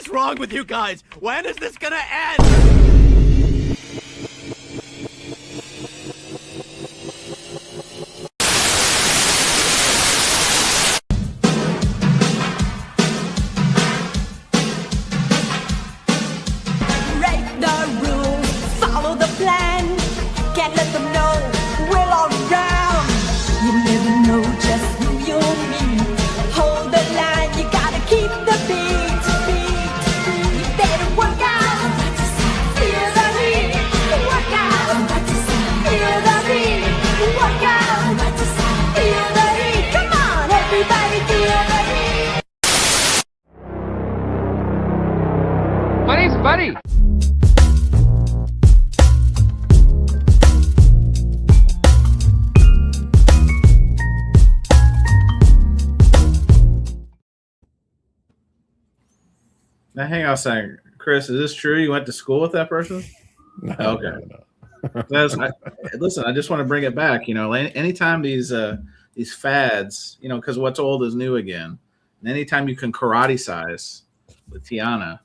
is wrong with you guys? When is this gonna end? Break the rules, follow the plan. Can't let them know we're all around. You never know just who you'll meet. Hold the line, you gotta keep the beat. You better work out. Feel the heat. Work out. Feel the heat. Work out. Feel the heat. Come on, everybody, feel the heat. My name's Buddy. Now, hang on a second. Chris, is this true? You went to school with that person? No, Okay. no. Listen, I just want to bring it back. Anytime these fads, because what's old is new again. And anytime you can karate size with Tiana,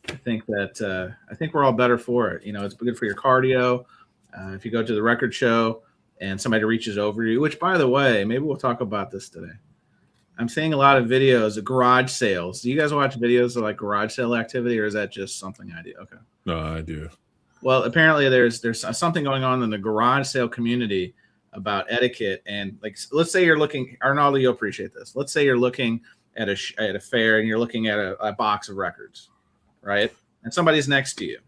I think we're all better for it. It's good for your cardio. If you go to the record show and somebody reaches over you, which, by the way, maybe we'll talk about this today. I'm seeing a lot of videos of garage sales. Do you guys watch videos of like garage sale activity, or is that just something I do? Okay. No, I do. Well, apparently there's something going on in the garage sale community about etiquette. And like, let's say you're looking, Arnaldo, you'll appreciate this. Let's say you're looking at a fair and you're looking at a box of records, right? And somebody's next to you.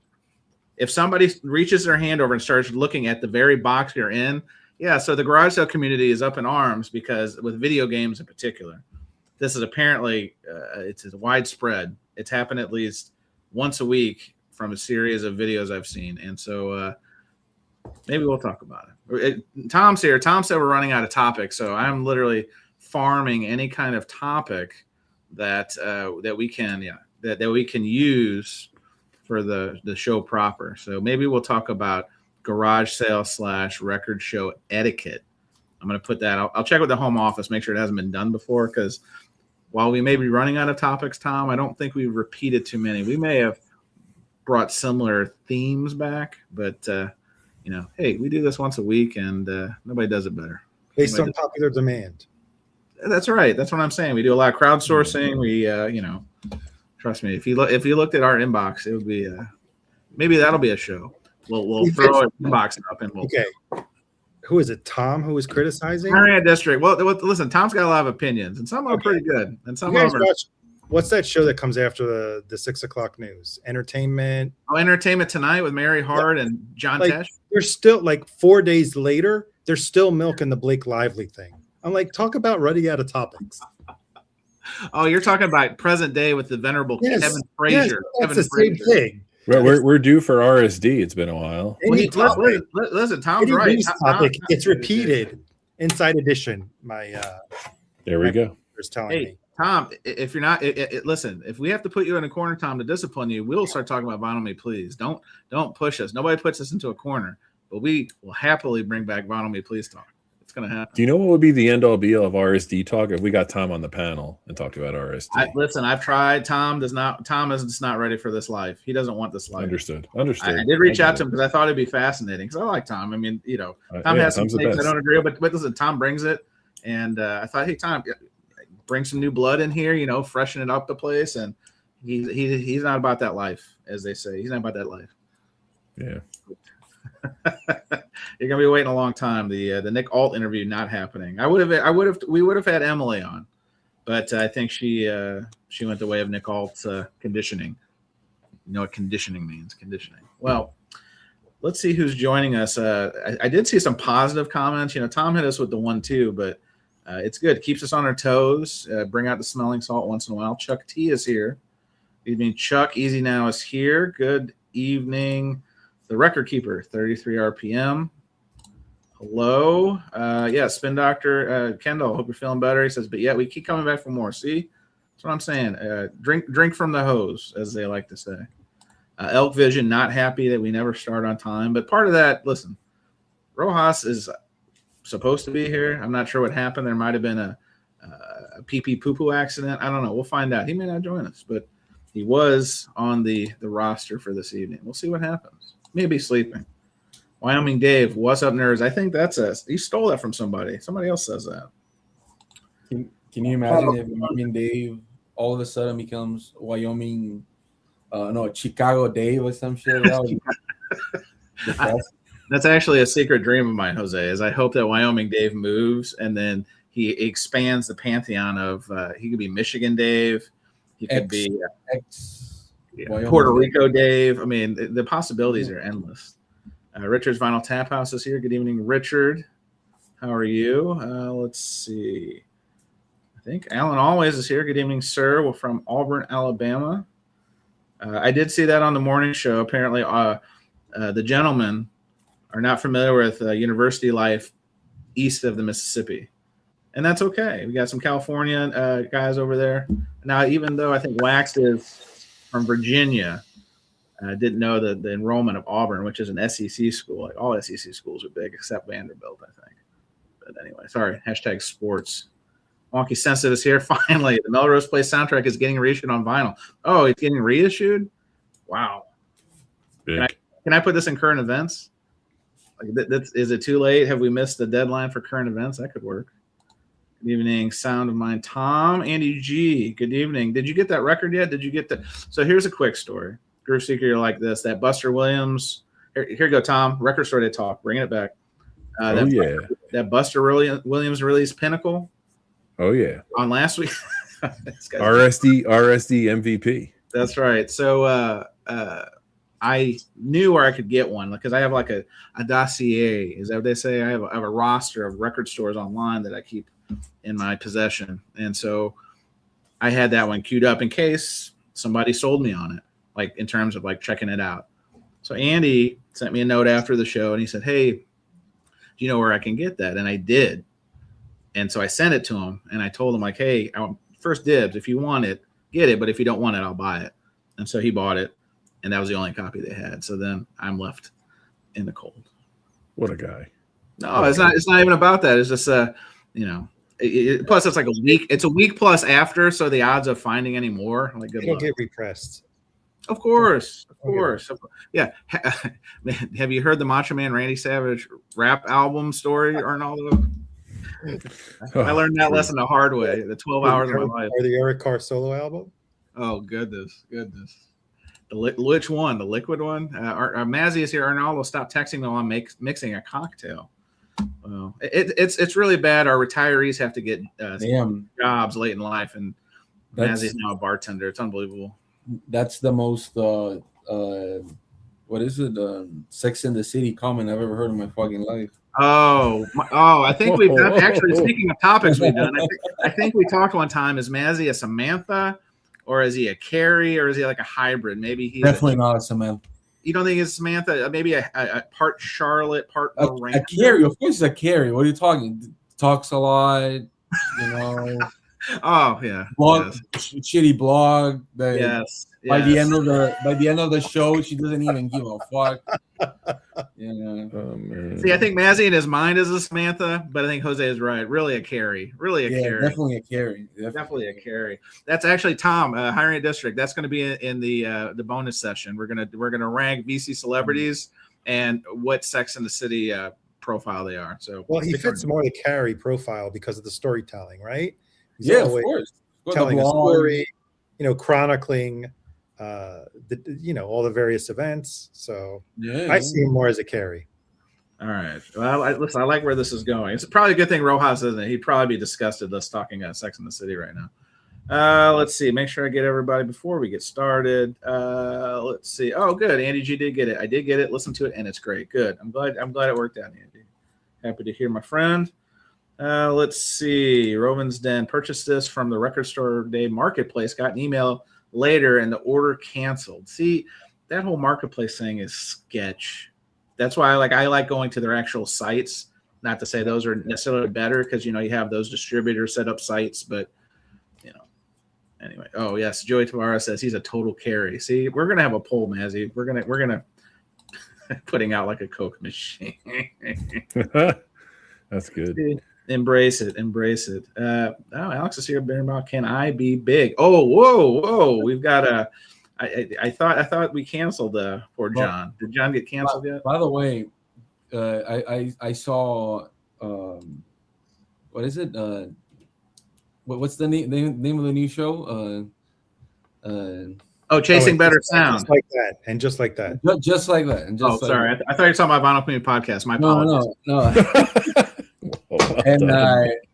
If somebody reaches their hand over and starts looking at the very box you're in, yeah, so the garage sale community is up in arms because with video games in particular, this is apparently it's widespread. It's happened at least once a week from a series of videos I've seen. And so maybe we'll talk about it. Tom's here. Tom said we're running out of topics, so I'm literally farming any kind of topic that we can use for the show proper. So maybe we'll talk about garage sale / record show etiquette. I'm going to put that. I'll check with the home office, make sure it hasn't been done before, because while we may be running out of topics, Tom, I don't think we've repeated too many. We may have brought similar themes back, but hey, we do this once a week, and nobody does it better. Based on popular demand. That's right. That's what I'm saying. We do a lot of crowdsourcing. We, trust me, if you looked at our inbox, it would be maybe that'll be a show. We'll throw an inbox up and we'll. Okay. Who is it? Tom, who was criticizing? Marietta District. Well, listen, Tom's got a lot of opinions, and some are pretty good, and some are. What's that show that comes after the 6 o'clock news? Entertainment. Oh, Entertainment Tonight with Mary Hart and John Tesh. They're still like 4 days later. They're still milking the Blake Lively thing. I'm like, talk about running out of topics. Oh, you're talking about present day with the venerable Kevin Frazier. Yes, that's the same thing. We're due for RSD. It's been a while. Listen, Tom's right. It's repeated. Inside Edition. There we go. Telling me. Tom, if you're not, listen. If we have to put you in a corner, Tom, to discipline you, we'll start talking about Vinyl Me Please. Don't push us. Nobody puts us into a corner, but we will happily bring back Vinyl Me Please talk. It's going to happen. Do you know what would be the end all be all of RSD talk if we got Tom on the panel and talked about RSD? Listen, I've tried. Tom is just not ready for this life. He doesn't want this life. Understood. I did reach out to him because I thought it'd be fascinating because I like Tom. I mean, Tom has some things I don't agree with, but listen, Tom brings it, and I thought, hey, Tom, bring some new blood in here, freshen it up the place, and he's not about that life, as they say. He's not about that life. Yeah. You're gonna be waiting a long time. The Nick Alt interview not happening. We would have had Emily on, but I think she went the way of Nick Alt's conditioning. You know what conditioning means? Conditioning. Well, let's see who's joining us. I did see some positive comments. Tom hit us with the 1-2, but it's good. It keeps us on our toes. Bring out the smelling salt once in a while. Chuck T is here. Good evening, Chuck. Easy Now is here. Good evening. The Record Keeper, 33 RPM. Hello. Spin Doctor Kendall. Hope you're feeling better. He says, but yeah, we keep coming back for more. See? That's what I'm saying. Drink from the hose, as they like to say. Elk Vision, not happy that we never start on time. But part of that, listen, Rojas is supposed to be here. I'm not sure what happened. There might have been a pee-pee poo-poo accident. I don't know. We'll find out. He may not join us, but He was on the roster for this evening. We'll see what happens. Maybe sleeping. Wyoming Dave, what's up, nerds? I think that's you stole that from somebody. Somebody else says that. Can you imagine if Wyoming Dave all of a sudden becomes Wyoming, Chicago Dave or some shit? That's actually a secret dream of mine, Jose, is I hope that Wyoming Dave moves and then he expands the pantheon of he could be Michigan Dave. He could be Puerto Rico Dave. I mean, the possibilities are endless. Richard's Vinyl Tap House is here. Good evening, Richard. How are you? Let's see. I think Alan Always is here. Good evening, sir. We're from Auburn, Alabama. I did see that on the morning show. Apparently, the gentlemen are not familiar with university life east of the Mississippi. And that's okay. We got some California guys over there. Now, even though I think Wax is from Virginia, I didn't know the enrollment of Auburn, which is an SEC school. Like all SEC schools are big except Vanderbilt, I think. But anyway, sorry. Hashtag sports. Wonky Sensitive is here. Finally, the Melrose Place soundtrack is getting reissued on vinyl. Oh, it's getting reissued? Wow. Can I put this in current events? Like, is it too late? Have we missed the deadline for current events? That could work. Good evening, Sound of Mind. Tom, Andy G. Good evening. Did you get that record yet? Did you get the? So here's a quick story. Groove Seeker, you're like this. That Buster Williams. Here you go, Tom. Record Store Day Talk. Bringing it back. That Buster Williams released Pinnacle. Oh yeah. On last week. RSD MVP. That's right. So I knew where I could get one because I have like a dossier. Is that what they say? I have a roster of record stores online that I keep in my possession. And so I had that one queued up in case somebody sold me on it, like in terms of like checking it out. So Andy sent me a note after the show and he said, "Hey, do you know where I can get that?" And I did. And so I sent it to him and I told him like, "Hey, first dibs, if you want it, get it. But if you don't want it, I'll buy it." And so he bought it. And that was the only copy they had. So then I'm left in the cold. What a guy. No, it's not even about that. It's just, plus it's like a week. It's a week plus after. So the odds of finding any more, like, good luck. Get repressed. Of course. Yeah. Have you heard the Macho Man Randy Savage rap album story, Arnaldo? I learned that lesson the hard way. The 12 hours of my life. Or the Eric Carr solo album? Oh, goodness. Which one? The liquid one? Mazzy is here. Arnaldo, stop texting me while I'm mixing a cocktail. Well, it's really bad. Our retirees have to get jobs late in life, and Mazzy's now a bartender. It's unbelievable. That's the most what is it? Sex in the City comment I've ever heard in my fucking life. I think we've done, actually, speaking of topics we've done, I think we talked one time, is Mazzy a Samantha? Or is he a Carrie, or is he like a hybrid? Maybe he's definitely not a Samantha. You don't think it's Samantha? Maybe a part Charlotte, part Miranda. A Carrie, of course, it's a Carrie. What are you talking? Talks a lot, you know. Oh yeah. Shitty blog. Yes. By the end of the show, she doesn't even give a fuck. Yeah. Oh, man. See, I think Mazzy in his mind is a Samantha, but I think Jose is right. Really a Carrie. Carrie. Definitely a Carrie. Definitely a Carrie. That's actually Tom, hiring a district. That's going to be in the bonus session. We're gonna rank VC celebrities and what Sex in the City profile they are. So he fits more the Carrie profile because of the storytelling, right? He's of course. Telling a story, chronicling all the various events. So I see him more as a Carrie. All right. Well, listen, I like where this is going. It's probably a good thing Rojas isn't it. He'd probably be disgusted us talking Sex in the City right now. Let's see. Make sure I get everybody before we get started. Let's see. Oh, good. Andy G did get it. I did get it. Listen to it, and it's great. Good. I'm glad it worked out, Andy. Happy to hear, my friend. Let's see. Rovin's Den purchased this from the Record Store Day Marketplace. Got an email later, and the order canceled. See, that whole marketplace thing is sketch. That's why I like going to their actual sites. Not to say those are necessarily better because you have those distributors set up sites, but anyway. Oh yes, Joey Tavara says he's a total Carrie. See, we're gonna have a poll, Mazzy. We're gonna putting out like a Coke machine. That's good. Embrace it. Alex is here. About can I be big? Oh, whoa! We've got a. I thought we canceled poor John. Did John get canceled yet? By the way, I saw what is it? What's the name of the new show? Chasing Better Sound. Just like that, and just like that. Just like that. And just sorry. Like I thought you were talking about Vinyl Community Podcast. My apologies. No.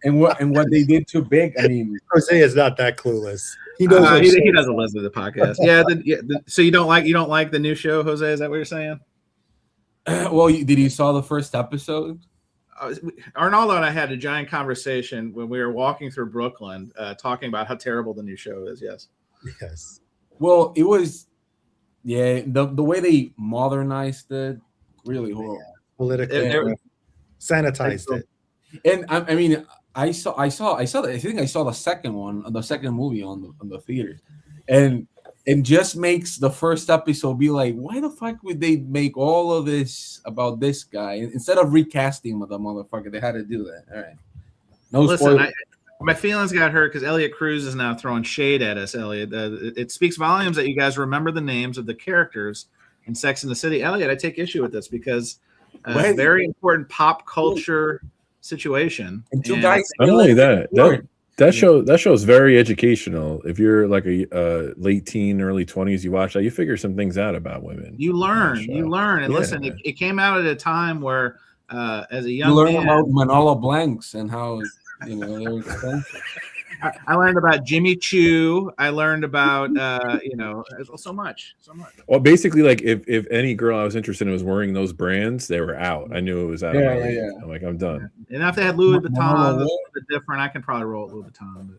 And what they did too big. I mean, Jose is not that clueless. He knows. He doesn't listen to the podcast. So you don't like the new show, Jose? Is that what you're saying? Well, did you saw the first episode? Arnaldo and I had a giant conversation when we were walking through Brooklyn, talking about how terrible the new show is. Yes. Well, it was, the way they modernized it, really horrible. Politically sanitized it. And I mean, I saw that. I think I saw the second movie on the theater, and just makes the first episode be like, why the fuck would they make all of this about this guy instead of recasting the motherfucker? They had to do that. All right. No, listen, my feelings got hurt because Elliot Cruz is now throwing shade at us. Elliot, it speaks volumes that you guys remember the names of the characters in Sex and the City. Elliot, I take issue with this because very important pop culture situation. And two guys. Not only that show is very educational. If you're like a late teen, early 20s, you watch that, you figure some things out about women. You learn. And listen, it came out at a time where, as a young you learn man, about Manolo Blancs and how they were expensive. I learned about Jimmy Choo. I learned about so much. Well, basically, like if any girl I was interested in was wearing those brands, they were out. I knew it was out of my league. I'm like, I'm done. And if they had Louis Vuitton, that's a bit different. I can probably roll Louis Vuitton, but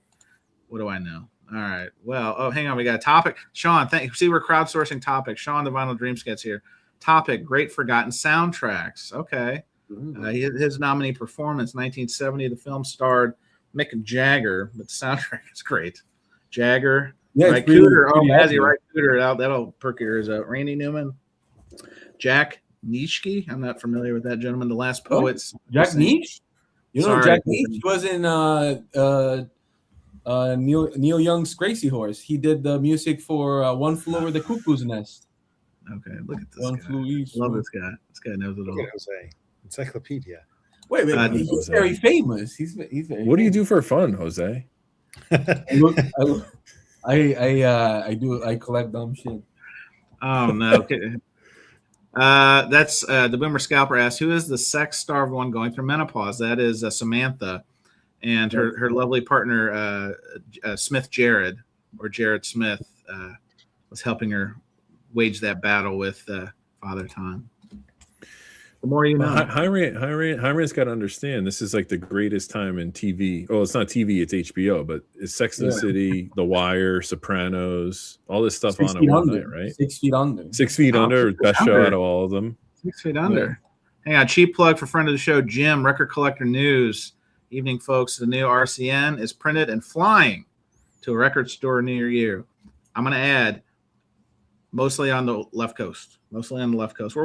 what do I know? All right. Well, hang on. We got a topic. Sean, see, we're crowdsourcing topics. Sean, the Vinyl Dreamsket's here. Topic: Great Forgotten Soundtracks. Okay. His nominee performance, 1970. The film starred Mick Jagger, but the soundtrack is great. Jagger, right Cooter. As he right Cooter, that'll perk your ears out. Randy Newman, Jack Nietzsche. I'm not familiar with that gentleman. The Last Poets. Jack Nietzsche. Jack Nietzsche was in Neil Young's Crazy Horse. He did the music for One Flew Over the Cuckoo's Nest. Okay, look at this One guy. Flew East. Love this guy. This guy knows it all. Jose. Encyclopedia. Wait, he's very famous. He's very. What do you do for fun, Jose? I collect dumb shit. Oh no. Okay. That's the Boomer Scalper asks, who is the sex starved one going through menopause? That is Samantha, and her lovely partner Smith Jared Smith was helping her wage that battle with Father Time. The more you know. Hyman's got to understand this is like the greatest time in TV. Oh, it's not TV, it's HBO, but it's Sex and the City, The Wire, Sopranos, all this stuff on at one night, right? 6 Feet Under. 6 Feet Under, best show out of all of them. 6 Feet Under. Hang on, cheap plug for friend of the show, Jim, Record Collector News. Evening, folks. The new RCN is printed and flying to a record store near you. I'm going to add mostly on the left coast. We're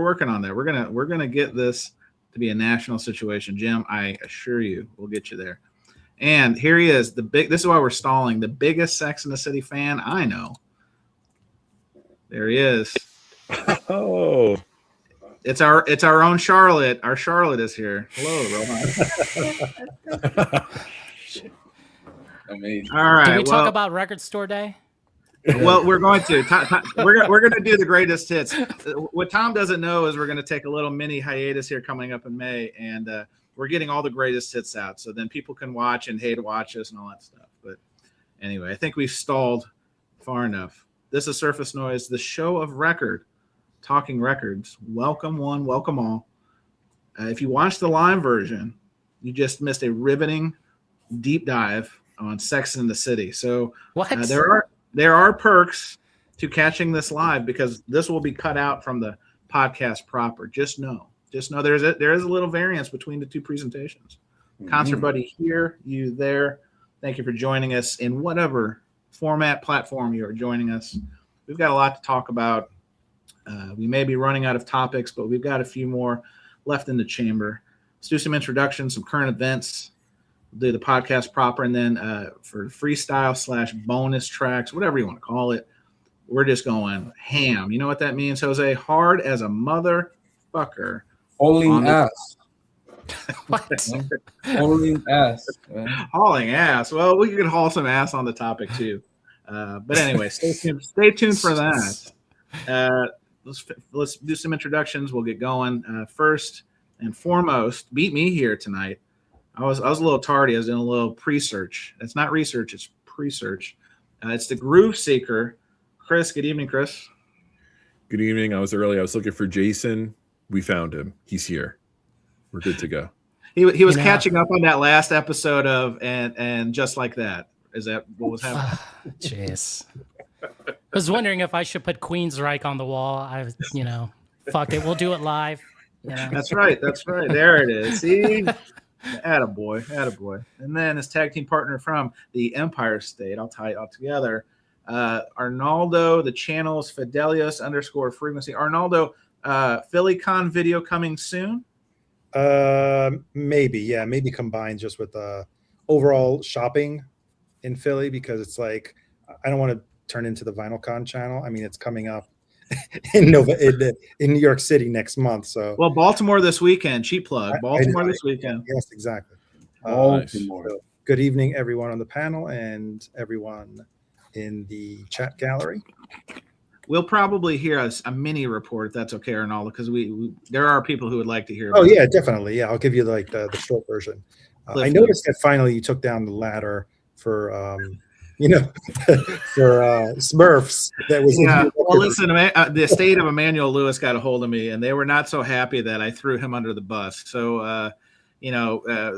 working on that. We're gonna get this to be a national situation. Jim, I assure you, we'll get you there. And here he is. This is why we're stalling. The biggest Sex and the City fan I know. There he is. Oh, it's our own Charlotte. Our Charlotte is here. Hello, Rohan. Amazing. All right. Did we talk about Record Store Day? Well, we're going to. We're going to do the greatest hits. What Tom doesn't know is we're going to take a little mini hiatus here coming up in May, and we're getting all the greatest hits out, so then people can watch and watch us and all that stuff. But anyway, I think we've stalled far enough. This is Surface Noise, the show of record, talking records. Welcome one, welcome all. If you watched the live version, you just missed a riveting deep dive on Sex and the City. So there are perks to catching this live because this will be cut out from the podcast proper. Just know there is a little variance between the two presentations. Concert Buddy here, you there. Thank you for joining us in whatever format, platform you are joining us. We've got a lot to talk about. We may be running out of topics, but we've got a few more left in the chamber. Let's do some introductions, some current events. do the podcast proper, and then for freestyle / bonus tracks, whatever you want to call it, we're just going ham. You know what that means, Jose? Hard as a motherfucker. Hauling ass. What? Hauling ass. Hauling ass. Well, we could haul some ass on the topic too. But anyway, stay tuned for that. Let's do some introductions. We'll get going. First and foremost, beat me here tonight. I was a little tardy. I was doing a little pre-search. It's not research, it's pre-search. It's the Groove Seeker. Chris, good evening, Chris. Good evening. I was early. I was looking for Jason. We found him. He's here. We're good to go. He was catching up on that last episode of and just like that. Is that what was happening? Jeez. I was wondering if I should put Queensryche on the wall. Fuck it. We'll do it live. You know? That's right. There it is. See? Attaboy. And then his tag team partner from the Empire State. I'll tie it all together. Arnaldo, the channel is Fidelius _frequency. Arnaldo, PhillyCon video coming soon? Maybe combined just with overall shopping in Philly, because it's like I don't want to turn into the VinylCon channel. I mean, it's coming up in New York City next month. So Baltimore this weekend. Cheap plug. Baltimore this weekend. Yes, exactly. Nice. So good evening, everyone on the panel and everyone in the chat gallery. We'll probably hear a mini report, if that's okay, Arnaldo, because we there are people who would like to hear. Oh yeah, definitely. Yeah, I'll give you like the short version. I noticed that finally you took down the ladder for for Smurfs. That was well. Listen, the estate of Emmanuel Lewis got a hold of me, and they were not so happy that I threw him under the bus. So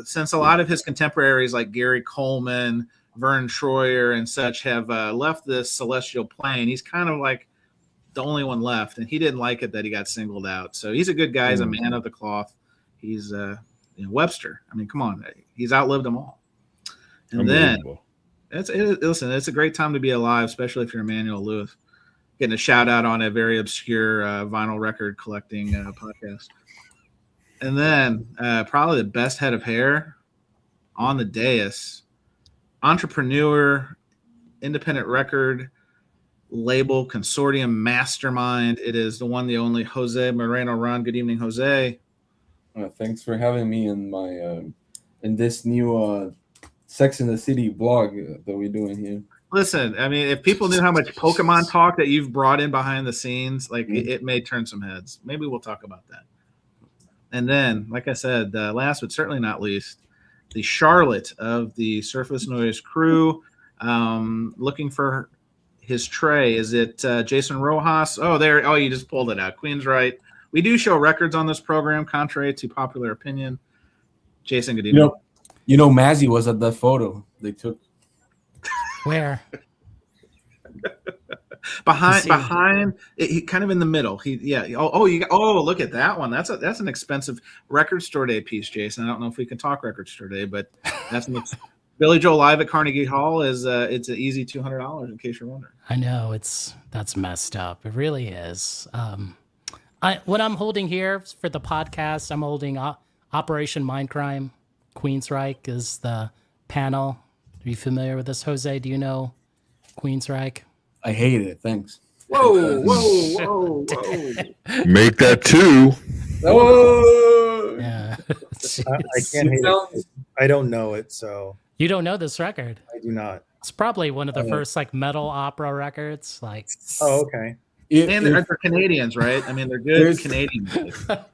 since a lot of his contemporaries like Gary Coleman, Vern Troyer, and such have left this celestial plane, he's kind of like the only one left, and he didn't like it that he got singled out. So he's a good guy. He's a man of the cloth. He's Webster. I mean, come on, he's outlived them all. And then listen, it's a great time to be alive, especially if you're Emmanuel Lewis. Getting a shout out on a very obscure vinyl record collecting podcast. And then probably the best head of hair on the dais, entrepreneur, independent record label, consortium mastermind. It is the one, the only Jose Moreno Ron. Good evening, Jose. Thanks for having me in my in this new Sex in the City blog that we're doing here. Listen, I mean, if people knew how much Pokemon talk that you've brought in behind the scenes, like it may turn some heads. Maybe we'll talk about that. And then, like I said, last but certainly not least, the Charlotte of the Surface Noise crew, looking for his tray. Is it Jason Rojas? Oh, you just pulled it out. Queensryche. We do show records on this program, contrary to popular opinion. Jason, good evening. Mazzy was at that photo they took. Where? behind he kind of in the middle. Look at that one. That's an expensive Record Store Day piece, Jason. I don't know if we can talk Record Store Day, but that's Billy Joel live at Carnegie Hall is it's an easy $200 in case you're wondering. I know that's messed up. It really is. What I'm holding here for the podcast, I'm holding Operation Mindcrime. Queensryche is the panel. Are you familiar with this, Jose? Do you know Queensryche? I hate it. Thanks. Whoa. Make that two. Oh, Yeah. I can't hate it. I don't know it, so You don't know this record? I do not. It's probably one of the first like metal opera records. Like, oh, okay. And they're Canadians, right? I mean, they're good Canadians.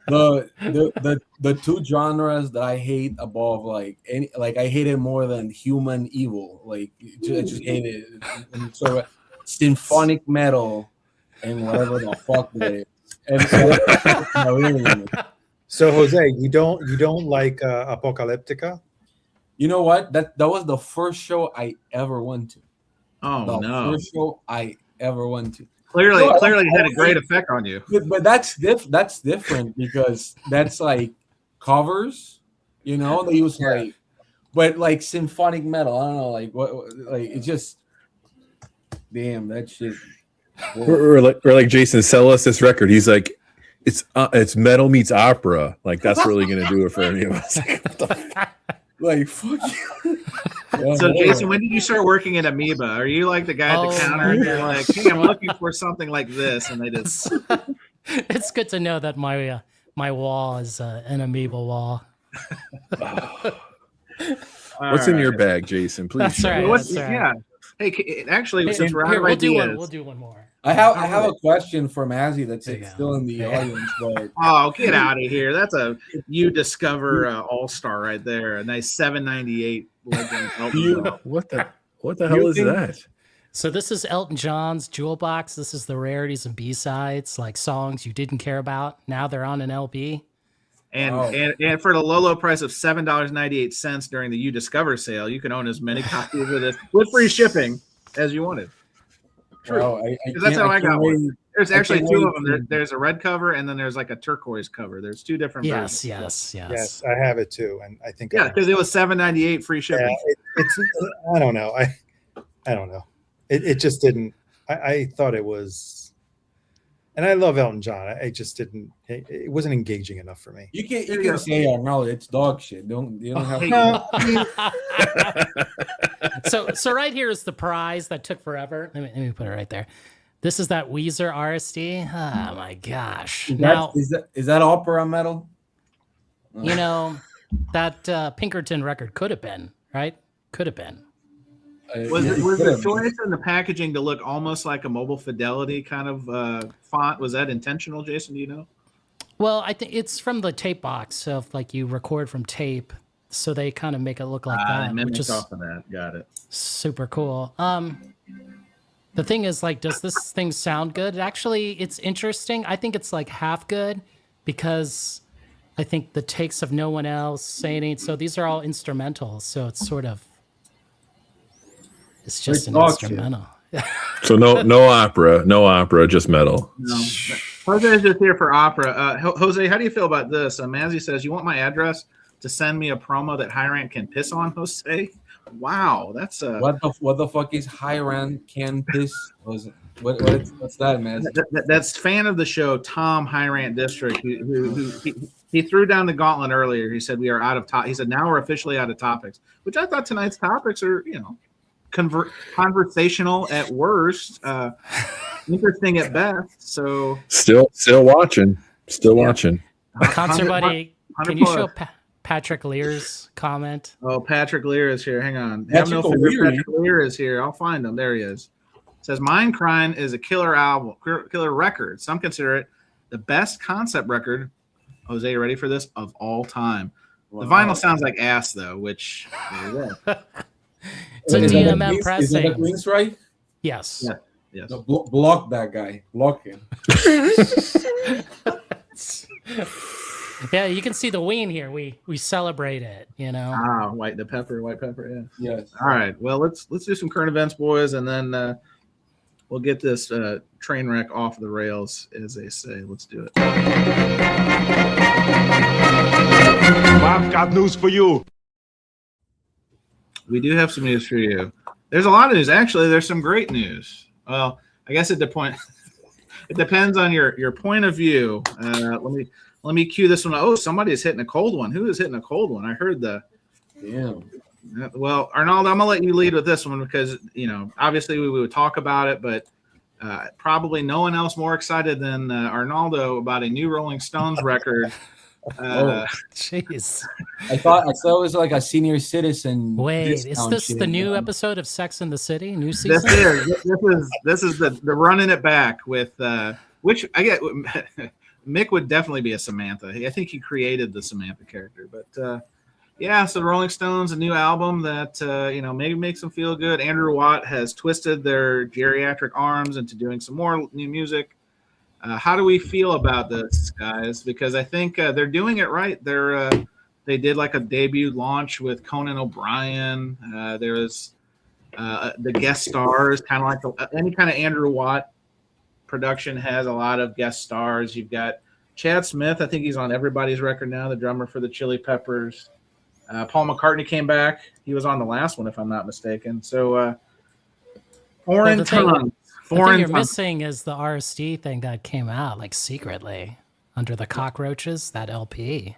The two genres that I hate above I hate it more than human evil. Like I just hate it. And so symphonic metal and whatever the fuck it is. So Jose, you don't like Apocalyptica? You know what? That was the first show I ever went to. First show I ever went to. Clearly, it had a great effect on you. But that's different because that's like covers, They use but like symphonic metal. I don't know, it's just damn that shit. Or like Jason, sell us this record. He's like, it's metal meets opera. Like that's really gonna do it for any of us. Like fuck you. So, Jason, when did you start working at Amoeba? Are you like the guy at the Oh counter my and you're like, gosh. hey, I'm looking for something like this, and they just It's good to know that my my wall is an amoeba wall. What's in your bag, Jason? Please. That's show right. me. What's, That's right. yeah. Hey, actually, since we're out Here, of we'll do one. ideas, We'll do one more. I have a question for Mazzy that's There you still in the go. audience, but oh, get out of here! That's a you discover all star right there. A nice 798 legend. Elton John. What the hell is that? So this is Elton John's Jewel Box. This is the rarities and B-sides, like songs you didn't care about. Now they're on an LP. And for the low price of $7.98 during the You Discover sale, you can own as many copies of this with free shipping as you wanted. True. wow, Because that's how I got one. There's actually can't two wait of them. There's a red cover and then there's like a turquoise cover. There's two different versions. Yes. I have it too, and I think Yeah, because it was $7.98 free shipping. it's I don't know. I don't know. It just didn't. I thought it was, and I love Elton John. I just didn't. It wasn't engaging enough for me. you can say Arnold, it's dog shit. You don't have to. So right here is the prize that took forever. Let me put it right there. This is that Weezer RSD. Oh my gosh! Now Is that opera metal? you know that Pinkerton record could have been right. Could have been. Was the choice in the packaging to look almost like a Mobile Fidelity kind of font? Was that intentional, Jason? Do you know? Well, I think it's from the tape box. So if like you record from tape, so they kind of make it look like that, which is off of that. Got it. super cool. The thing is, like, does this thing sound good? Actually, it's interesting. I think it's like half good because I think the takes of no one else saying it. So these are all instrumentals. So it's sort of, it's just an instrumental. So no opera, just metal. No. Jose's just here for opera. Jose, how do you feel about this? Mazzy says, you want my address to send me a promo that High Rank can piss on, Jose? Wow, that's what the fuck is High Rank can piss? What's that, man? That's fan of the show, Tom High Rank District, who he threw down the gauntlet earlier. He said we are out of top. He said now we're officially out of topics, which I thought tonight's topics are conversational at worst, interesting at best. So still watching. Concert Buddy, can you show Patrick Lear's comment? Oh, Patrick Lear is here. Hang on. Patrick Lear is here. I'll find him. There he is. It says Mindcrime is a killer album, killer record. Some consider it the best concept record. Jose, you ready for this? Of all time. Wow. The vinyl sounds like ass though, which it's a DMM pressing. Is that a Queen's right? Yes. Yeah. Yes. No, block that guy. Block him. Yeah, you can see the ween here. We celebrate it, you know. Ah, white pepper, yeah. Yes. All right. Well, let's do some current events, boys, and then we'll get this train wreck off the rails, as they say. Let's do it. Bob's got news for you. We do have some news for you. There's a lot of news. Actually, there's some great news. Well, I guess it depends on your point of view. Let me cue this one. Oh, somebody is hitting a cold one. Who is hitting a cold one? I heard the. Damn. Well, Arnaldo, I'm gonna let you lead with this one because obviously we would talk about it, but probably no one else more excited than Arnaldo about a new Rolling Stones record. Jeez. I thought it was like a senior citizen. Wait, is this the new episode of Sex and the City? New season? This is the running it back with which I get. Mick would definitely be a Samantha. I think he created the Samantha character, but so Rolling Stones, a new album that maybe makes them feel good. Andrew Watt has twisted their geriatric arms into doing some more new music. How do we feel about this, guys? Because I think they're doing it right. They did like a debut launch with Conan O'Brien. There's the guest stars, kind of like any kind of Andrew Watt production has a lot of guest stars. You've got Chad Smith. I think he's on everybody's record now, the drummer for the Chili Peppers. Paul McCartney came back. He was on the last one, if I'm not mistaken. So foreign tongues. The thing you're missing is the RSD thing that came out like secretly under the cockroaches, that LP.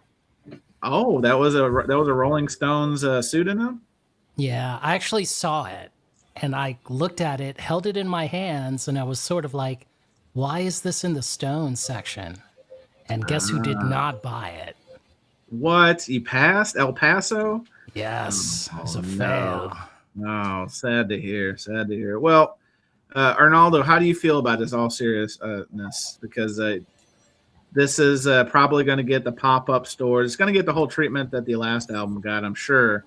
Oh, that was a Rolling Stones pseudonym. Yeah, I actually saw it and I looked at it, held it in my hands, and I was sort of like, why is this in the Stones section? And guess who did not buy it? What? You passed El Paso? Yes, it was a no. fail. No, sad to hear. Sad to hear. Well, Arnaldo, how do you feel about this all seriousness? Because this is probably going to get the pop-up stores. It's going to get the whole treatment that the last album got, I'm sure.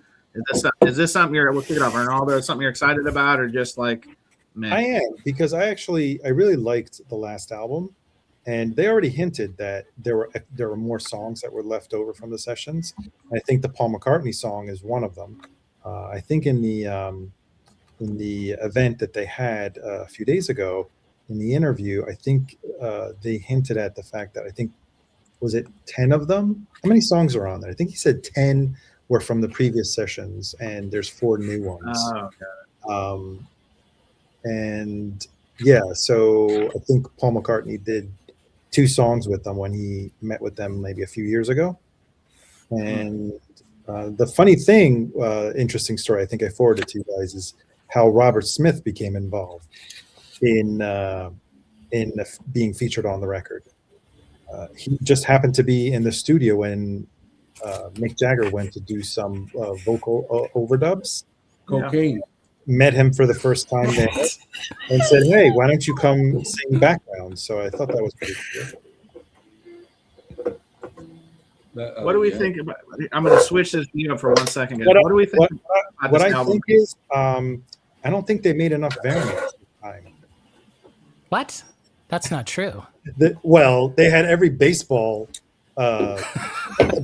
Is this something we'll kick it off, Arnaldo? Is something you're excited about, or just like, man? I am, because I really liked the last album, and they already hinted that there were more songs that were left over from the sessions. I think the Paul McCartney song is one of them. I think in the event that they had a few days ago, in the interview, I think they hinted at the fact that, I think, was it 10 of them? How many songs are on there? I think he said 10 were from the previous sessions, and there's 4 new ones. Oh, okay. And yeah, so I think Paul McCartney did 2 songs with them when he met with them maybe a few years ago. And the funny thing, interesting story, I think I forwarded to you guys, is how Robert Smith became involved in being featured on the record. He just happened to be in the studio when Mick Jagger went to do some vocal overdubs. Cocaine. Met him for the first time there and said, "Hey, why don't you come sing background?" So I thought that was pretty cool. What do we think about? I'm going to switch this view up for 1 second, guys. What do we think? What I think is, I don't think they made enough variants this time. What? That's not true. Well, they had every baseball.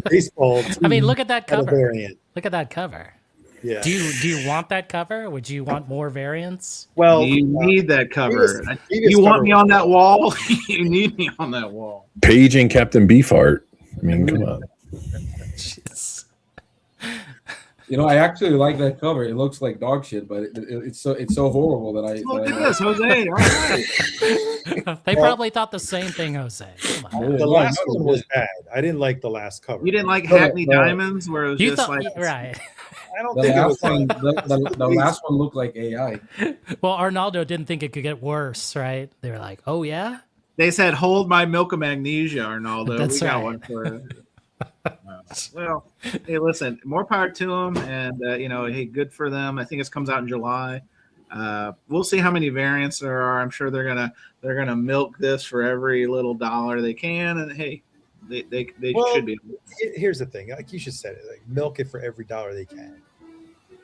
Baseball. I mean, look at that cover. Variant. Look at that cover. Yeah. Do you want that cover? Would you want more variants? Well, you need that cover. Previous you want cover me on that wall? You need me on that wall. Paging Captain Beefheart. I mean, come on. Jeez. You know, I actually like that cover. It looks like dog shit, but it's so horrible that I. Look at this, Jose. All right. They probably thought the same thing, Jose. Come on. The last one was bad. I didn't like the last cover. You didn't like Hackney Diamonds, where it was You just thought like right. I don't The think it last was. one, the last one looked like AI. Well, Arnaldo didn't think it could get worse, right? They were like, "Oh yeah." they said, "Hold my milk of magnesia, Arnaldo." That's we got right. one for. Well, hey, listen, more power to them, and hey, good for them. I think it comes out in July. We'll see how many variants there are. I'm sure they're gonna milk this for every little dollar they can, and hey, they should be. Here's the thing, like you just said it, like milk it for every dollar they can.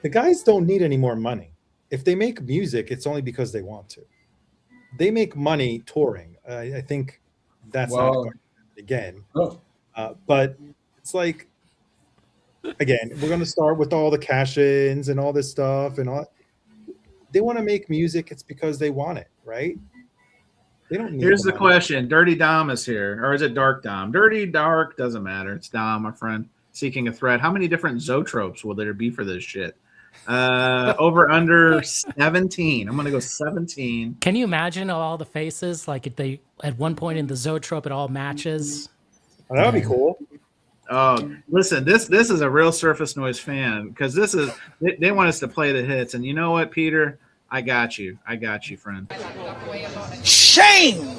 The guys don't need any more money. If they make music, it's only because they want to. They make money touring. I think that's not going to happen again. Oh. But it's like, again, we're going to start with all the cash-ins and all this stuff and all. They want to make music. It's because they want it, right? They don't need. Here's the money. question: Dirty Dom is here, or is it Dark Dom? Dirty, dark, doesn't matter. It's Dom, my friend, seeking a thread. How many different zoetropes will there be for this shit? Over under 17. I'm gonna go 17. Can you imagine all the faces? Like if they at one point in the Zoetrope, it all matches. Oh, that would be cool. Oh, listen, this is a real Surface Noise fan, because this is they want us to play the hits, and you know what, Peter? I got you, friend. Shame!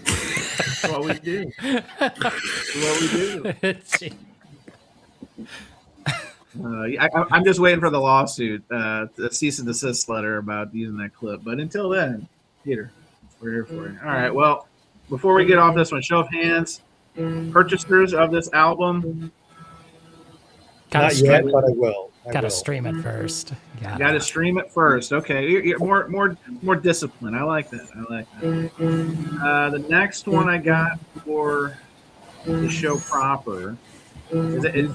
That's what we do. That's what we do. I'm just waiting for the lawsuit, the cease and desist letter about using that clip. But until then, Peter, we're here for you. All right. Well, before we get off this one, show of hands, purchasers of this album. Not yet, but I will. Gotta stream it first. Got to stream it first. Okay, you're more discipline. I like that. The next one I got for the show proper is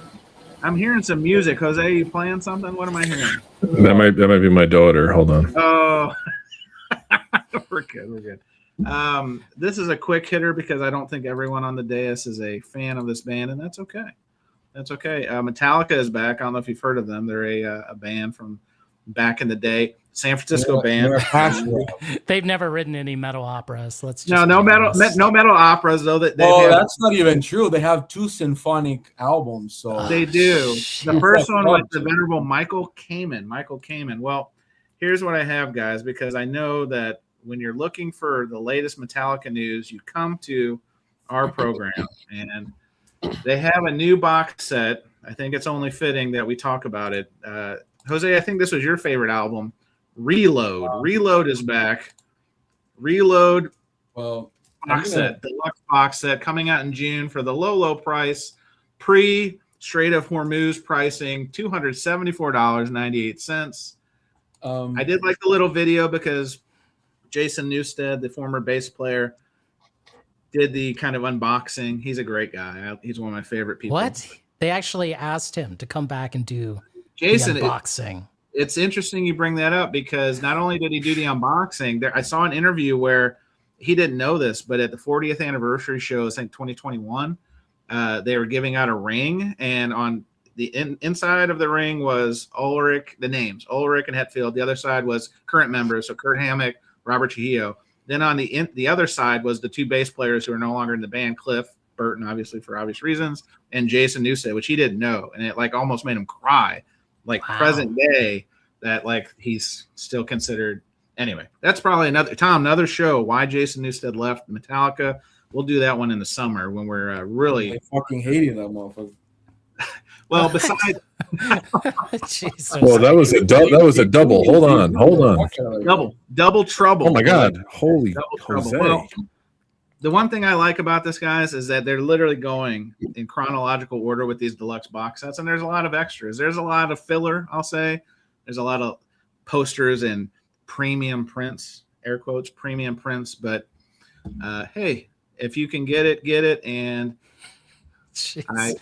I'm hearing some music. Jose, you playing something? What am I hearing? That might be my daughter. Hold on. Oh, we're good. This is a quick hitter because I don't think everyone on the dais is a fan of this band, and that's okay. That's okay. Metallica is back. I don't know if you've heard of them. They're a band from back in the day. San Francisco band. They've never written any metal operas. Let's just No metal operas though. That that's not even true. They have 2 symphonic albums, so they do. The first one was the venerable Michael Kamen. Well, here's what I have, guys, because I know that when you're looking for the latest Metallica news, you come to our program, and they have a new box set. I think it's only fitting that we talk about it. Jose, I think this was your favorite album, Reload. Reload is back. Reload box set, deluxe box set, coming out in June for the low price, Strait of Hormuz pricing, $274.98. I did like the little video because Jason Newsted, the former bass player, did the kind of unboxing. He's a great guy. He's one of my favorite people. What? They actually asked him to come back and do Jason the unboxing. It's interesting you bring that up because not only did he do the unboxing, I saw an interview where he didn't know this, but at the 40th anniversary show, I think 2021, they were giving out a ring, and on the inside of the ring was Ulrich, the names, Ulrich and Hetfield. The other side was current members, so Kurt Hammock, Robert Trujillo. Then on the other side was the 2 bass players who are no longer in the band, Cliff Burton, obviously for obvious reasons, and Jason Newsted, which he didn't know, and it like almost made him cry. Like present day, that like he's still considered. Anyway, that's probably another show. Why Jason Newsted left Metallica. We'll do that one in the summer when we're really I fucking hated that motherfucker. Well, besides, Jesus. Well, that was a double. Hold on. double trouble. Oh my God! Holy double trouble. Jose. Well, the one thing I like about this, guys, is that they're literally going in chronological order with these deluxe box sets, and there's a lot of extras. There's a lot of filler, I'll say. There's a lot of posters and premium prints, air quotes, premium prints. But hey, if you can get it. And I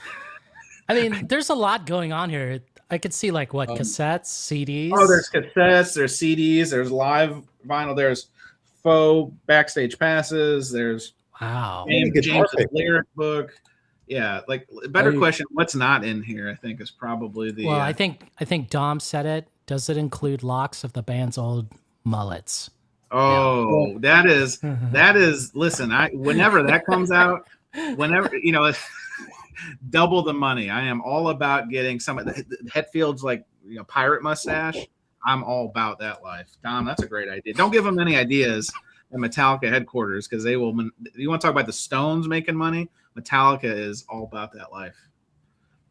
mean, there's a lot going on here. I could see like what cassettes, CDs. Oh, there's cassettes, there's CDs, there's live vinyl, there's faux backstage passes, there's James' lyric book. Yeah, like better question, what's not in here? I think is probably the. Well, I think Dom said it. Does it include locks of the band's old mullets? Oh, yeah. that is. Listen, whenever that comes out, whenever double the money. I am all about getting some of the Hetfield's like pirate mustache. I'm all about that life. Dom, that's a great idea. Don't give them any ideas at Metallica headquarters because they will. You want to talk about the Stones making money? Metallica is all about that life.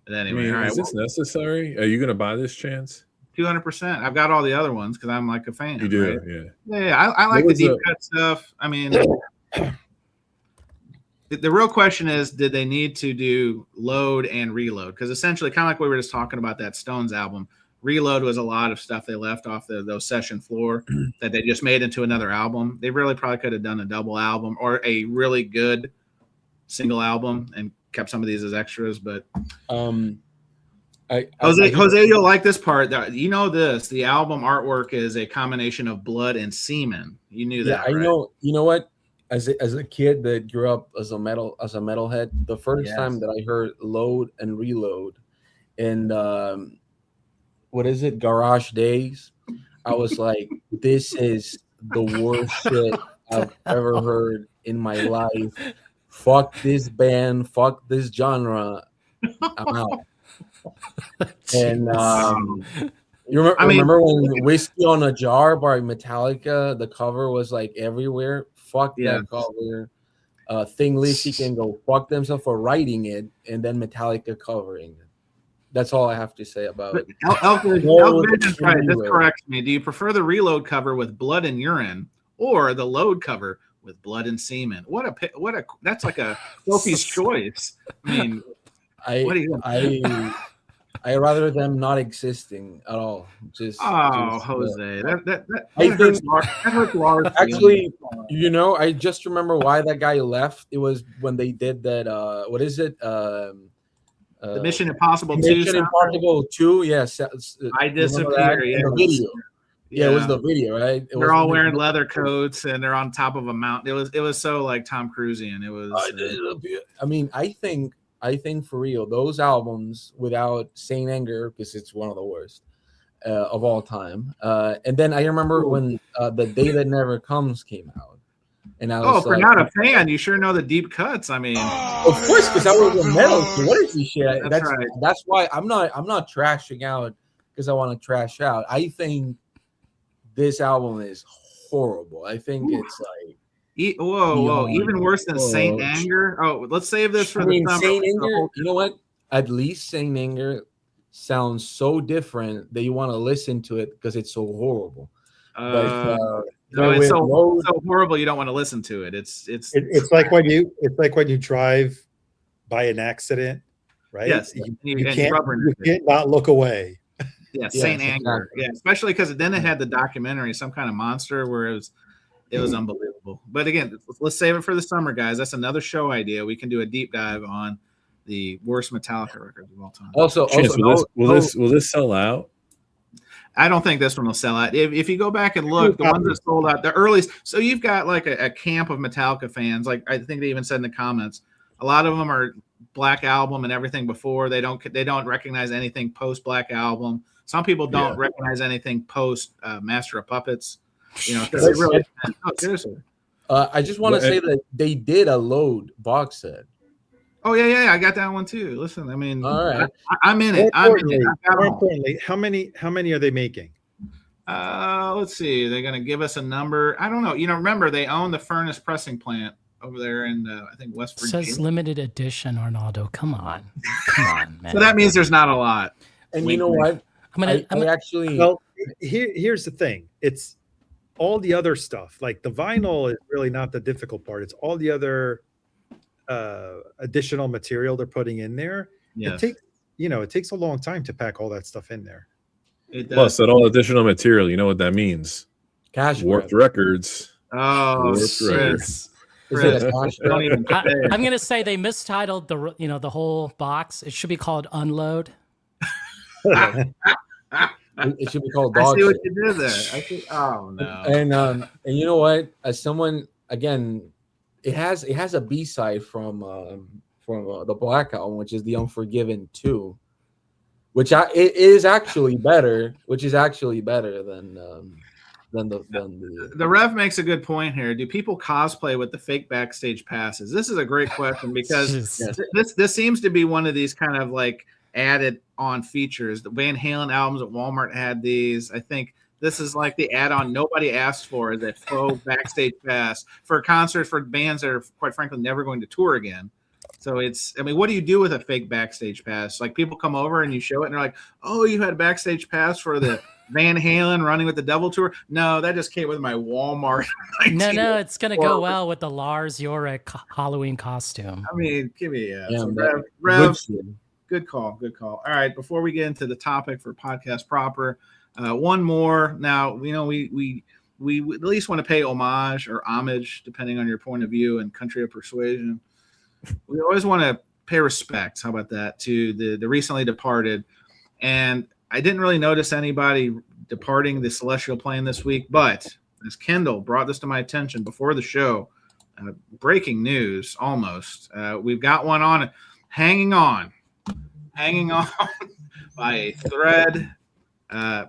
But anyway, all right. Is this necessary? Are you going to buy this, Chance? 200%. I've got all the other ones because I'm like a fan. You do, right? Yeah. Yeah, I like the deep cut stuff. I mean, the real question is, did they need to do load and reload? Because essentially, kind of like we were just talking about that Stones album, Reload was a lot of stuff they left off those session floor that they just made into another album. They really probably could have done a double album or a really good single album and kept some of these as extras. But Jose, you'll like this part. You know this. The album artwork is a combination of blood and semen. You knew that, right? I know. You know what? As a kid that grew up as a metalhead, the first time that I heard Load and Reload and what is it, Garage Days, I was like, this is the worst shit I've ever heard in my life. Fuck this band, fuck this genre. I'm out. And remember when Whiskey on a Jar by Metallica, the cover was like everywhere. Fuck that cover. Thing Lizzy can go fuck themselves for writing it, and then Metallica covering it. That's all I have to say about it. Elk Vision's right. This corrects me. Do you prefer the Reload cover with blood and urine, or the Load cover with blood and semen? That's like a Sophie's choice. I mean, I rather them not existing at all. Jose, that hurts Lars. Actually, I just remember why that guy left. It was when they did that. What is it? The Mission Impossible 2. Mission Impossible 2. Yes, I disappear. Yeah, the video. Yeah, it was the video, right? They're all wearing leather coats and they're on top of a mountain. It was so like Tom Cruisian. It was. I mean, I think for real, those albums without Saint Anger, because it's one of the worst, of all time. And then I remember when The Day That Never Comes came out, and I was if you're not a fan, you sure know the deep cuts. I mean, of course, because I was a metal. So what is this shit? That's right. That's why I'm not trashing out because I want to trash out. I think this album is horrible. I think it's like whoa, even worse than Saint Anger. Oh, let's save this for the summer. Saint Anger. You know what? At least Saint Anger sounds so different that you want to listen to it because it's so horrible. No, it's so horrible you don't want to listen to it. It's like when you drive by an accident, right? Yes, you can't not look away. Yeah, Saint Anger. Exactly. Yeah, especially because then it had the documentary, some kind of monster, where it was unbelievable. But again, let's save it for the summer, guys. That's another show idea. We can do a deep dive on the worst Metallica records of all time. Also, will this sell out? I don't think this one will sell out. If you go back and look, the ones that sold out, the earliest. So you've got like a camp of Metallica fans. Like I think they even said in the comments, a lot of them are Black Album and everything before. They don't recognize anything post Black Album. Some people don't recognize anything post Master of Puppets. You know, because really. No, seriously. I just want to say that they did a Load box set. Oh yeah, I got that one too. Listen, I mean, all right, I'm in it. More importantly, how many are they making? Let's see. They're going to give us a number. I don't know. You know, remember they own the Furnace pressing plant over there in I think West Virginia. It says limited edition, Arnaldo. Come on, man. So that means there's not a lot. And you know what? I actually. Well, here's the thing. It's all the other stuff. Like the vinyl is really not the difficult part. It's all the other additional material they're putting in there. Yes. It takes a long time to pack all that stuff in there. It does. Plus, that all additional material, you know what that means? Cash Warped Records. Oh, Chris. I'm gonna say they mistitled the whole box. It should be called Unload. It should be called Dog. I see what you did there. Oh no. And you know what? As someone again. It has a B-side from the Black Album, which is the Unforgiven 2, which it is actually better. Which is actually better than the Rev makes a good point here. Do people cosplay with the fake backstage passes? This is a great question because this seems to be one of these kind of like added on features. The Van Halen albums at Walmart had these. I think. This is like the add-on nobody asked for, is a faux backstage pass for concerts for bands that are, quite frankly, never going to tour again. So what do you do with a fake backstage pass? Like people come over and you show it and they're like, oh, you had a backstage pass for the Van Halen Running with the Devil tour? No, that just came with my Walmart. No, it's going to go well with the Lars Ulrich Halloween costume. I mean, give me Rev, good call. All right, before we get into the topic for podcast proper, one more. Now, we at least want to pay homage or homage, depending on your point of view and country of persuasion. We always want to pay respect. How about that to the recently departed? And I didn't really notice anybody departing the celestial plane this week, but as Kendall brought this to my attention before the show, breaking news almost. We've got one on hanging on by a thread.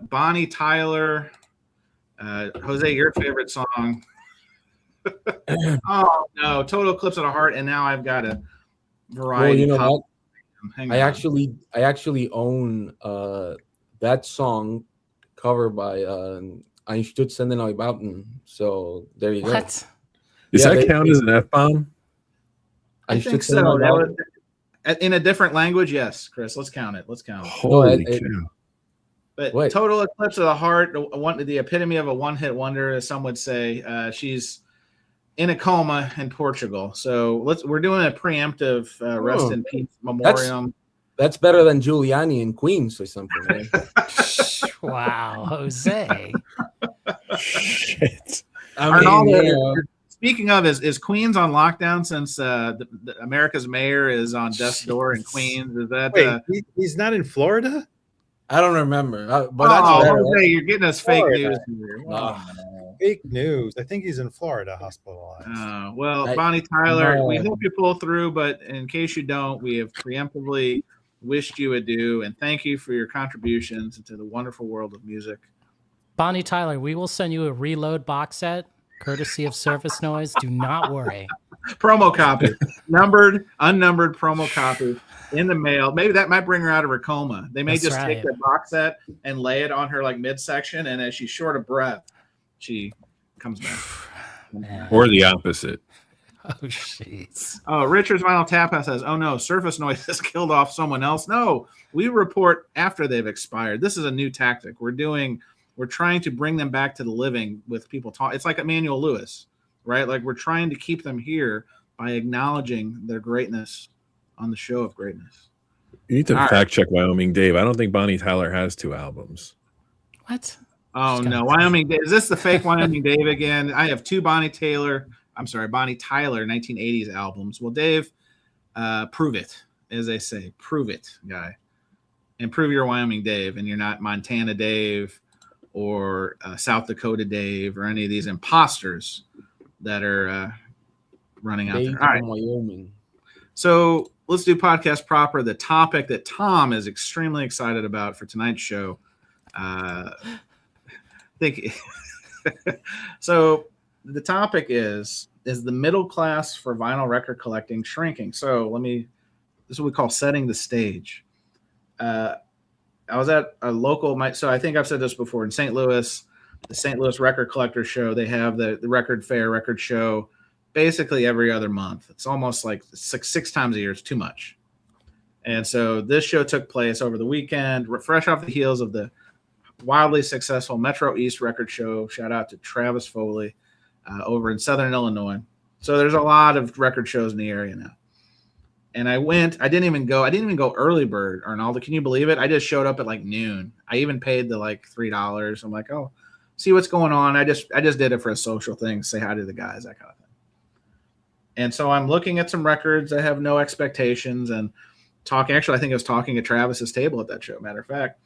Bonnie Tyler, Jose, your favorite song. Oh no, Total Eclipse of the Heart, and now I've got a variety. Well, you know what? I actually own that song covered by Ein Stützen in Neubauten. So there you go. What? Does that count as an F-bomb? I think so. In a different language, yes, Chris. Let's count it. Holy cow. But Total Eclipse of the Heart, the epitome of a one-hit wonder, as some would say. She's in a coma in Portugal. So we're doing a preemptive rest in peace memoriam. That's better than Giuliani in Queens or something. Right? Wow, Jose. Shit. Speaking of, is Queens on lockdown since the America's mayor is on death's door in Queens? Is that he's not in Florida? I don't remember. But that's Jose, you're getting us fake news here. Fake news. I think he's in Florida, hospitalized. Bonnie Tyler, we hope you pull through, but in case you don't, we have preemptively wished you adieu, and thank you for your contributions into the wonderful world of music. Bonnie Tyler, we will send you a Reload box set, courtesy of Surface Noise. Do not worry. Promo copy, numbered, unnumbered promo copy in the mail. Maybe that might bring her out of her coma. They may That's just right. take the box set and lay it on her like midsection, and as she's short of breath, she comes back. Man. Or the opposite. Oh, jeez. Oh, Richard's Vinyl Tap House says, "Oh no, Surface Noise has killed off someone else." No, we report after they've expired. This is a new tactic. We're trying to bring them back to the living with people talk. It's like Emmanuel Lewis, right? Like we're trying to keep them here by acknowledging their greatness on the show of greatness. You need to All fact check Wyoming Dave. I don't think Bonnie Tyler has 2 albums. What? Oh no, Wyoming Dave. Is this the fake Wyoming Dave again? I have 2 Bonnie Tyler 1980s albums. Well, Dave, prove it, as they say. Prove it, guy. And prove you're Wyoming Dave and you're not Montana Dave or South Dakota Dave or any of these imposters that are running out Dave there. All right. from Wyoming. So let's do podcast proper. The topic that Tom is extremely excited about for tonight's show. So the topic is the middle class for vinyl record collecting shrinking? So this is what we call setting the stage. I was at a local, so I think I've said this before, in St. Louis, the St. Louis Record Collector Show. They have the record fair, record show, basically every other month. It's almost like six times a year. It's too much. And so this show took place over the weekend, fresh off the heels of the wildly successful Metro East Record Show. Shout out to Travis Foley over in Southern Illinois. So there's a lot of record shows in the area now. And I didn't even go early bird, Arnaldo. Can you believe it? I just showed up at like noon. I even paid the like $3. I'm like, oh, see what's going on. I just did it for a social thing, say hi to the guys, that kind of thing. And so I'm looking at some records. I have no expectations and talking. Actually, I think I was talking at Travis's table at that show, matter of fact.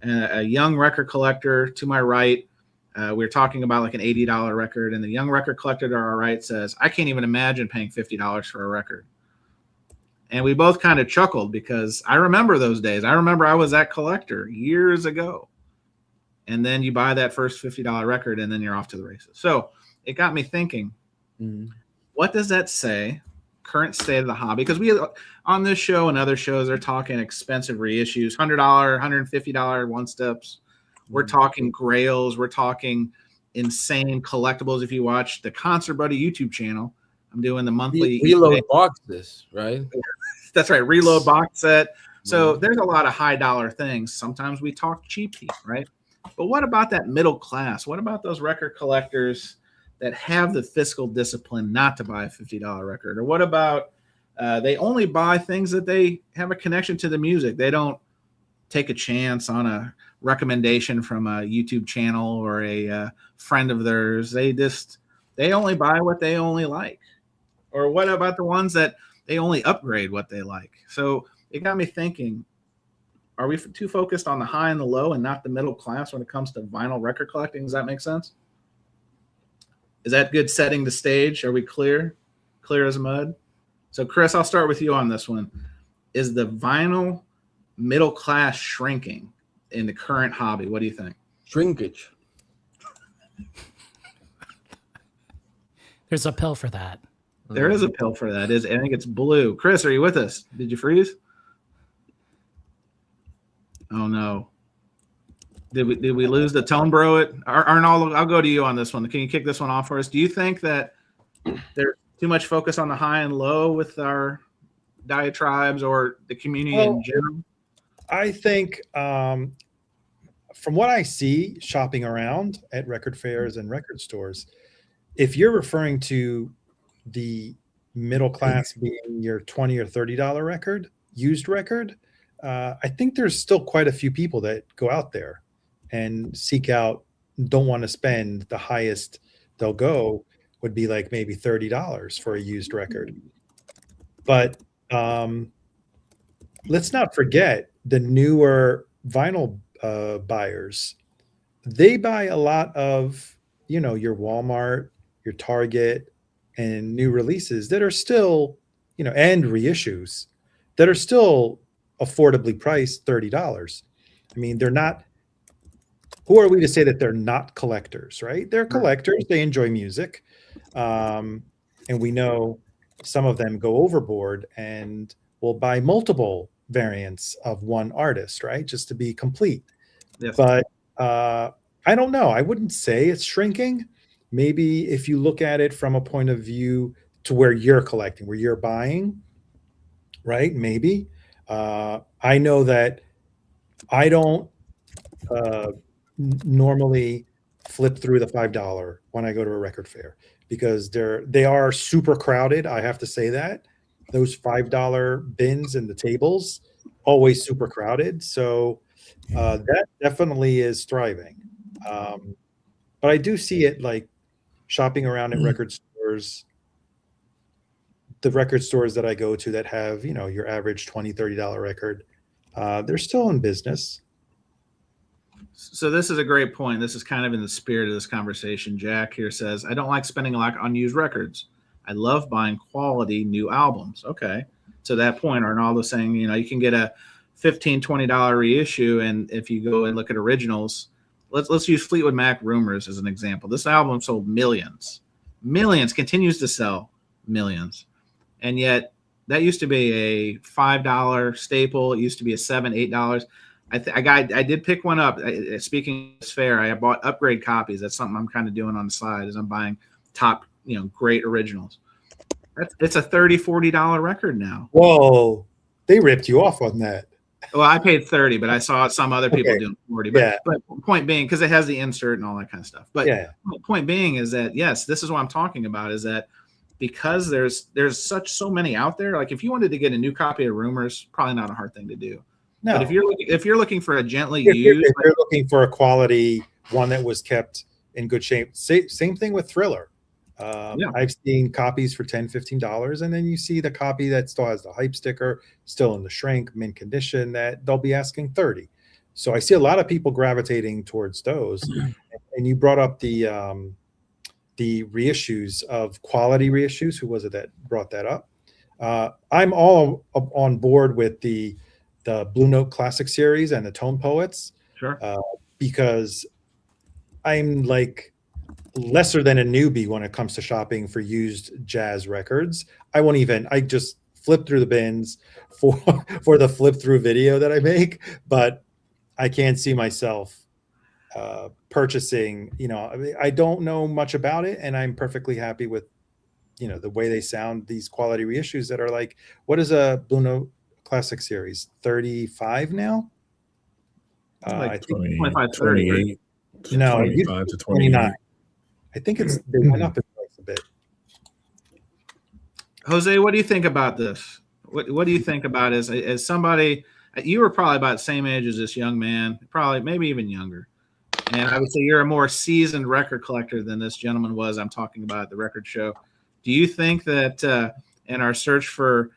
And a young record collector to my right, we were talking about like an $80 record. And the young record collector to our right says, I can't even imagine paying $50 for a record. And we both kind of chuckled because I remember those days. I remember I was that collector years ago. And then you buy that first $50 record and then you're off to the races. So it got me thinking, what does that say? Current state of the hobby? Because we, on this show and other shows, are talking expensive reissues, $100, $150 one steps. We're talking grails. We're talking insane collectibles. If you watch the Concert Buddy YouTube channel, I'm doing the monthly reload boxes, right? That's right, reload box set. So there's a lot of high dollar things. Sometimes we talk cheap heat, right? But what about that middle class? What about those record collectors that have the fiscal discipline not to buy a $50 record? Or what about they only buy things that they have a connection to the music? They don't take a chance on a recommendation from a YouTube channel or a friend of theirs. They only buy what they only like. Or what about the ones that they only upgrade what they like? So it got me thinking, are we too focused on the high and the low and not the middle class when it comes to vinyl record collecting? Does that make sense? Is that good setting the stage? Are we clear? Clear as mud? So Chris, I'll start with you on this one. Is the vinyl middle class shrinking in the current hobby? What do you think? Shrinkage. There's a pill for that. There is a pill for that. I think it's blue. Chris, are you with us? Did you freeze? Oh no. Did we lose the tone, bro? Arnold, I'll go to you on this one. Can you kick this one off for us? Do you think that there's too much focus on the high and low with our diatribes or the community in general? I think from what I see shopping around at record fairs and record stores, if you're referring to the middle class being your $20 or $30 record, used record, I think there's still quite a few people that go out there and seek out, don't want to spend the highest they'll go would be like maybe $30 for a used record. But let's not forget the newer vinyl buyers. They buy a lot of, your Walmart, your Target, and new releases that are still, and reissues that are still affordably priced $30. I mean, they're not. Who are we to say that they're not collectors, right? They're collectors. They enjoy music, and we know some of them go overboard and will buy multiple variants of one artist, right, just to be complete. Yes. But I don't know. I wouldn't say it's shrinking. Maybe if you look at it from a point of view to where you're collecting, where you're buying, right? Maybe. I know that I don't normally flip through the $5 when I go to a record fair because they are super crowded. I have to say that those $5 bins and the tables always super crowded. So that definitely is thriving. But I do see it like shopping around at record stores. The record stores that I go to that have, your average $20, $30 record, they're still in business. So this is a great point. This is kind of in the spirit of this conversation. Jack here says, I don't like spending a lot on used records. I love buying quality new albums. Okay. To that point, Arnaldo's saying, you can get a $15, $20 reissue. And if you go and look at originals, let's use Fleetwood Mac Rumors as an example. This album sold millions, continues to sell millions. And yet that used to be a $5 staple. It used to be a $7, $8. I did pick one up. Speaking of this fair, I bought upgrade copies. That's something I'm kind of doing on the side as I'm buying top, great originals. It's a $30, $40 record now. Whoa, they ripped you off on that. Well, I paid 30, but I saw some other people doing 40. But, yeah. But point being, because it has the insert and all that kind of stuff. But point being is that, yes, this is what I'm talking about, is that because there's so many out there. Like if you wanted to get a new copy of Rumors, probably not a hard thing to do. No. But if you're looking for a gently used, if you're looking for a quality one that was kept in good shape, same thing with Thriller. I've seen copies for $10, $15, and then you see the copy that still has the hype sticker, still in the shrink, mint condition, that they'll be asking $30. So I see a lot of people gravitating towards those. And you brought up the reissues of quality reissues. Who was it that brought that up? I'm all on board with the Blue Note Classic series and the Tone Poets. Sure. Because I'm like lesser than a newbie when it comes to shopping for used jazz records. I just flip through the bins for the flip through video that I make, but I can't see myself purchasing, I don't know much about it, and I'm perfectly happy with, the way they sound, these quality reissues that are like, what is a Blue Note Classic series? 35 now? I think 25, 28. No, 25 to 29. I think they went up in price a bit. Jose, what do you think about this? What do you think about it as somebody? You were probably about the same age as this young man, probably maybe even younger. And I would say you're a more seasoned record collector than this gentleman was. I'm talking about at the record show. Do you think that in our search for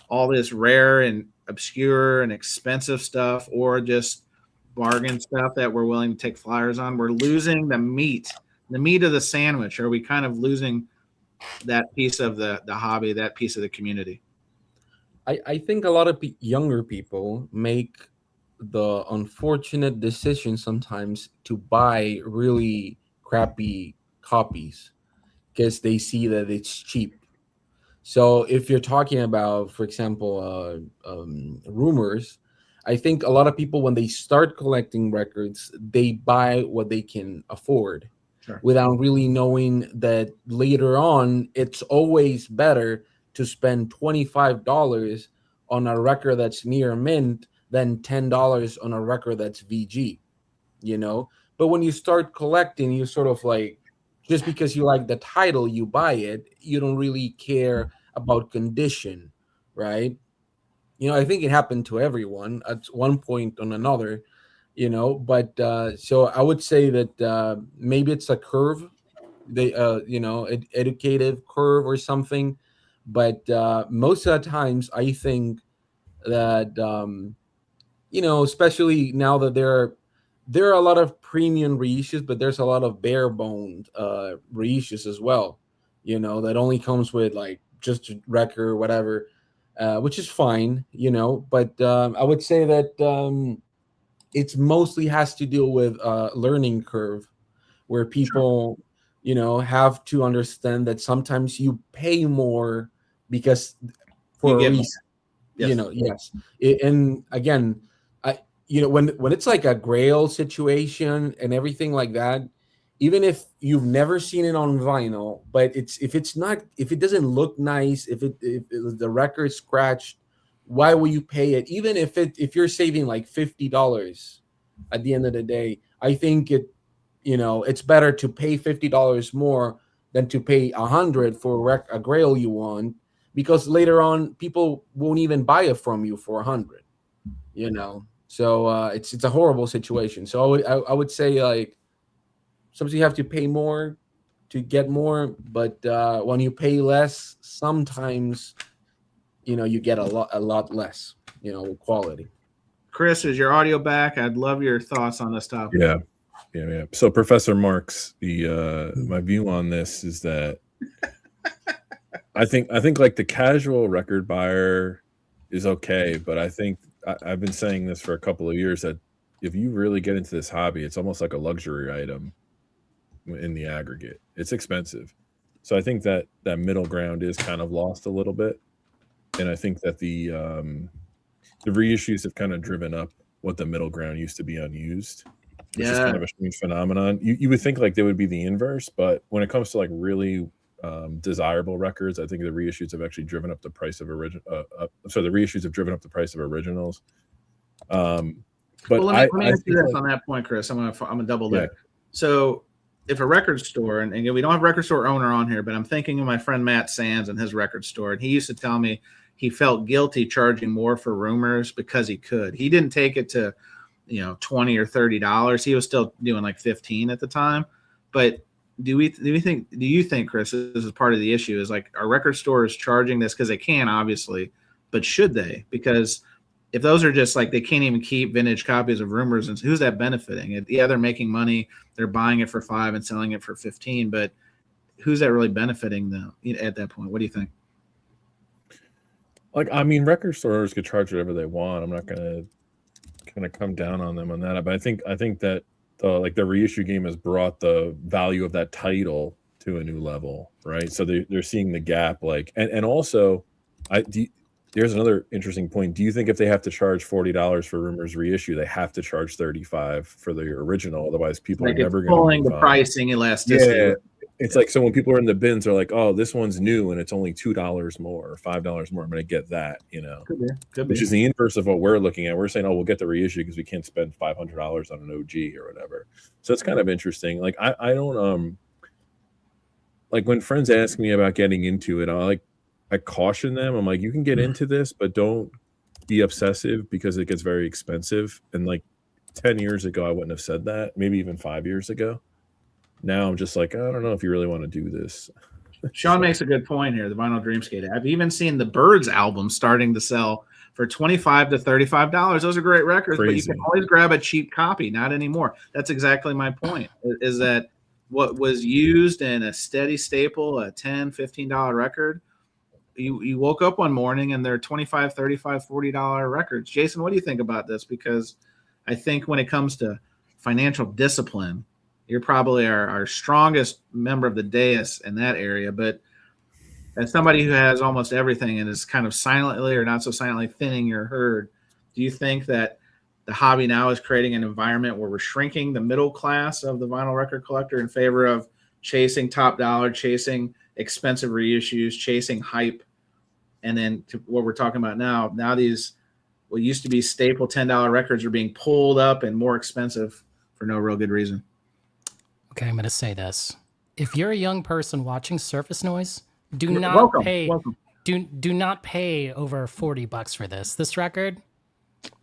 all this rare and obscure and expensive stuff, or just bargain stuff that we're willing to take flyers on, we're losing the meat of the sandwich? Are we kind of losing that piece of the hobby, that piece of the community? I think a lot of younger people make the unfortunate decision sometimes to buy really crappy copies because they see that it's cheap. So if you're talking about, for example, Rumors, I think a lot of people, when they start collecting records, they buy what they can afford. Sure. Without really knowing that later on, it's always better to spend $25 on a record that's near mint than $10 on a record that's VG, But when you start collecting, you sort of like, just because you like the title, you buy it. You don't really care about condition, right? I think it happened to everyone at one point or another. But so I would say that maybe it's a curve, educative curve or something. But most of the times, I think that especially now that there are a lot of premium reissues, but there's a lot of bare boned reissues as well. That only comes with like just a record or whatever. which is fine, you know. But I would say that it's mostly has to do with learning curve, where people, you know, have to understand that sometimes you pay more because for You a get more. reason. Yes. You know, yes. And again, you know, when it's like a Grail situation and everything like that, even if you've never seen it on vinyl, but if it doesn't look nice, if the record's scratched, why will you pay it? Even if you're saving like $50 at the end of the day, I think it's better to pay $50 more than to pay $100 for a Grail you want, because later on people won't even buy it from you for $100. You know, so it's a horrible situation. So I would say, like, sometimes you have to pay more to get more, but when you pay less, sometimes you get a lot less, quality. Chris, is your audio back? I'd love your thoughts on this topic. Yeah. So Professor Marks, my view on this is that I think like the casual record buyer is okay, but I think I've been saying this for a couple of years that if you really get into this hobby, it's almost like a luxury item in the aggregate. It's expensive. So I think that middle ground is kind of lost a little bit. And I think that the reissues have kind of driven up what the middle ground used to be unused, which is kind of a strange phenomenon. You would think like they would be the inverse, but when it comes to like really desirable records, I think the reissues have actually driven up the price of the reissues have driven up the price of originals. But let me ask you this on that point, Chris. I'm gonna double that. Yeah. So if a record store, and again, we don't have record store owner on here, but I'm thinking of my friend Matt Sands and his record store, and he used to tell me he felt guilty charging more for Rumors because he could. He didn't take it to $20 or $30. He was still doing like 15 at the time. But do you think, Chris, this is part of the issue, is like, are record stores charging this because they can, obviously, but should they? Because if those are just like, they can't even keep vintage copies of Rumors, and who's that benefiting? Yeah, they're making money, they're buying it for $5 and selling it for 15, but who's that really benefiting them at that point? What do you think? Like, I mean, record stores could charge whatever they want. I'm not gonna come down on them on that, but I think that the reissue game has brought the value of that title to a new level, right? So they're seeing the gap, like, and also, there's another interesting point. Do you think if they have to charge $40 for Rumors reissue, they have to charge $35 for the original? Otherwise, people like are never going to pulling the pricing elasticity. Yeah. It's like, so when people are in the bins, they're like, oh, this one's new and it's only $2 more or $5 more. I'm going to get that, Could be. Which is the inverse of what we're looking at. We're saying, oh, we'll get the reissue because we can't spend $500 on an OG or whatever. So it's kind of interesting. Like, I don't, like, when friends ask me about getting into it, I caution them. I'm like, you can get into this, but don't be obsessive because it gets very expensive. And like 10 years ago, I wouldn't have said that, maybe even 5 years ago. Now I'm just like, I don't know if you really want to do this. Sean makes a good point here, the Vinyl Dreamscape. I've even seen the Birds album starting to sell for $25 to $35. Those are great records, But you can always grab a cheap copy. Not anymore. That's exactly my point, is that what was used in a steady staple, a $10, $15 record, you woke up one morning and they're $25, $35, $40 records. Jason, what do you think about this? Because I think when it comes to financial discipline, you're probably our strongest member of the dais in that area. But as somebody who has almost everything and is kind of silently or not so silently thinning your herd, do you think that the hobby now is creating an environment where we're shrinking the middle class of the vinyl record collector in favor of chasing top dollar, chasing expensive reissues, chasing hype? And then to what we're talking about now these what used to be staple $10 records are being pulled up and more expensive for no real good reason. Okay, I'm going to say this. If you're a young person watching Surface Noise, do not pay over $40 for this. This record,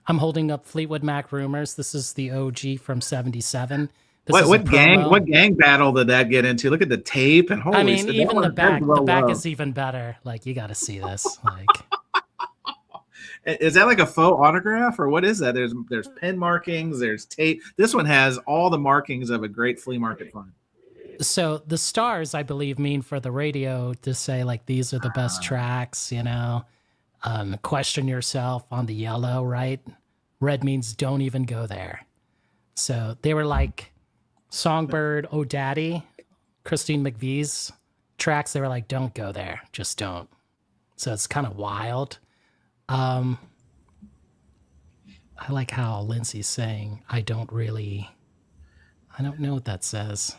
I'm holding up Fleetwood Mac Rumors. This is the OG from 77. What gang battle did that get into? Look at the tape and holy. I mean, even the back is even better. Like, you got to see this. Like, is that like a faux autograph or what is that? There's pen markings, there's tape. This one has all the markings of a great flea market find. So the stars, I believe, mean for the radio to say like these are the best tracks. Question yourself on the yellow, right? Red means don't even go there. So they were like Songbird, Oh Daddy, Christine McVie's tracks. They were like, don't go there, just don't. So it's kind of wild. I like how Lindsay's saying, I don't know what that says.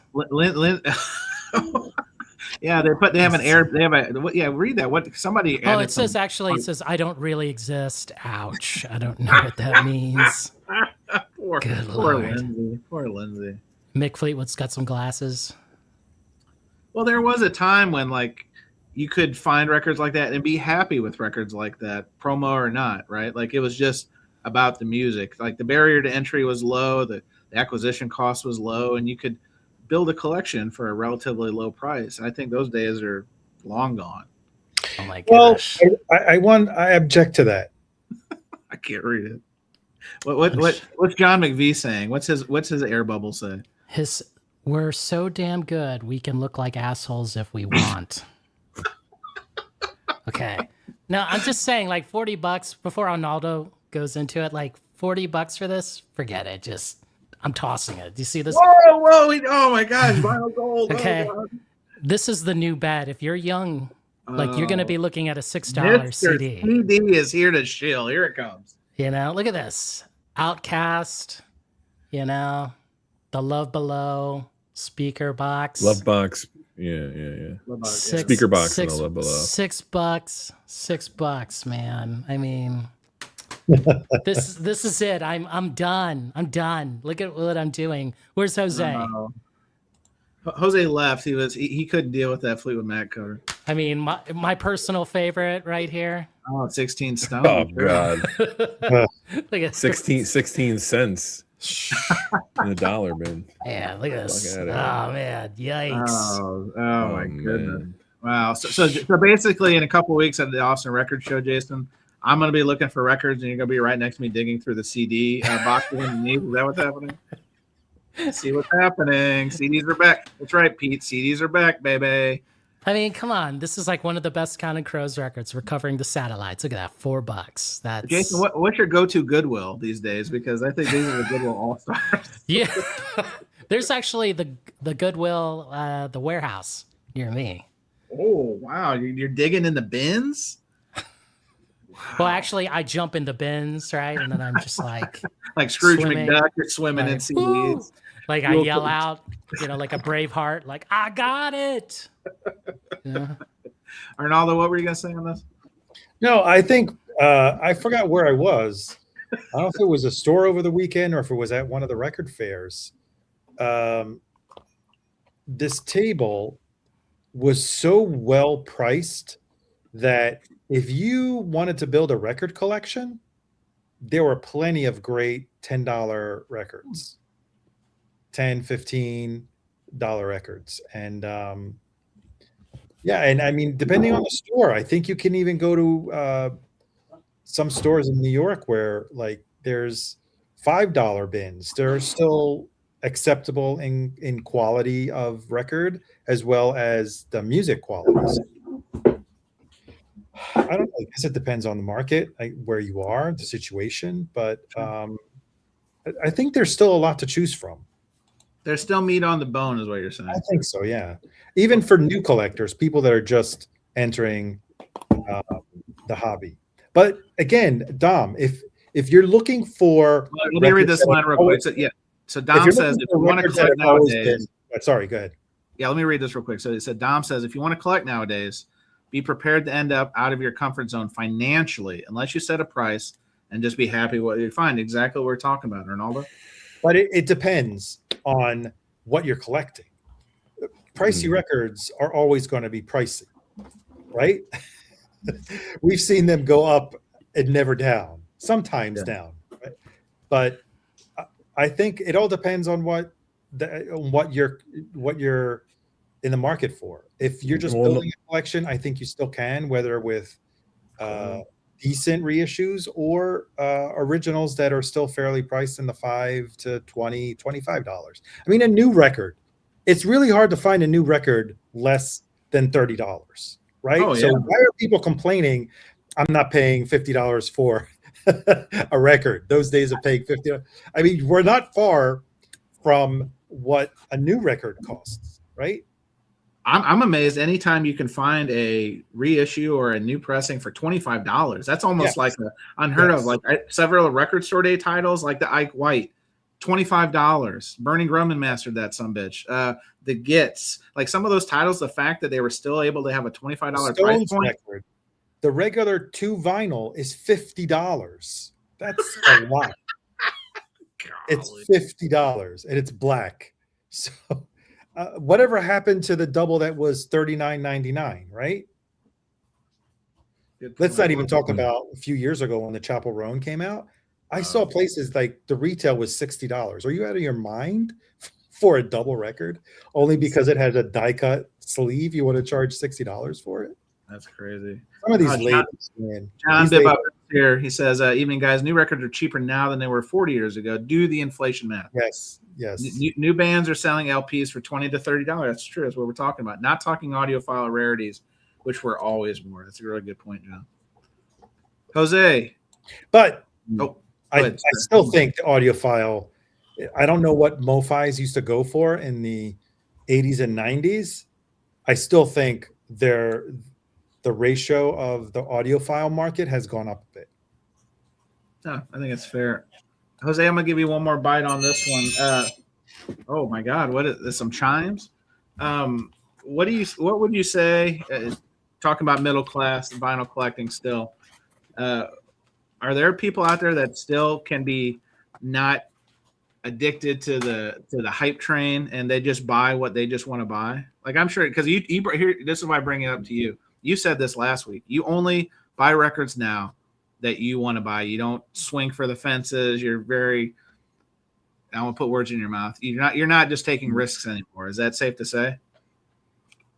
Yeah, they have an air. They have a yeah. Read that. What somebody? Oh, added it says actually. It says I don't really exist. Ouch! I don't know what that means. poor Good Lord. Lord. Lindsay. Poor Lindsay. Mick Fleetwood's got some glasses. Well, there was a time when like you could find records like that and be happy with records like that, promo or not, right? Like it was just about the music. Like the barrier to entry was low, the acquisition cost was low, and you could build a collection for a relatively low price. And I think those days are long gone. Oh my gosh! Well, I object to that. I can't read it. What's John McVie saying? What's his air bubble say? We're so damn good we can look like assholes if we want. Okay. Now I'm just saying, like $40 before Arnaldo goes into it, like $40 for this, forget it. I'm tossing it. Do you see this? Whoa! Oh my gosh, vinyl gold. Okay. Oh, this is the new bet. If you're young, like you're gonna be looking at a $6 Mr. CD. CD is here to shill. Here it comes. You know, look at this. Outcast, you know, The Love Below, Speaker Box. Love box. Yeah. Speaker box and the Love Below. $6, man. I mean, this is it. I'm done. Look at what I'm doing. Where's Jose? Jose left. He couldn't deal with that Fleetwood Mac cover. I mean, my personal favorite right here. Oh, 16 stone. Oh God. Look at 16 cents in the dollar bin. Yeah, look at this. Look Oh at it. man, yikes. Oh my goodness. Man. Wow. So basically in a couple of weeks at the Austin Record Show, Jason, I'm going to be looking for records and you're going to be right next to me digging through the CD boxes underneath. Is that what's happening? See what's happening. CDs are back. That's right, Pete. CDs are back, baby. I mean, come on. This is like one of the best Counting Crows records. We're covering the satellites. Look at that, $4. That's Jason, what's your go-to Goodwill these days? Because I think these are the Goodwill All-Stars. Yeah. There's actually the Goodwill, the warehouse near me. Oh, wow. You're digging in the bins? Well, actually, I jump in the bins, right? And then I'm just like Scrooge swimming, McDuck, you're swimming in like, CDs. woo! Like I yell out, like a Braveheart, like, I got it. Yeah. Arnaldo, what were you going to say on this? No, I think I forgot where I was. I don't know if it was a store over the weekend or if it was at one of the record fairs. This table was so well priced that if you wanted to build a record collection, there were plenty of great $10 records, $10, $15 records. And and I mean, depending on the store, I think you can even go to some stores in New York where like there's $5 bins. They're still acceptable in quality of record as well as the music qualities. I don't know. I guess it depends on the market, where you are, the situation, but I think there's still a lot to choose from. There's still meat on the bone, is what you're saying. I think so, yeah. Even for new collectors, people that are just entering the hobby. But again, Dom, if you're looking for, let me read this line real quick. So Dom says, if you want to collect nowadays, sorry, go ahead. Yeah, let me read this real quick. So it said, Dom says, if you want to collect nowadays, be prepared to end up out of your comfort zone financially, unless you set a price and just be happy with what you find. Exactly what we're talking about, Arnaldo. But it depends on what you're collecting. Pricey records are always going to be pricey, right? We've seen them go up and never down, sometimes down. Right? But I think it all depends on what you're in the market for. If you're just building a collection, I think you still can, whether with decent reissues or originals that are still fairly priced in the $5 to $20, $25. I mean, a new record, it's really hard to find a new record less than $30, right? Oh, yeah. So why are people complaining I'm not paying $50 for a record. Those days of paying $50. I mean, we're not far from what a new record costs, right? I'm amazed anytime you can find a reissue or a new pressing for $25. That's almost Yes. like unheard of. Yes. Like several record store day titles, like the Ike White, $25. Burning Grumman mastered that sumbitch. The Gits, like some of those titles, the fact that they were still able to have a $25 price Stones point. record. The regular 2 vinyl is $50. That's a lot. It's $50 and it's black. So whatever happened to the double that was $39.99, right? Let's not even talk about a few years ago when the Chapel Roan came out. I saw places like the retail was $60. Are you out of your mind for a double record? Only because it had a die cut sleeve, you want to charge $60 for it? That's crazy. Some of these John, labels, man. John These Bibb labels- here, he says, evening guys, new records are cheaper now than they were 40 years ago. Do the inflation math. Yes. New bands are selling LPs for $20 to $30. That's true. That's what we're talking about. Not talking audiophile rarities, which were always more. That's a really good point, John. Jose. But I still think the audiophile, I don't know what MoFis used to go for in the 80s and 90s. I still think the ratio of the audiophile market has gone up a bit. No, I think it's fair. Jose, I'm gonna give you one more bite on this one. Oh my God, what is this? Some chimes? What would you say? Talking about middle class vinyl collecting still. Are there people out there that still can be not addicted to the hype train and they just buy what they just want to buy? Like I'm sure because you here. This is why I bring it up to you. You said this last week. You only buy records now that you want to buy. You don't swing for the fences. You're very. I won't put words in your mouth. You're not just taking risks anymore. Is that safe to say?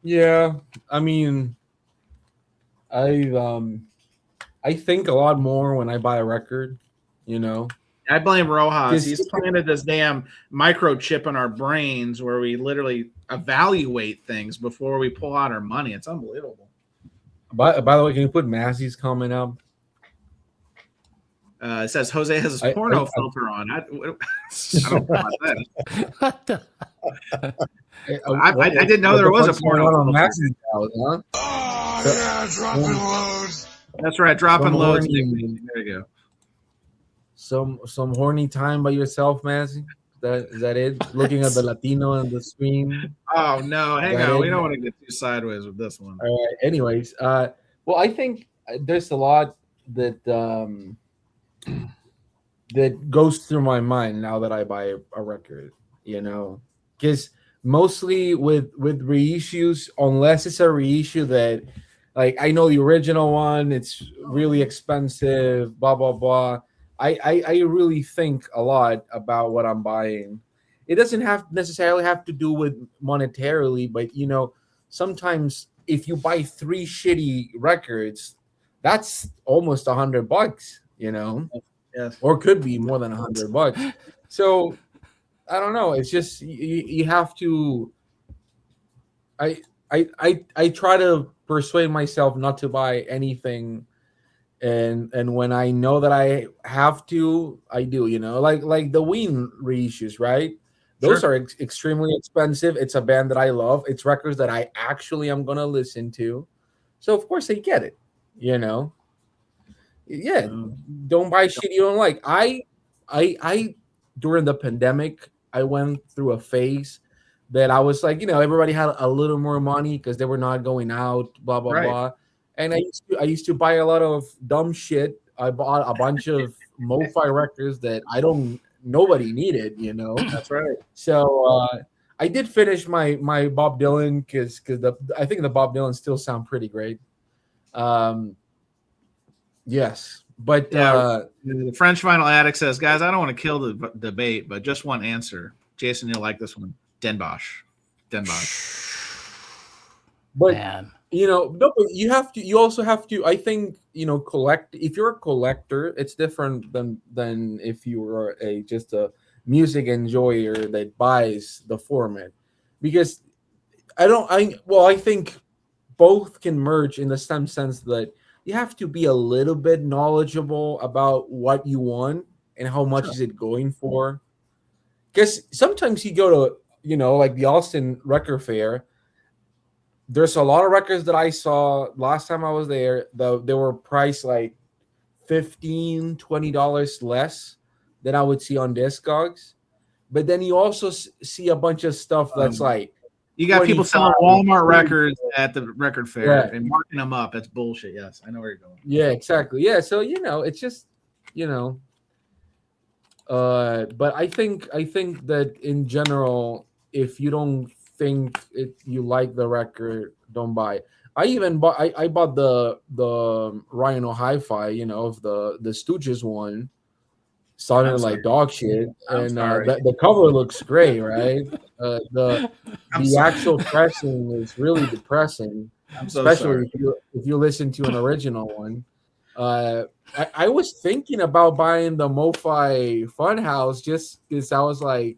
Yeah, I mean, I think a lot more when I buy a record, you know. I blame Rojas. He's planted this damn microchip in our brains where we literally evaluate things before we pull out our money. It's unbelievable. By the way, can you put Massey's comment up? It says Jose has his porno filter on. I don't know about that. What the? I didn't know there was a porno on filter. Massey's house, huh? Oh, yeah, dropping loads. That's right, dropping Some loads. horny- There you go. Some horny time by yourself, Massey. Is that it? Looking at the Latino on the screen. Oh no, hang That on. is- We don't want to get too sideways with this one. All right. Anyways, well, I think there's a lot that that goes through my mind now that I buy a record. You know, because mostly with reissues, unless it's a reissue that, like, I know the original one, it's really expensive. Blah blah blah. I really think a lot about what I'm buying. It doesn't necessarily have to do with monetarily, but you know, sometimes if you buy 3 shitty records, that's almost $100, you know, Yes. or could be more than $100. So I don't know. It's just you have to. I try to persuade myself not to buy anything. And when I know that I have to, I do, you know, like the Ween reissues, right? Those Sure. are extremely expensive. It's a band that I love. It's records that I actually am going to listen to. So, of course, I get it, you know? Yeah, don't buy shit you don't like. I during the pandemic, I went through a phase that I was like, you know, everybody had a little more money because they were not going out, blah, blah, Right. blah. And I used to buy a lot of dumb shit. I bought a bunch of MoFi records that nobody needed, you know. That's right. So I did finish my Bob Dylan because I think the Bob Dylan still sound pretty great. Yes, but Yeah. The French Vinyl Addict says, guys, I don't want to kill the debate, but just one answer. Jason, you'll like this one. Den Bosch. but Man. you know, no, but you also have to, I think, you know, collect. If you're a collector, it's different than if you were just a music enjoyer that buys the format, because I think both can merge in the same sense that to be a little bit knowledgeable about what you want and how much is it going for. Because sometimes you go to, like the Austin Record Fair, there's a lot of records that I saw last time I was there. They were priced like $15, $20 less than I would see on Discogs. But then you also see a bunch of stuff that's like, you got people selling 25, Walmart records at the record fair Yeah. and marking them up. That's bullshit. Yes, I know where you're going. Yeah, exactly. Yeah, so it's just but I think that in general, if you don't think you like the record, don't buy it. I bought the Rhino Hi-Fi, of the Stooges one. Sounded I'm like sorry. dog shit, I'm and sorry. the cover looks great, right? The I'm sorry. actual pressing is really depressing, I'm so especially sorry. if you listen to an original one. I was thinking about buying the MoFi Funhouse just because I was like,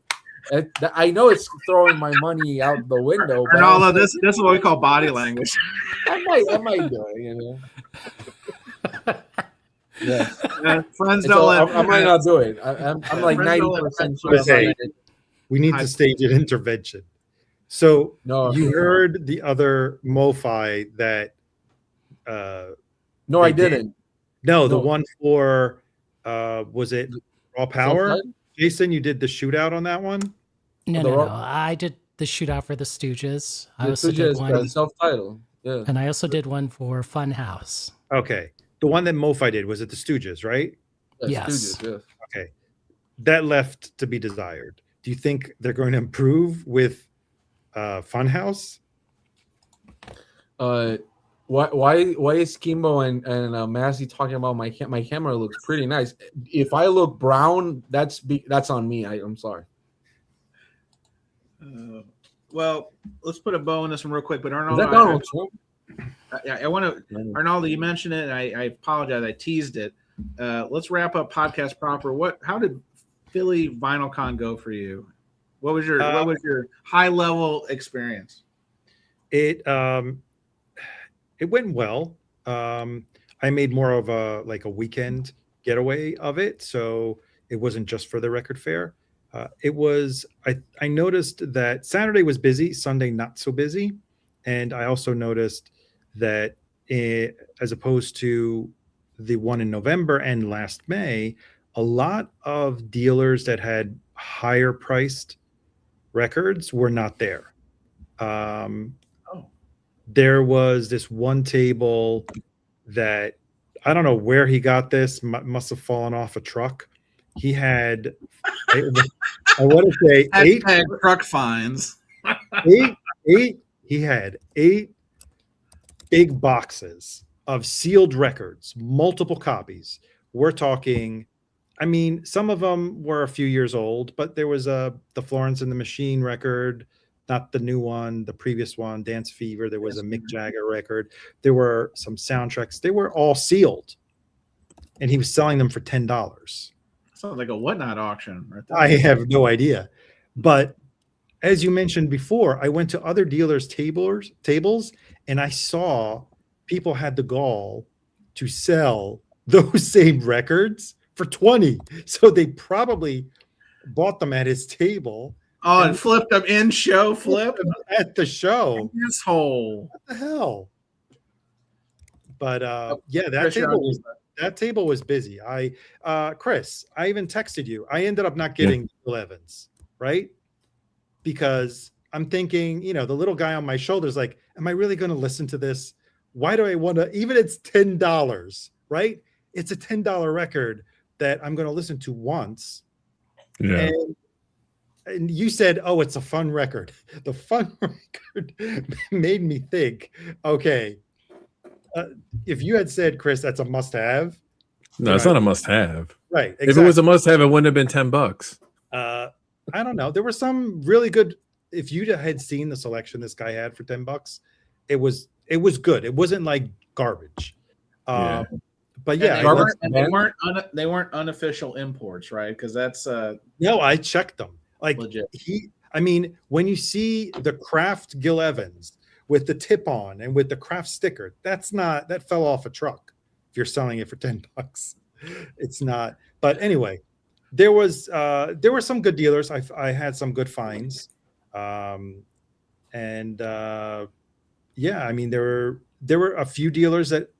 I know it's throwing my money out the window, but I was Arnaldo, like, this is what we call body language. I might do it, Yeah. Friends And don't so let. I might not do it. I'm like Friends don't 90% sure. let- I'm not Hey. gonna- We need to stage an intervention. So No, you heard the other MoFi that no, I they did? didn't. no, the No. one for was it Raw Power? Self-titled? Jason, you did the shootout on that one? No, The no, Rock- no. I did the shootout for the Stooges. I The also Stooges, did one, self-titled. Yeah. and I also did one for Funhouse. Okay. The one that MoFi did, was it the Stooges, right? Yes. Stooges, yeah. Okay. That left to be desired. Do you think they're going to improve with Funhouse? Why is Kimbo and Massey talking about my camera looks pretty nice? If I look brown, that's on me. I'm sorry. Well, let's put a bow on this one real quick. But Is Arnaldo, that Donald Trump? I want to. Arnaldo, you mentioned it. And I apologize. I teased it. Let's wrap up podcast proper. How did Philly VinylCon go for you? What was your high level experience? It went well. I made more of a weekend getaway of it, so it wasn't just for the record fair. It was. I noticed that Saturday was busy, Sunday not so busy, and I also noticed that as opposed to the one in November and last May, a lot of dealers that had higher priced records were not there. There was this one table that I don't know where he got this, must have fallen off a truck. He had, I want to say eight truck fines. He had 8 big boxes of sealed records, multiple copies. We're talking, I mean, some of them were a few years old, but there was the Florence and the Machine record, not the new one, the previous one, Dance Fever. There was a Mick Jagger record. There were some soundtracks. They were all sealed, and he was selling them for $10. Sounds like a whatnot auction. Right there. I have no idea, but as you mentioned before, I went to other dealers' tables, and I saw people had the gall to sell those same records for $20. So they probably bought them at his table. Oh, and flipped them in show flip at the show. Asshole. What the hell? But yeah, that table was busy. Chris, I even texted you. I ended up not getting Bill Evans, right? Because I'm thinking, the little guy on my shoulder is like, am I really going to listen to this? Why do I want to, even it's $10, right? It's a $10 record that I'm going to listen to once. Yeah. And you said, oh, it's a fun record. The fun record made me think, okay, if you had said, Chris, that's a must-have. No, it's not a must-have. Right. Exactly. If it was a must-have, it wouldn't have been $10. I don't know. There were some really good. If you had seen the selection this guy had for $10, it was good. It wasn't like garbage. Yeah. But yeah, they weren't unofficial imports, right? Because that's no, I checked them. Like legit. When you see the Kraft Gil Evans with the tip on and with the Kraft sticker, that fell off a truck. you're selling it for $10. It's not. But anyway, there were some good dealers. I had some good finds, and yeah, I mean there were a few dealers that,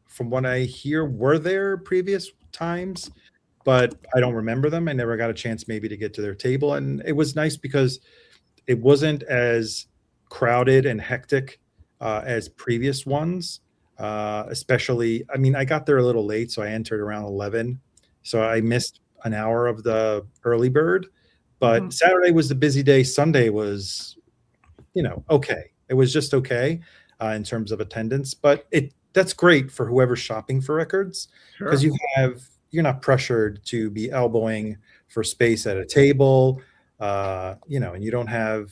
from what I hear, were there previous times, but I don't remember them. I never got a chance maybe to get to their table, and it was nice because it wasn't as crowded and hectic as previous ones. Especially, I mean, I got there a little late, so I entered around 11, so I missed an hour of the early bird. But Saturday was the busy day. Sunday was, okay. It was just okay in terms of attendance, but that's great for whoever's shopping for records, because you're not pressured to be elbowing for space at a table, and you don't have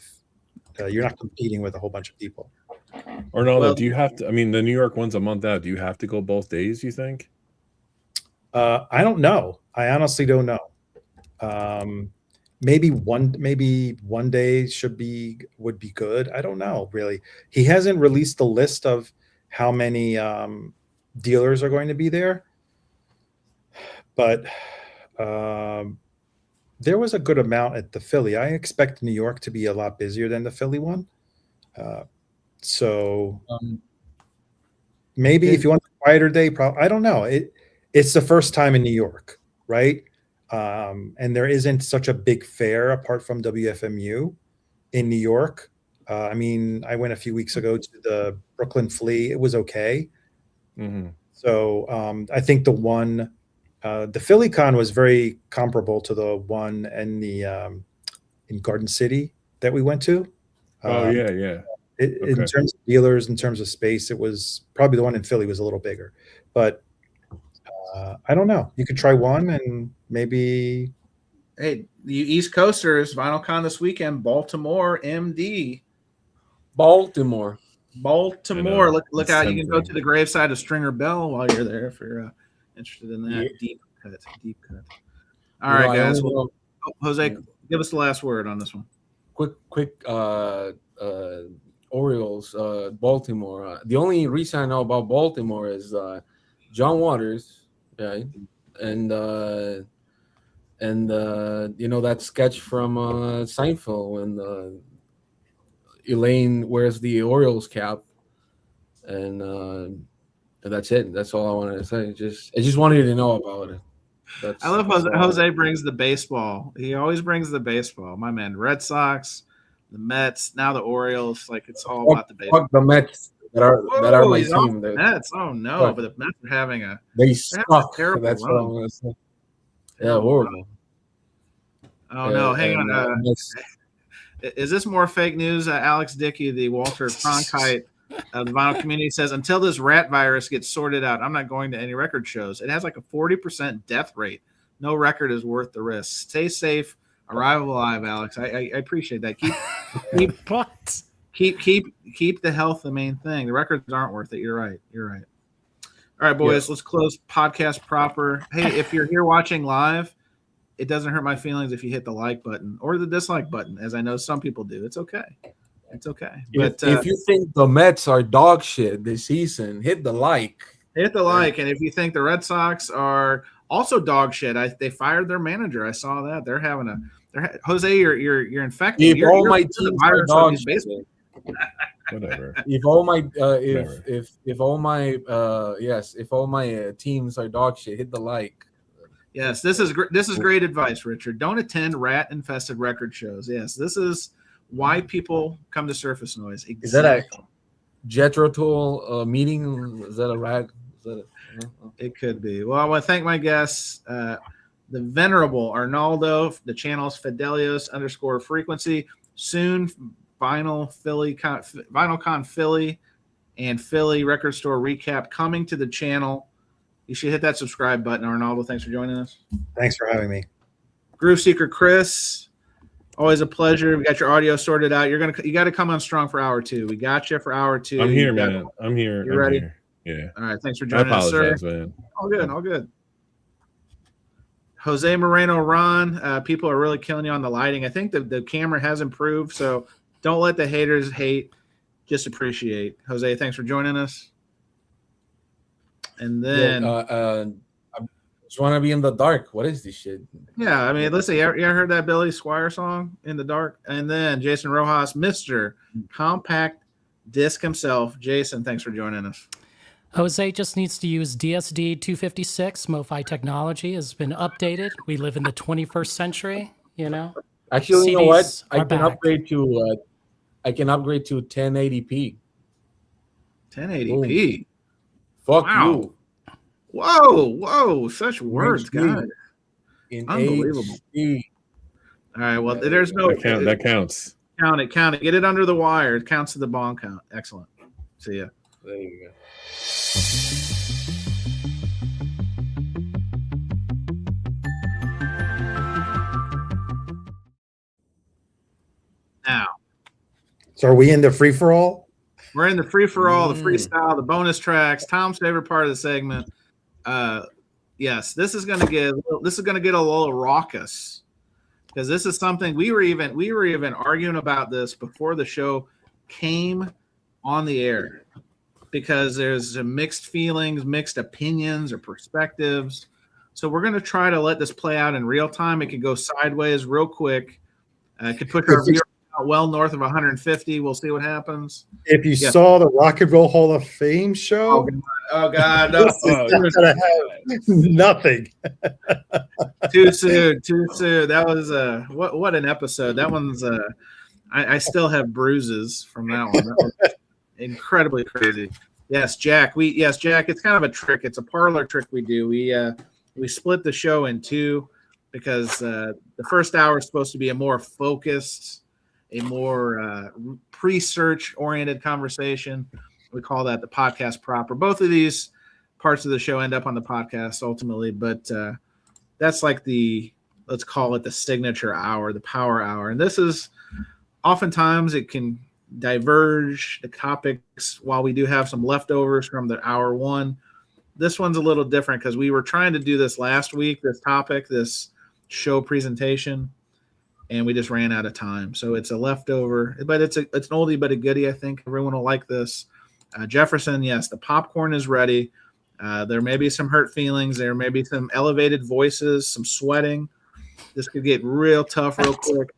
you're not competing with a whole bunch of people. Arnaldo, do you have to? I mean, the New York one's a month out. Do you have to go both days, you think? I don't know. I honestly don't know. Maybe one day would be good. I don't know, really. He hasn't released the list of how many dealers are going to be there, but there was a good amount at the Philly. I expect New York to be a lot busier than the Philly one. So maybe if you want a quieter day, I don't know. It's the first time in New York, right? And there isn't such a big fair apart from WFMU in New York. I mean, I went a few weeks ago to the Brooklyn Flea. It was okay. Mm-hmm. So I think the Philly Con was very comparable to the one in Garden City that we went to. Yeah. In terms of dealers, in terms of space, it was probably the one in Philly was a little bigger, but I don't know. You could try one and maybe. Hey, the East Coasters, VinylCon this weekend, Baltimore, MD. Baltimore. Look out! You can go to the graveside of Stringer Bell while you're there if you're interested in that. Yeah. Deep cut. All right, guys. Jose, give us the last word on this one. Quick. Orioles, Baltimore. The only reason I know about Baltimore is John Waters, right? And that sketch from Seinfeld when Elaine wears the Orioles cap, and that's it. That's all I wanted to say. I just wanted you to know about it. I love Jose brings the baseball. He always brings the baseball. My man, Red Sox, the Mets, now the Orioles. Like, it's all about the baseball. Fuck the Mets that are my team. The Mets. Oh no, but the Mets are having they suck. Terrible That's run. what I'm gonna say. Yeah, horrible. Oh no, hang on. Is this more fake news? Alex Dickey, the Walter Cronkite of the vinyl community, says, until this rat virus gets sorted out, I'm not going to any record shows. It has like a 40% death rate. No record is worth the risk. Stay safe. Arrive alive, Alex. I appreciate that. Keep the health the main thing. The records aren't worth it. You're right. All right, boys, Let's close podcast proper. Hey, if you're here watching live, it doesn't hurt my feelings if you hit the like button or the dislike button, as I know some people do. It's okay. But if you think the Mets are dog shit this season, hit the like. And if you think the Red Sox are also dog shit, they fired their manager. I saw that. They're having Jose, you're infected. If all my teams are dog shit. Whatever. If all my teams are dog shit, hit the like. Yes, this is great advice, Richard. Don't attend rat-infested record shows. Yes, this is why people come to Surface Noise. Exactly. Is that a Jethro Tull meeting? Is that a rat? It could be. Well, I want to thank my guests, the venerable Arnaldo. The channel's Fidelios _frequency. Soon, VinylCon Philly and Philly Record Store recap coming to the channel. You should hit that subscribe button, Arnaldo. Thanks for joining us. Thanks for having me. Groove Seeker Chris, always a pleasure. We got your audio sorted out. You got to come on strong for hour 2. We got you for hour 2. I'm here, man. I'm here. You ready? Here. Yeah. All right. Thanks for joining us, sir. I apologize, man. All good. Jose Moreno, Ron, people are really killing you on the lighting. I think the camera has improved, so don't let the haters hate. Just appreciate. Jose, thanks for joining us. And then I just want to be in the dark. What is this shit? yeah, I mean, listen, you ever heard that Billy Squire song, In the Dark? And then Jason Rojas, Mr. Compact Disc himself. Jason, thanks for joining us. Jose just needs to use DSD 256. MoFi technology has been updated. We live in the 21st century, you know. Actually, you know what? CDs I are can back. upgrade to 1080p. 1080p. Fuck Wow. you. Whoa, such words, HD. guys. In Unbelievable. HD. All right, well, there's no That counts. count it. Get it under the wire. It counts to the bong count. Excellent. See ya. There you go. Now, So are we in the free for all? we're in the free for all, the freestyle, the bonus tracks, Tom's favorite part of the segment. Yes, this is gonna get a little raucous because this is something we were even arguing about this before the show came on the air because there's mixed feelings, mixed opinions, or perspectives. So we're gonna try to let this play out in real time. It could go sideways real quick. It could push our viewer out well north of 150. We'll see what happens. If you Yeah. saw the Rock and Roll Hall of Fame show, Oh God, no. this is gonna have nothing. Too soon. That was what an episode. That one's I still have bruises from that one. That was incredibly crazy. Yes, Jack. Jack. It's kind of a trick. It's a parlor trick we do. We split the show in two because the first hour is supposed to be a more focused, a more pre-search oriented conversation. We call that the podcast proper. Both of these parts of the show end up on the podcast ultimately, but that's like let's call it the signature hour, the power hour. And this is oftentimes it can diverge the topics while we do have some leftovers from the hour one. This one's a little different because we were trying to do this last week, this topic, this show presentation, and we just ran out of time. So it's a leftover, but it's an oldie but a goodie. I think everyone will like this. Jefferson, yes, the popcorn is ready. There may be some hurt feelings. There may be some elevated voices, some sweating. This could get real tough real quick.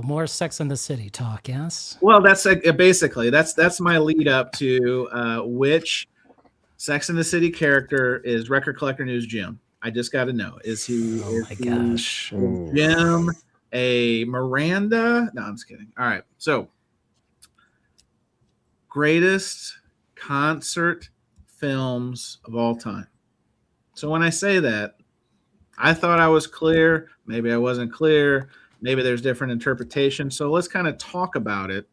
More Sex in the City talk, yes? Well, that's basically that's my lead up to which Sex in the City character is Record Collector News Jim. I just got to know. Is he? Gosh. Jim a Miranda? No, I'm just kidding. All right. So, greatest concert films of all time. So when I say that, I thought I was clear. Maybe I wasn't clear. Maybe there's different interpretations. So let's kind of talk about it.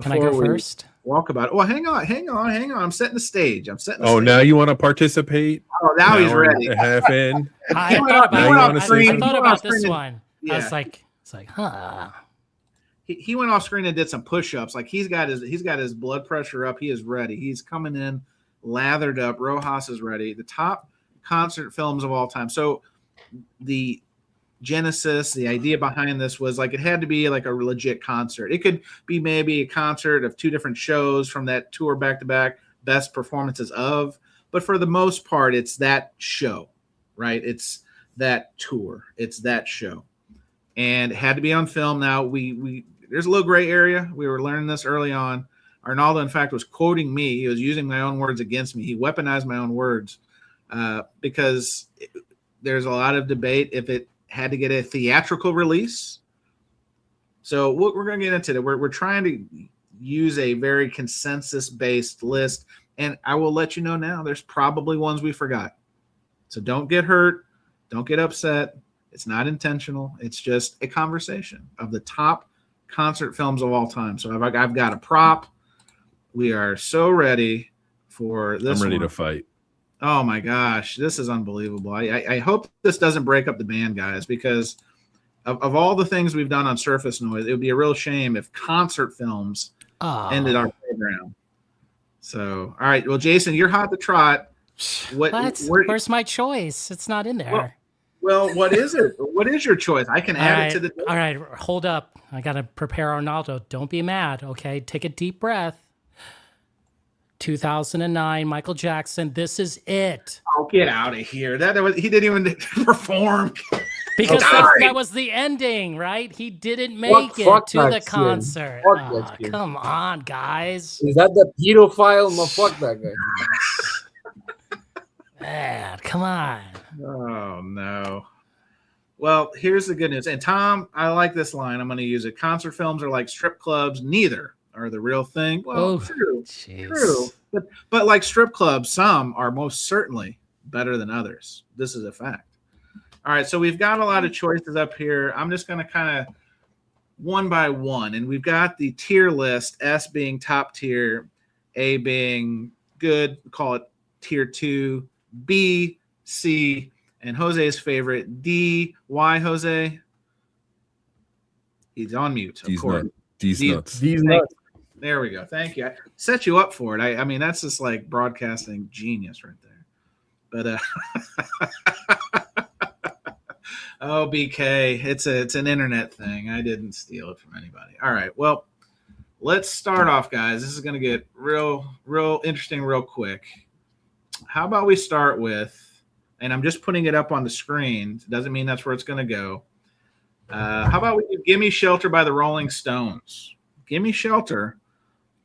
Can I go first? Walk about it. Well, hang on. I'm setting the stage. Now you want to participate? Oh, now he's ready. Half in. I thought about this one. Yeah. I was like, huh. He went off screen and did some push-ups. Like he's got his blood pressure up. He is ready. He's coming in lathered up. Rojas is ready. The top concert films of all time. So the genesis, the idea behind this was like it had to be like a legit concert. It could be maybe a concert of two different shows from that tour back to back, best performances of. But for the most part, it's that show, right? It's that tour. It's that show. And it had to be on film. Now we there's a little gray area. We were learning this early on. Arnaldo, in fact, was quoting me. He was using my own words against me. He weaponized my own words because there's a lot of debate if it had to get a theatrical release. So what we're going to get into that. We're trying to use a very consensus-based list. And I will let you know now, there's probably ones we forgot. So don't get hurt. Don't get upset. It's not intentional. It's just a conversation of the top concert films of all time. So I've got a prop. We are so ready for this. I'm ready to fight. Oh my gosh, this is unbelievable. I hope this doesn't break up the band, guys, because of all the things we've done on Surface Noise, it would be a real shame if concert films ended our program. So, all right. Well, Jason, you're hot to trot. Where's my choice? It's not in there. Well, what is it? What is your choice? I can add it to the. All right, hold up. I got to prepare Arnaldo. Don't be mad, okay? Take a deep breath. 2009, Michael Jackson. This is it. Oh, get out of here! He didn't even perform. Because Sorry. that was the ending, right? He didn't make it to the concert. Oh, come on, guys. Is that the pedophile? No, fuck that guy. Man, come on. Oh no. Well, here's the good news. And Tom, I like this line. I'm going to use it. Concert films are like strip clubs. Neither are the real thing. Well, true. But like strip clubs, some are most certainly better than others. This is a fact. All right, so we've got a lot of choices up here. I'm just going to kind of one by one. And we've got the tier list, S being top tier, A being good, call it tier 2, B, C, and Jose's favorite, D. Why, Jose? He's on mute, of course. D's nuts. There we go. Thank you. I set you up for it. I mean, that's just like broadcasting genius right there. But oh, BK, it's an internet thing. I didn't steal it from anybody. All right. Well, let's start off, guys. This is going to get real interesting real quick. How about we start with, and I'm just putting it up on the screen. It doesn't mean that's where it's going to go. How about we do Gimme Shelter by the Rolling Stones? Gimme Shelter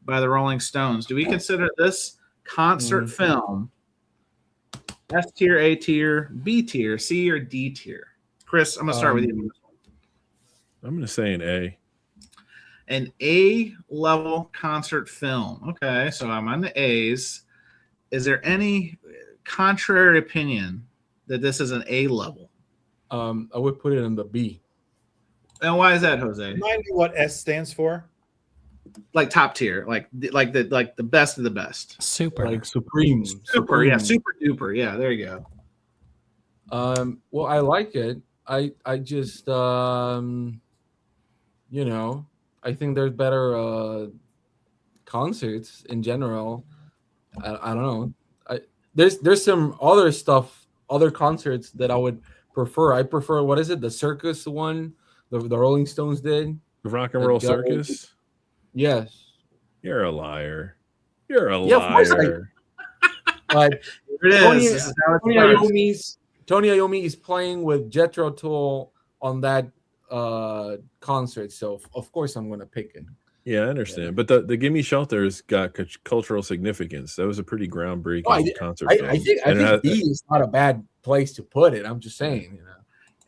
by the Rolling Stones. Do we consider this concert film S tier, A tier, B tier, C, or D tier? Chris, I'm going to start with you. I'm going to say an A. An A-level concert film. Okay, so I'm on the A's. Is there any contrary opinion that this is an A level? I would put it in the B. And why is that, Jose? Remind me what S stands for. Like top tier, like the best of the best. Super. Like Supreme. Super, yeah, super duper. Yeah, there you go. Well, I like it. I just I think there's better concerts in general. I don't know. There's some other stuff, other concerts that I would prefer. I prefer, what is it? The circus one, the Rolling Stones did. The Rock and Roll Circus? Yes. You're a liar. You're a Yeah, of course liar. But Here it is. Tony Iommi is playing with Jethro Tull on that concert, so of course I'm going to pick it. Yeah, I understand. But the Gimme Shelter's got cultural significance. That was a pretty groundbreaking concert film. I think B is not a bad place to put it. I'm just saying,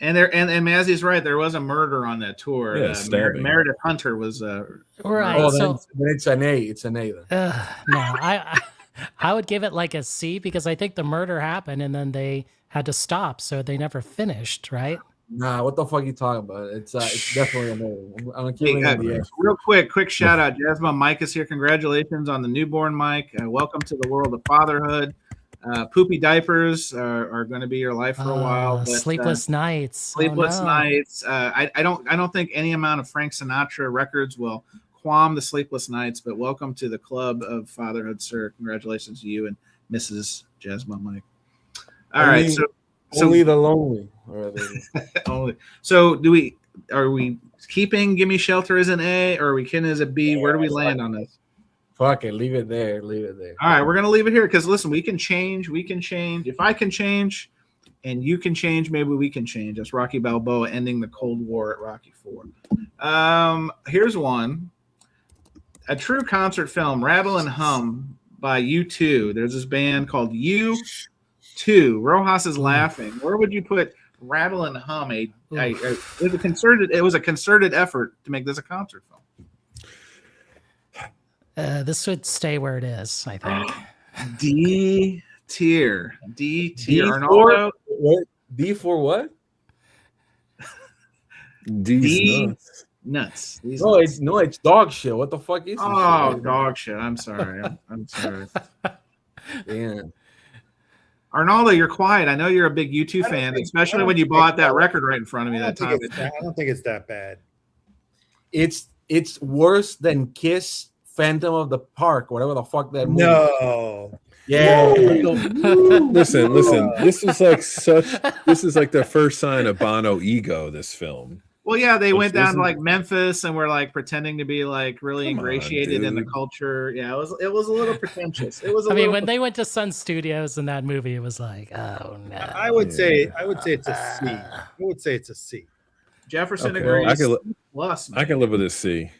And Mazzy's right. There was a murder on that tour. Yeah, stabbing. Meredith Hunter was right. Oh, So then it's an A. It's an A then. no, I would give it like a C because I think the murder happened and then they had to stop, so they never finished, right? Nah, what the fuck are you talking about? It's definitely an A. I'm keeping it the A. Real quick shout out. Jasmine Mike is here. Congratulations on the newborn, Mike. Welcome to the world of fatherhood. Poopy diapers are going to be your life for a while. But, sleepless nights. Nights. I don't think any amount of Frank Sinatra records will qualm the sleepless nights. But welcome to the club of fatherhood, sir. Congratulations to you and Mrs. Jasmine Mike. All right, so only the lonely. only. So are we keeping Gimme Shelter as an A, or are we kidding as a B? Where do we land on this? Fuck it, leave it there. All right, we're gonna leave it here because listen, we can change. If I can change, and you can change, maybe we can change. That's Rocky Balboa ending the Cold War at Rocky IV. Here's one: a true concert film, Rattle and Hum by U2. There's this band called U2. Rojas is laughing. Where would you put Rattle and Hum? It was a concerted effort to make this a concert film. This would stay where it is, I think. D tier. D Arnaldo. D for what? D nuts. It's dog shit. What the fuck is this? Oh, dog shit. I'm sorry. I'm sorry. Damn. Arnaldo, you're quiet. I know you're a big U2 fan, especially when you bought that record right in front of me that time. I don't think it's that bad. It's worse than Kiss Phantom of the Park, whatever the fuck that movie. No. Yeah. Listen. This is like the first sign of Bono ego, this film. Well, yeah, they Which went down to isn't- like Memphis and were like pretending to be like really Come on, ingratiated in the dude. culture. Yeah, it was a little pretentious. It was. I mean, when they went to Sun Studios in that movie, it was like, oh no. I would say it's a C. I would say it's a C. Jefferson Okay, agrees. I could li- Plus, I can live with a C.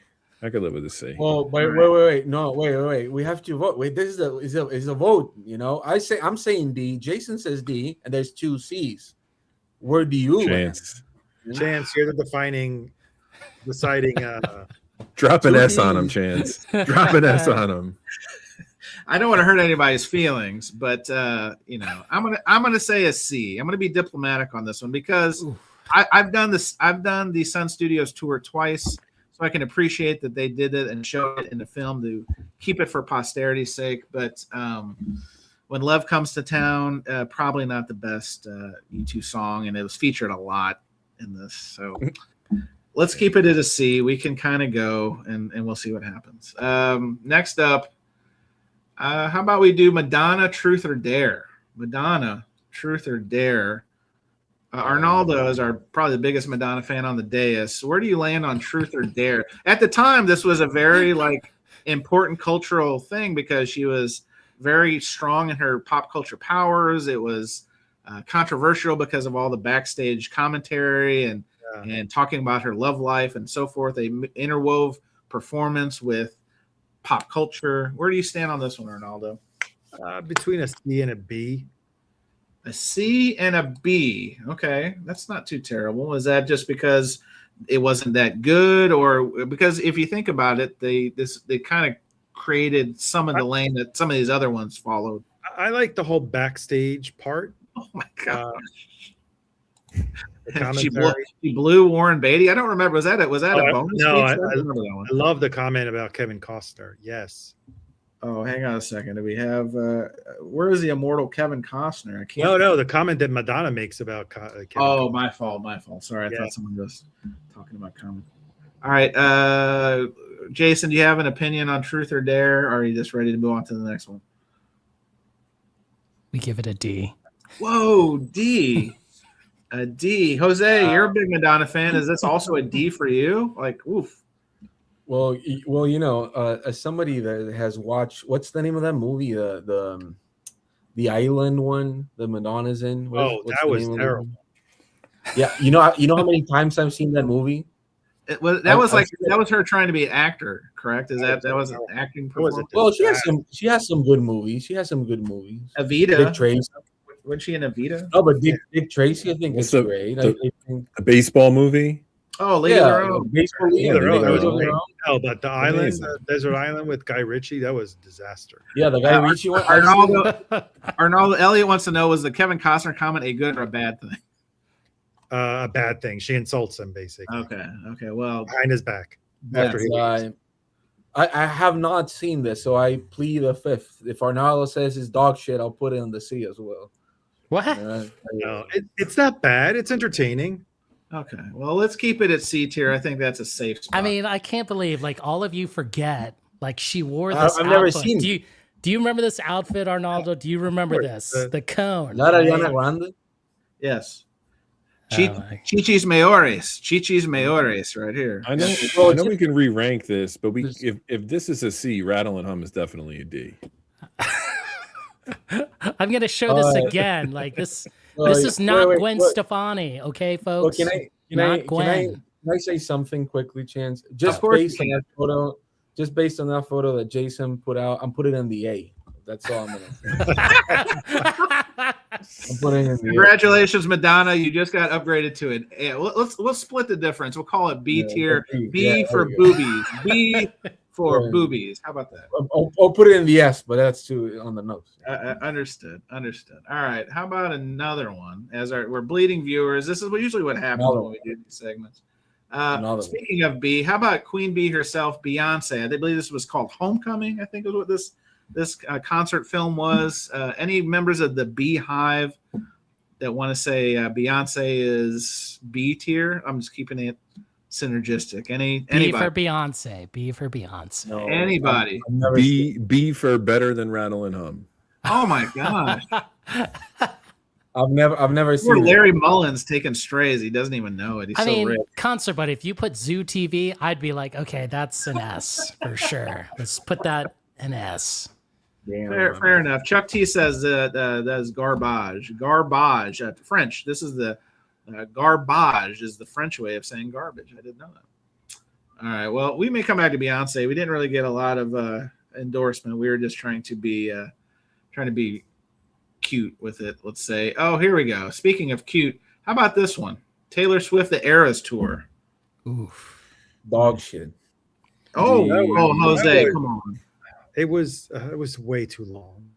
I could live with a C. Well, wait. No, wait. We have to vote. Wait, this is a vote. You know, I'm saying D. Jason says D, and there's 2 C's. Where do you land? Chance, you're the deciding. Drop an S on him, Chance. Drop an S on him. I don't want to hurt anybody's feelings, but I'm gonna say a C. I'm gonna be diplomatic on this one because I've done this. I've done the Sun Studios tour twice, so I can appreciate that they did it and showed it in the film to keep it for posterity's sake. But when Love Comes to Town, probably not the best U2 song, and it was featured a lot in this. So let's keep it at a C. We can kind of go, and we'll see what happens. Next up, how about we do Madonna, Truth or Dare? Madonna, Truth or Dare? Arnaldo is probably the biggest Madonna fan on the dais. Where do you land on Truth or Dare? At the time, this was a very important cultural thing because she was very strong in her pop culture powers. It was controversial because of all the backstage commentary and talking about her love life and so forth. They interwove performance with pop culture. Where do you stand on this one, Arnaldo? Between a C and a B. A C and a B. Okay, that's not too terrible. Is that just because it wasn't that good, or because if you think about it, they kind of created some of the lane that some of these other ones followed? I like the whole backstage part. Oh my god! The She commentary. blew Warren Beatty. I don't remember. Was that a bonus? No, speech? I don't remember that one. love the comment about Kevin Costner. Yes. Oh, hang on a second. Do we have? Where is the immortal Kevin Costner? I can't. No, the comment that Madonna makes about Kevin. Oh, my fault. Sorry, I thought someone was talking about Carmen. All right, Jason, do you have an opinion on Truth or Dare, or are you just ready to move on to the next one? We give it a D. Whoa, D. A D. Jose, you're a big Madonna fan. Is this also a D for you? Like, oof. Well, as somebody that has watched, what's the name of that movie? The island one, the Madonna's in. What's that the was name of terrible. Yeah, you know how many times I've seen that movie. That was her trying to be an actor, correct? That was an acting performance? Well, she has some good movies. Evita. Dick Tracy. Was she in Evita? Oh, but Dick Tracy, I think What's is great. I think the baseball movie? Oh, League of Their Own. Baseball League Yeah, of they're Their all- Own. No, but the island, Amazing. Desert Island with Guy Ritchie, that was a disaster. Yeah, the guy Ritchie one. Arnaldo Elliott wants to know, was the Kevin Costner comment a good or a bad thing? A bad thing. She insults him basically Okay. Well, behind his back. Yes, After he leaves. I have not seen this, so I plead the fifth. If Arnaldo says his dog shit, I'll put it in the C as well. What? No, it's not bad. It's entertaining. okay. Well, let's keep it at C tier. I think that's a safe spot. I mean, I can't believe all of you forget she wore this. I've never outfit. seen. Do you remember this outfit, Arnaldo? Do you remember this? The cone. Not right? Ariana Grande. yes. Oh, Chichis Mayores right here. I know we can re-rank this, but if this is a C, Rattle and Hum is definitely a D. I'm gonna show this again. This is not Gwen Stefani, okay, folks? Well, can I say something quickly, Chance? Just based on that photo that Jason put out, I'm putting in the A. That's all I'm gonna. I'm putting in the Congratulations, Madonna! You just got upgraded to an A. We'll split the difference. We'll call it B tier. B for boobies. B for boobies. How about that? I'll put it in the S, but that's too on the notes. Understood. All right. How about another one? We're bleeding viewers. This is usually what happens when we do these segments. Speaking of B, how about Queen Bee herself, Beyonce? I believe this was called Homecoming. I think is what this concert film was. Any members of the Beehive that want to say Beyonce is B tier? I'm just keeping it synergistic. Anybody? B for Beyonce. B for Beyonce. No, Anybody? B for better than Rattle and Hum. Oh my gosh. I've never Poor seen it. Larry Mullins taking strays. He doesn't even know it. He's I so mean, rich. concert, but if you put Zoo TV, I'd be like, okay, that's an S for sure. Let's put that an S. Damn, Fair enough. Chuck T says that's garbage. Garbage. French. This is the garbage is the French way of saying garbage. I didn't know that. All right. Well, we may come back to Beyonce. We didn't really get a lot of endorsement. We were just trying to be cute with it. Let's say. Oh, here we go. Speaking of cute, how about this one? Taylor Swift, the Eras Tour. Oof. dog shit. Oh, That Jose, was- come on. It was way too long.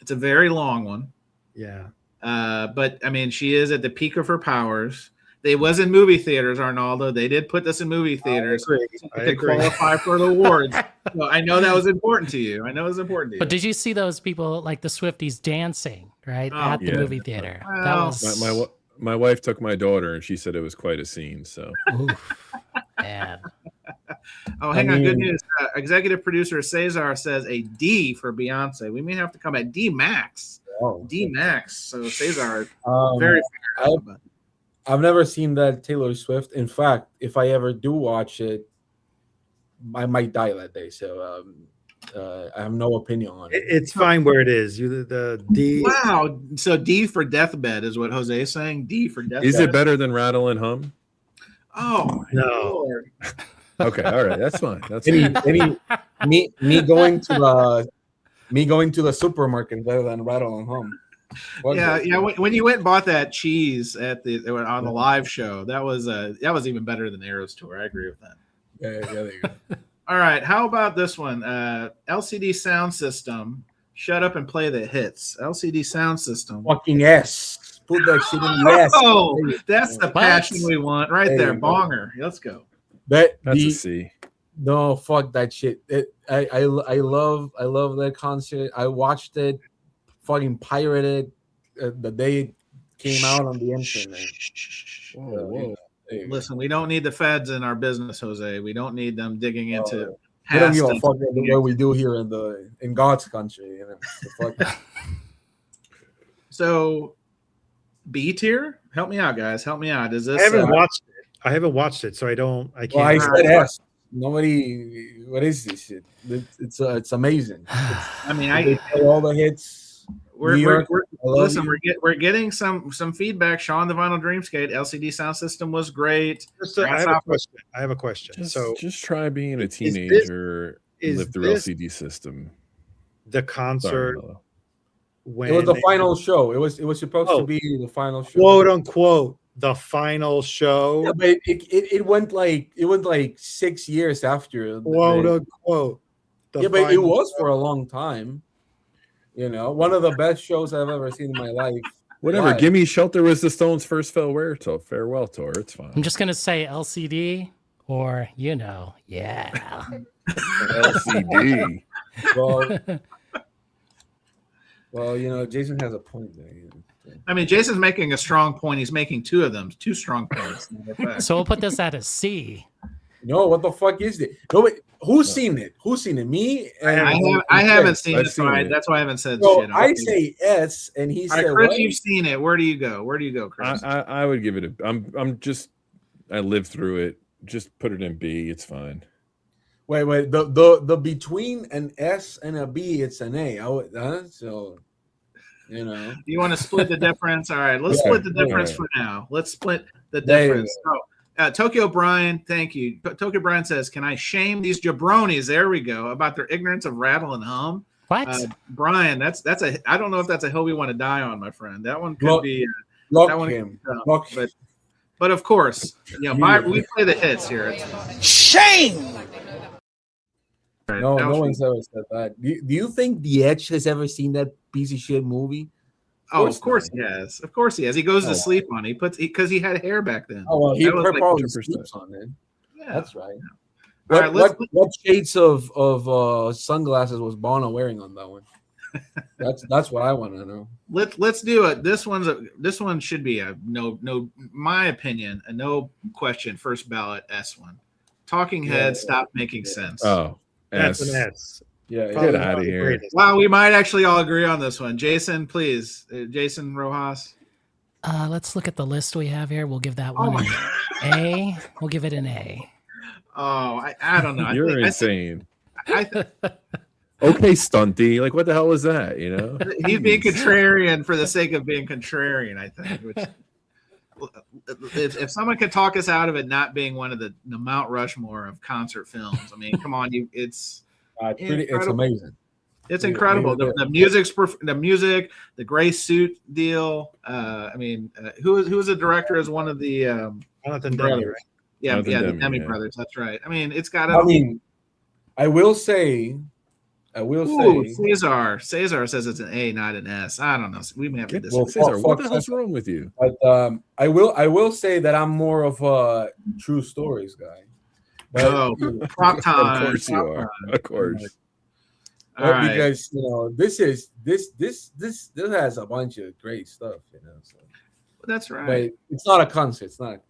It's a very long one. Yeah. But I mean, she is at the peak of her powers. They was in movie theaters, Arnaldo. They did put this in movie theaters I to agree. qualify for the awards. So I know that was important to you. But did you see those people like the Swifties dancing right Oh, at the yeah. movie theater? That Well, was My wife took my daughter, and she said it was quite a scene. So oof, man. Oh, hang I on. Good mean- news. Executive producer Cesar says a D for Beyonce. We may have to come at D max. Oh, D max. So Cesar, um, very fair. I've never seen that Taylor Swift. In fact, if I ever do watch it, I might die that day. So I have no opinion on it. It's fine where it is. You the D. Wow. So D for deathbed is what Jose is saying. D for deathbed. is it better than Rattle and Hum? Oh, my No. Lord. Okay, all right, that's fine. That's Any, fine. me going to the supermarket better than Rattle and Hum. What Yeah, is it? yeah. When you went and bought that cheese on the live show, that was even better than Arrows Tour. I agree with that. Yeah, there you go. All right, how about this one? LCD Sound System. Shut up and play the hits. LCD Sound System. Fucking S. Put that shit in the S. Oh, There you that's go. the passion we want right There there. you go. Bonger. Let's go. That That's the a C. no fuck that shit. I love that concert. I watched it, fucking pirated the day it came out on the internet. Whoa, whoa. There you go. Listen, we don't need the feds in our business, Jose. We don't need them digging into We don't past give a and- fuck what we do here in God's country. You know? So fuck. So B tier? Help me out, guys. Help me out. Is this I haven't watched it. I haven't watched it, so I don't. I can't. Well, I said S. Nobody. What is this shit? It's amazing. I mean, They play all the hits. we're, New we're, York, we're I love listen, you. we're getting some feedback. Sean, the Vinyl Dreamscape LCD sound system was great. I have a question. So Just try being a teenager and is live through this- LCD system. the Sorry, concert Mello. when It was the final show. It was supposed to be the final show. quote unquote the final show. Yeah, but it went like 6 years after. Quote unquote. the Yeah, but it final was show. for a long time. You know, one of the best shows I've ever seen in my life. Whatever. Live. Gimme Shelter was the Stones' first farewell tour. It's fine. I'm just gonna say LCD or yeah. LCD. Well, you know, Jason has a point there. I mean, Jason's making a strong point. He's making two of them, two strong points. So we'll put this at a C. No, what the fuck is it? No, wait, who's seen it? Who's seen it? Me? I haven't seen I've it, so seen I, it. that's why I haven't said So shit. I say S, and he all right, said Chris, what? you've seen it. Where do you go? Where do you go, Chris? I would give it a. I lived through it. Just put it in B. It's fine. Wait. The between an S and a B, it's an A. So, you know. You want to split the difference? All right, let's Yeah, split the difference yeah. for now. Let's split the There you difference. So, Tokyo Brian, thank you. Tokyo Brian says, "Can I shame these jabronis?" There we go, about their ignorance of rattle and hum. What? Brian, that's a. I don't know if that's a hill we want to die on, my friend. That one could Look, be. Lock That one- him. uh, Lock But of course, we play the hits here. Right, No, that was- no one's ever said that. Do you think The Edge has ever seen that piece of shit movie? Oh, of course not. he has. Of course he has. He goes Oh. to sleep on it. Because he had hair back then. Oh well, he That was like probably 100%. sleeps on it. Yeah. That's right. All right, What shades of sunglasses was Bono wearing on that one? That's what I want to know. Let's do it. This one should be a no, my opinion, a no question first ballot S1. Talking Heads, stop making sense. Oh, That's S. an S. Yeah, Probably Get one out of of the here. greatest. Wow, we might actually all agree on this one. Jason, please. Jason Rojas. Let's look at the list we have here. We'll give that Oh one my an A. We'll give it an A. Oh, I don't know. You're insane. I think Okay, stunty. Like, what the hell is that? You know, he's being Jeez. contrarian for the sake of being contrarian, I think. Which, if someone could talk us out of it not being one of the Mount Rushmore of concert films, I mean, come on, it's it's amazing. It's Yeah, incredible. yeah. The music, the gray suit deal. I mean, who was the director as one of the Jonathan Demme, brothers? right? Yeah, Jonathan the Demme, Demme yeah. brothers. That's right. I mean, it's got. I mean, I will say, Cesar says it's an A, not an S. I don't know. We may have to Get disagree. Cesar, what the fuck hell's Cesar. wrong with you? but I will say that I'm more of a true stories guy. But, Oh, prop time. Of course you are. Of course. All right. because this has a bunch of great stuff, So. That's right. But it's not a concert. It's not.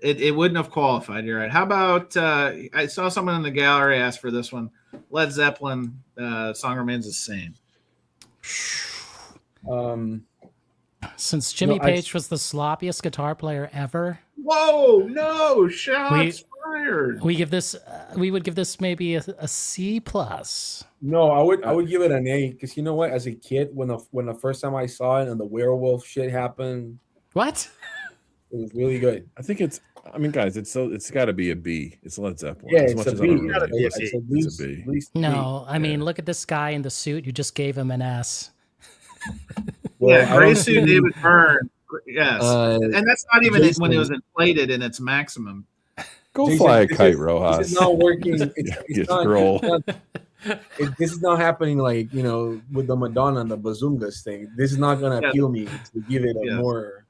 It wouldn't have qualified. You're right. How about I saw someone in the gallery ask for this one. Led Zeppelin song remains the same. Since Jimmy No, Page was the sloppiest guitar player ever, Whoa! No shots fired. we would give this maybe a C plus. No, I would give it an A because you know what? As a kid, when the first time I saw it and the werewolf shit happened, What? it was really good. I think it's. I mean, guys, it's got to be a B. It's Led Zeppelin. Yeah, as it's much a as B. I don't Gotta really be a like C. it, At least, it's a B. at least No, B. I mean, look at this guy in the suit. You just gave him an S. Well, Yeah, I gray don't suit see- David Byrne. Yes, and that's not even Jason- when it was inflated in its maximum. Go Jason, fly a this kite, is- Rojas. This is not working. You It's not, scroll. this is not happening like with the Madonna and the Bazungas thing. This is not gonna Yeah. appeal me to give it a Yes. more.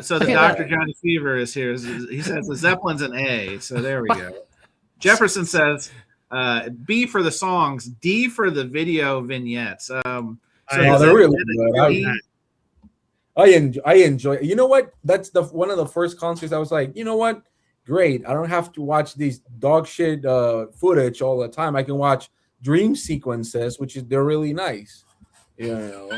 So the Okay, Dr. Johnny Fever is here. He says the Zeppelin's an A. So there we go. Jefferson says B for the songs, D for the video vignettes. Oh, is they're it- really is it good. D? I enjoy. You know what? That's one of the first concerts I was like, you know what? Great. I don't have to watch these dog shit footage all the time. I can watch dream sequences, they're really nice. So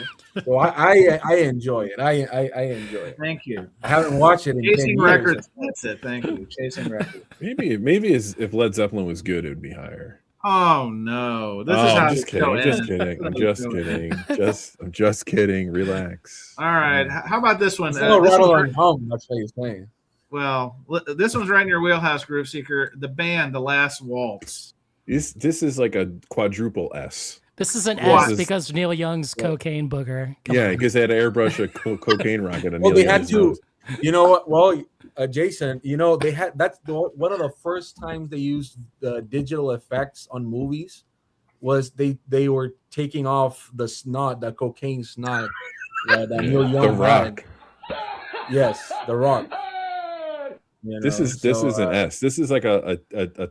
I enjoy it. I enjoy it. Thank you. I haven't watched it in 10 Chasing years. Records. That's it. Thank you. Chasing Records. Maybe if Led Zeppelin was good, it would be higher. Oh no! This is Oh, how I'm just the kidding. show I'm just ends. kidding. I'm just kidding. I'm just kidding. Relax. All right. How about this one? It's not This rattle one's and hum. That's what you're saying. well, this one's right in your wheelhouse, Groove Seeker. The band, The Last Waltz. This is like a quadruple S. This is an What? S because Neil Young's cocaine booger. Come Yeah, on. because they had to airbrush a cocaine rocket. on Well, Neil they had Young's to. nose. You know what? Well, Jason, they had one of the first times they used the digital effects on movies was they were taking off the snot, the cocaine snot that Neil Young The had. Rock. Yes, The Rock. This is an S. This is like a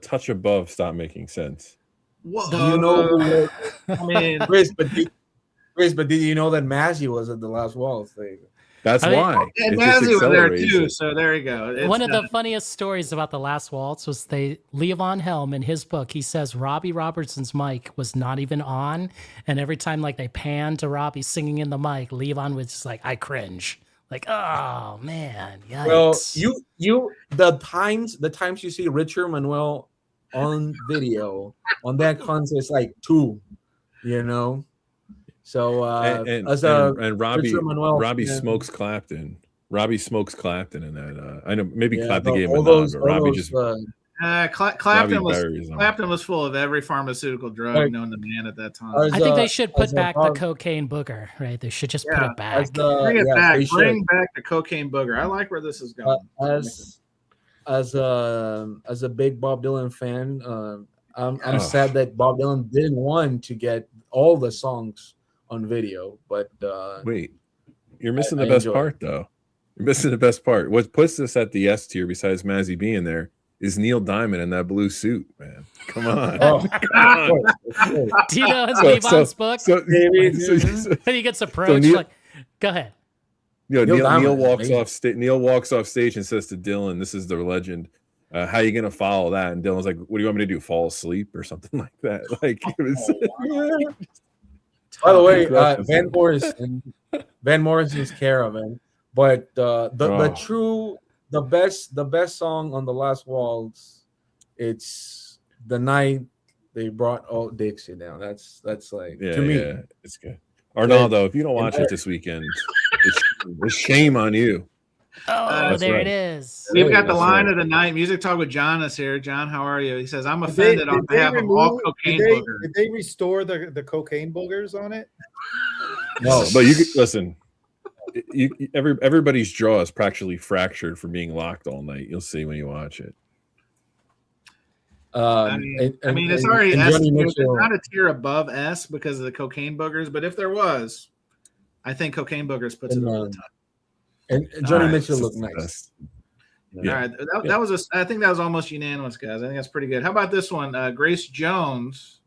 touch above. Stop making sense. Whoa! Do you know, I mean, Chris? But did you know that Mazzy was at the Last Waltz thing? That's I mean- why. and It just Mazzy was there accelerates too. it. So there you go. It's One of the done. funniest stories about the Last Waltz was Levon Helm in his book. He says Robbie Robertson's mic was not even on, and every time like they panned to Robbie singing in the mic, Levon was just like, "I cringe." Like, oh man, yikes. Well, the times you see Richard Manuel on video on that concert is like 2, So and Robbie Richard Manuel Robbie fan- smokes Clapton. Robbie smokes Clapton in that. I know maybe yeah, Clapton gave him all a nod, those, but all Robbie those, just Clapton Robbie buries him. was full of every pharmaceutical drug Like- known to man at that time. As I think they a- should put as a back the dog- cocaine booger, right? They should just put Yeah, it back. as the- Bring it yes, back. they should. Bring back the cocaine booger. I like where this is going. as a big Bob Dylan fan, I'm Oh. sad that Bob Dylan didn't want to get all the songs on video, but Wait, you're missing the I best enjoy part though. You're missing the best part. What puts this at the S tier besides Mazzy being there is Neil Diamond in that blue suit, man. Come on. oh, Do you know So- Levon's book? So, He gets approached Neil- like, "Go ahead." You know, Neil Neil Diamond is walks amazing. off Neil walks off stage and says to Dylan, "This is the legend. how you gonna follow that? And Dylan's like, what do you want me to do? Fall asleep or something like that? Like it was. By the way, That's Van Morrison's Caravan, but the Oh. best song on the Last Waltz, it's the night they brought Old Dixie down. That's like Yeah, to me. yeah, it's good. Arnaldo, if you don't watch it this weekend, it's shame on you. Oh, That's there right. it is. We've got the That's line right. of the night. Music Talk with John is here. John, how are you? He says, I'm Did they- offended on did they behalf of all remove- cocaine did they- boogers. Did they restore the cocaine boogers on it? No, but you could listen. Everybody's jaw is practically fractured from being locked all night. You'll see when you watch it. I mean, it's already and S. Johnny It's Mitchell. not a tier above S because of the cocaine boogers, but if there was, I think cocaine boogers puts it over the top. And Johnny All right. Mitchell looked nice. Yeah. All right, that was I think that was almost unanimous, guys. I think that's pretty good. How about this one? Grace Jones,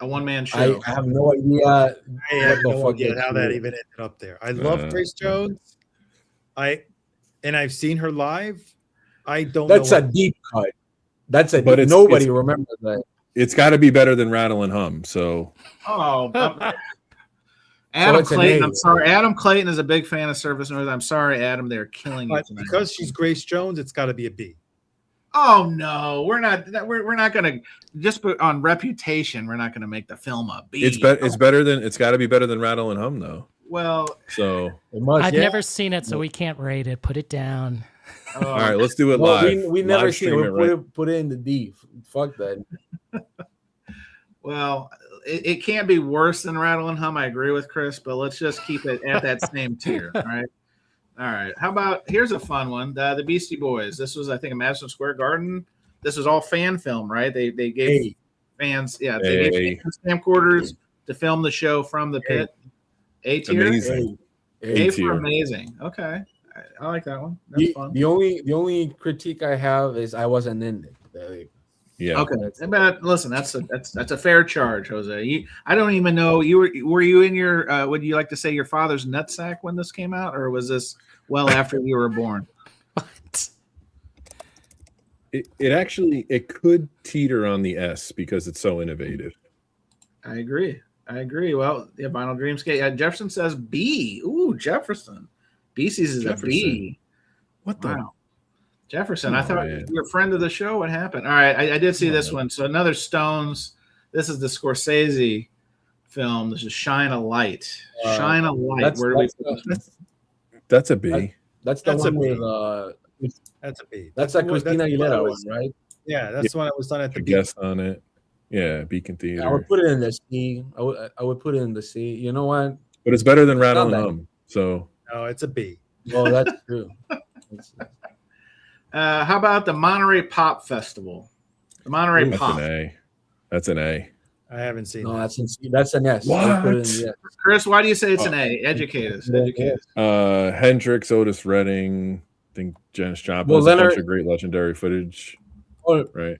a one-man show. I have no idea I have what the no fuck idea they how do. that even ended up there. I love Grace Jones. I've seen her live. I don't That's know. a deep cut. That's a But deep, it's- nobody it's- remembers that. It's got to be better than Rattle and Hum. So Oh, Adam it's an Clayton. A. I'm sorry. Adam Clayton is a big fan of Surface Noise. I'm sorry, Adam. They're killing you But tonight. because she's Grace Jones, it's got to be a B. Oh no, we're not. We're not going to just on reputation. We're not going to make the film a B. it's better than it's got to be better than Rattle and Hum though. Well, So It must, I've yeah. never seen it, so we can't rate it. Put it down. all right, let's do it Well, live. we never Live seen stream it. right? Put it in the D. Fuck that. well, it can't be worse than Rattle and Hum. I agree with Chris, but let's just keep it at that same tier. All right. All right. How about here's a fun one. The Beastie Boys. This was, I think, a Madison Square Garden. This was all fan film, right? They gave fans, they gave fans camcorders to film the show from the pit. A tier. Amazing. A for tier. amazing. Okay, I like that one. That's fun. The only critique I have is I wasn't in it. Yeah. Okay, but listen, that's a fair charge, Jose. I don't even know were you in your would you like to say your father's nutsack when this came out, or was this well after you were born? What? It could teeter on the S because it's so innovative. I agree. Well, yeah, Vinyl Dreamscape. Jefferson says B. Ooh, Jefferson. BC's is a B. What the? Wow. Jefferson, Oh, I thought man. you were a friend of the show. What happened? All right, I did see this one. So another Stones. This is the Scorsese film. This is Shine a Light. Shine a Light. That's- Where do we that's, put this? That's a B. That's the That's a one B. with That's a B. that's a the one- Christina the one that Aguilera was- one, right? Yeah, that's the one that was done at the A B. guest on it. Yeah, Beacon I would Theater. put it in the C. I would put it in the C. You know what? But it's better than Rattle and Not bad. Hum. So No, it's a B. Well, that's true. How about the Monterey Pop Festival? The Monterey that's Pop. an A. That's an A. I haven't seen No, that. that's in C. That's an S. I would put it in What? the S. Chris, why do you say it's an A? Educate us. Educate us. Hendrix, Otis Redding, I think Janis Joplin. Well, There's a bunch Leonard- of great legendary footage. Oh, Right.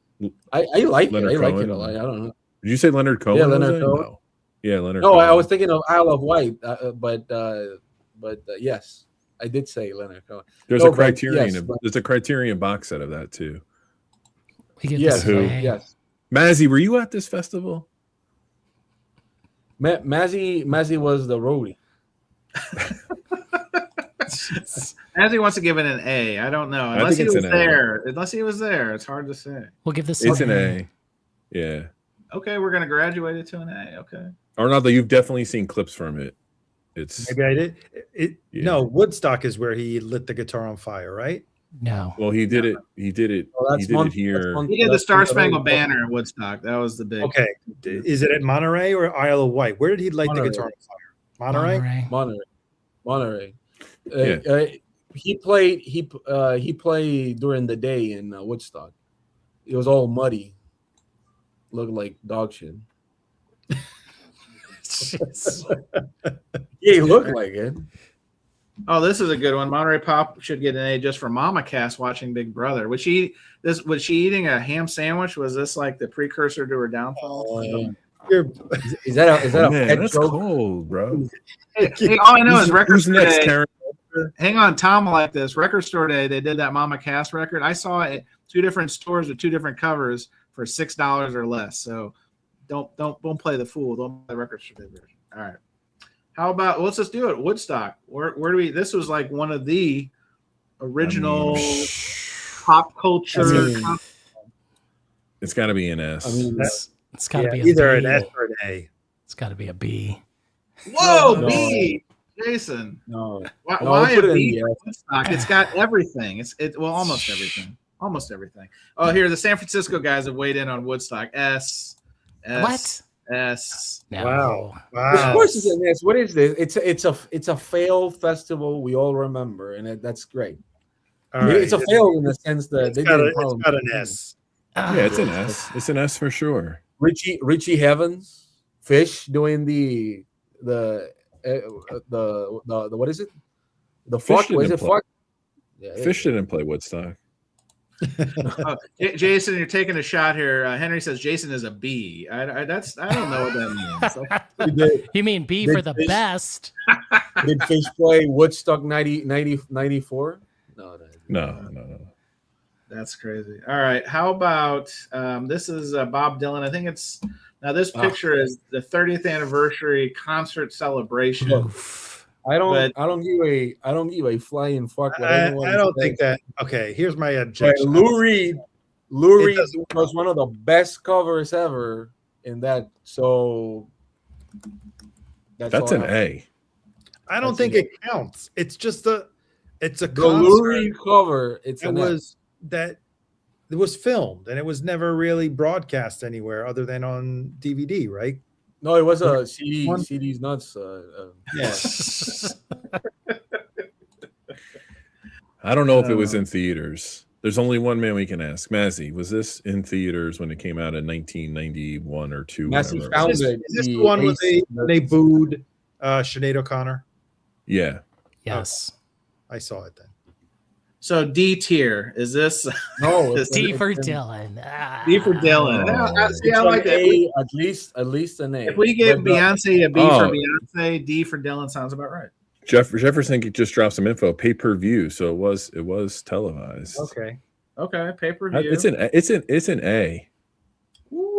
I like Leonard it. I like Cohen. it a lot. I don't know. Did you say Leonard Cohen? Yeah, Leonard was it? Cohen. No. Yeah, Leonard No, Cohen. I was thinking of Isle of Wight, but yes, I did say Leonard Cohen. There's No, a but Criterion. yes, but- There's a Criterion box set of that too. We get Yes, this Who? way. yes. Mazzy, were you at this festival? Mazzy was the roadie. As he wants to give it an A. I don't know. I Unless think he it's was an A. there. Unless he was there. It's hard to say. We'll give this It's an A. A. Yeah. Okay, we're gonna graduate it to an A. Okay. Arnaldo, you've definitely seen clips from it. It's Maybe I did. Yeah. No, Woodstock is where he lit the guitar on fire, right? No. well, he did it. He did it. Well, He did it here. He did the that's Star one- Spangled Banner in Woodstock. That was the big. Okay. Is it at Monterey or Isle of Wight? Where did he light the Monterey. guitar on fire? Monterey? Monterey. Yeah. He played during the day in Woodstock. It was all muddy, looked like dog shit. Jeez. Yeah, he looked like it. Oh, this is a good one. Monterey Pop should get an A just for Mama Cass watching Big Brother. Was she eating a ham sandwich? Was this like the precursor to her downfall? You're- Is that a Man, pet that's joke? cold, bro. Hey, all I know is record Who's next, today. Karen? hang on, Tom like this. Record Store Day, they did that Mama Cass record. I saw it at 2 different stores with 2 different covers for $6 or less. So don't play the fool. Don't play Record Store Day version. All right. How about let's just do it. Woodstock. Where do we? This was like one of the original pop culture. It's got to be an S. I mean, It's got to be either a an B. S or an A. It's got to be a B. Whoa, No. B, Jason. no. Why, No, why put a it in B the for S. Woodstock? It's got everything. Well, almost everything. Almost everything. Oh, here the San Francisco guys have weighed in on Woodstock. S. What? S. No. Wow. Of course, it's an S. What is this? It's a failed festival we all remember, and that's great. All right. It's a fail in the sense that It's they got, didn't it's got an S. Ah, Yeah, it's an S. It's an S for sure. Richie Havens, Fish doing the what is it? The fuck? didn't Was it play. fuck? Yeah, Fish didn't play Woodstock. Oh, Jason, you're taking a shot here. Henry says Jason is a B. I don't know what that means. Did, You mean B Big for the fish. best? did Fish play Woodstock 94? No. No. That's crazy. All right. How about this is Bob Dylan. I think it's now this picture is the 30th anniversary concert celebration. Oof. I don't give a flying fuck. What I anyone don't says. think that. Okay, here's my But objection. Lou Reed doesn't- was one of the best covers ever in that. So That's all an I have. A. I don't That's think it. it counts. It's a The Lou concert. Reed cover. It's It an was that it was filmed and it was never really broadcast anywhere other than on DVD, right? No, it was a CD. One- CD's nuts. Yeah. I don't know if it was in theaters. There's only one man we can ask. Mazzy, was this in theaters when it came out in 1991 or 2? Massey whatever it found was? Is it. this the one where they booed Sinead O'Connor? Yeah. Yes. I saw it then. So D tier is this No, D for Dylan. Ah. D for Dylan? It's I like an it. A, at least an A. If we give But, Beyonce a B Oh. for Beyonce, D for Dylan sounds about right. Jefferson just dropped some info. Pay per view, so it was televised. Okay. Okay, pay per view. It's an A.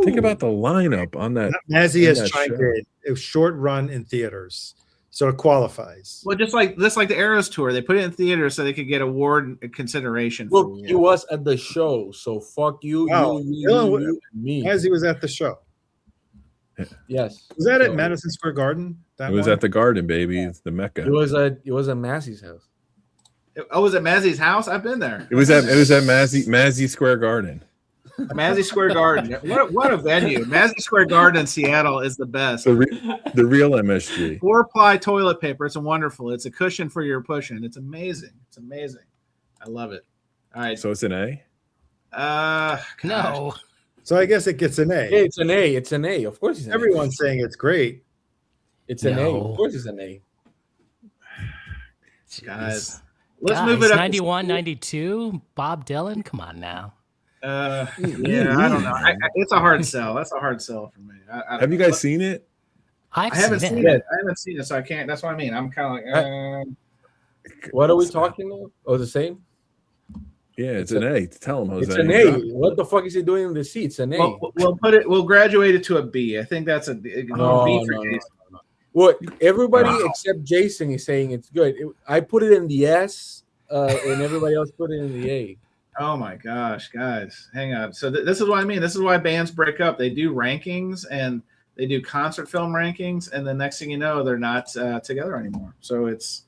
Think about the lineup on that. Mazzy in has that chimed show. in. It was short run in theaters, so it qualifies. Well, just like the Eras tour, they put it in theaters so they could get award consideration. Look, he was at the show, so fuck you, Wow. you, and me. Mazzy was at the show. Yes. Was that So, at Madison Square Garden? It was at the Garden, baby, the Mecca. It was at Massey's house. Oh, was it Mazzy's house? I've been there. It was at Mazzy Square Garden. Mazzy Square Garden. What a venue! Mazzy Square Garden in Seattle is the best. The real MSG. 4-ply toilet paper. It's wonderful. It's a cushion for your pushing. It's amazing. It's amazing. I love it. All right. So it's an A. Gosh. No. So I guess it gets an A. Yeah, it's an A. It's an A. Of course, it's an Everyone's saying it's great. A. It's an A. No. Of course, it's an A. Guys, let's Guys, move it up. 91, 92. Bob Dylan. Come on now. Yeah, I don't know. It's a hard sell. That's a hard sell for me. I don't Have you know. guys seen it? I've I haven't seen seen it. it. I haven't seen it, so I can't. That's what I mean. I'm kind of like, What are we talking about? Oh, the same. Yeah, it's an A. Tell them, Jose. It's an A. What the fuck is he doing in the seat? It's an A. we'll put it. We'll graduate it to a B. I think that's a B for Jason. What everybody except Jason is saying it's good. I put it in the S, and everybody else put it in the A. Oh my gosh, guys, hang on. So this is what I mean. This is why bands break up. They do rankings and they do concert film rankings, and the next thing you know, they're not together anymore. So it's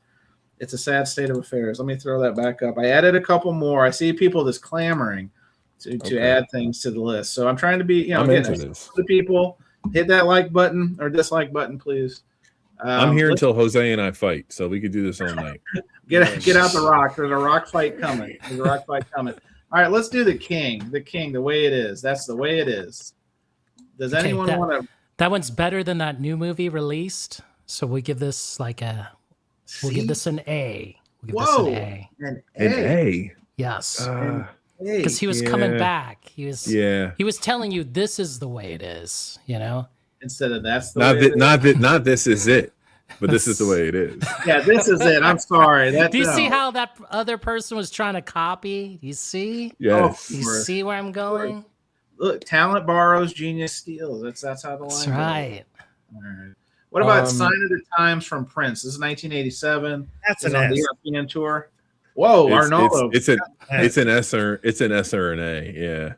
a sad state of affairs. Let me throw that back up. I added a couple more. I see people just clamoring to add things to the list. So I'm trying to be, I'm again, into this. the people. Hit that like button or dislike button, please. I'm here let's until Jose and I fight, so we could do this all night. get out the rock. There's a rock fight coming. All right, let's do the king. The way it is. That's the way it is. Does Okay, anyone that- want to? That one's better than that new movie released. So we give this we'll give this an A. We'll give Whoa. this an A. An An A. A. Yes. A. Because he was coming back. He was telling you this is the way it is, you know? Instead of that's the Not way that. it is. Not this is it. but this is the way it is. Yeah, this is it. I'm sorry. That, Do you see no. how that other person was trying to copy? You see? Yes. You see where I'm going? Look, talent borrows, genius steals. That's how the line That's goes. right. All right. What about Sign of the Times from Prince? This is 1987. That's It's an on the S. European tour. Whoa, Arnaldo. It's an S or an A. Yeah.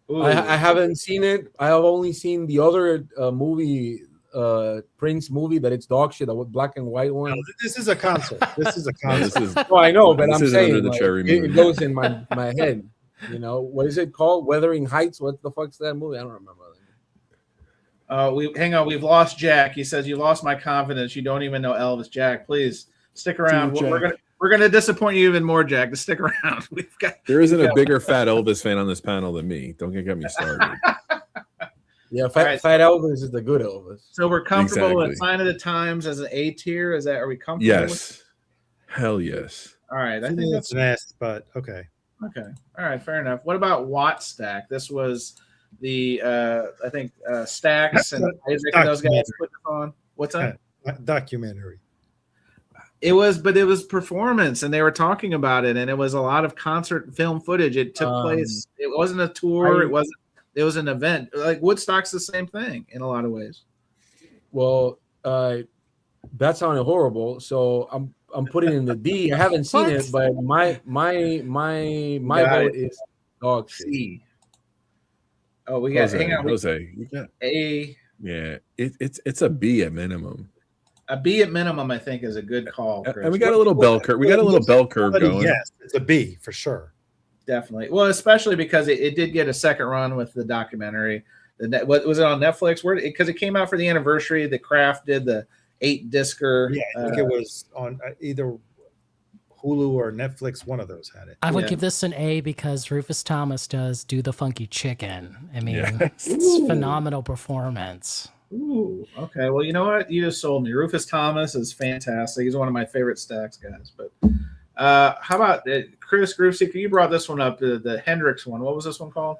Ooh. I haven't seen it. I have only seen the other movie, Prince movie, that it's dog shit, the black and white one. No, this is a concert. This is a concert. This is Oh, I know, but This I'm isn't saying under the like, cherry it moon. goes in my head. You know, what is it called? Wuthering Heights. What the fuck's that movie? I don't remember. Hang on. We've lost Jack. He says, "You lost my confidence. You don't even know Elvis." Jack, please stick around. Dude, We're gonna disappoint you even more, Jack. To stick around. There isn't a bigger fat Elvis fan on this panel than me. Don't get me started. Yeah, Fat Elvis is the good Elvis. So we're comfortable with Exactly. Sign of the Times as an A tier. Is that? Are we comfortable? Yes. Hell yes. All right. I think It's that's an S, but okay. okay. All right. Fair enough. What about Watt Stack? This was the I think Stacks and Isaac and those guys put this on. What's that? Documentary. It was performance, and they were talking about it, and it was a lot of concert film footage. It took place. It wasn't a tour. It was an event. Like Woodstock's the same thing in a lot of ways. Well, that sounded horrible. So I'm putting in the D. I haven't seen it, but my vote is dog shit. C. Oh, we got. Hang on, Jose. You got A. Yeah, it's a B at minimum. A B at minimum, I think, is a good call. Chris. And we got a little bell curve. We got a little bell curve going. Yes, it's a B for sure. Definitely. Well, especially because it did get a second run with the documentary. What was it on Netflix? Where because it came out for the anniversary. The Kraft did the 8-discer. Yeah, I think it was on either Hulu or Netflix. One of those had it. I would give this an A because Rufus Thomas does Do the Funky Chicken. I mean, Yes. it's a phenomenal performance. Ooh, okay. Well, you know what? You just sold me. Rufus Thomas is fantastic. He's one of my favorite Stax guys. But how about Chris Groovseeker? You brought this one up, the Hendrix one. What was this one called?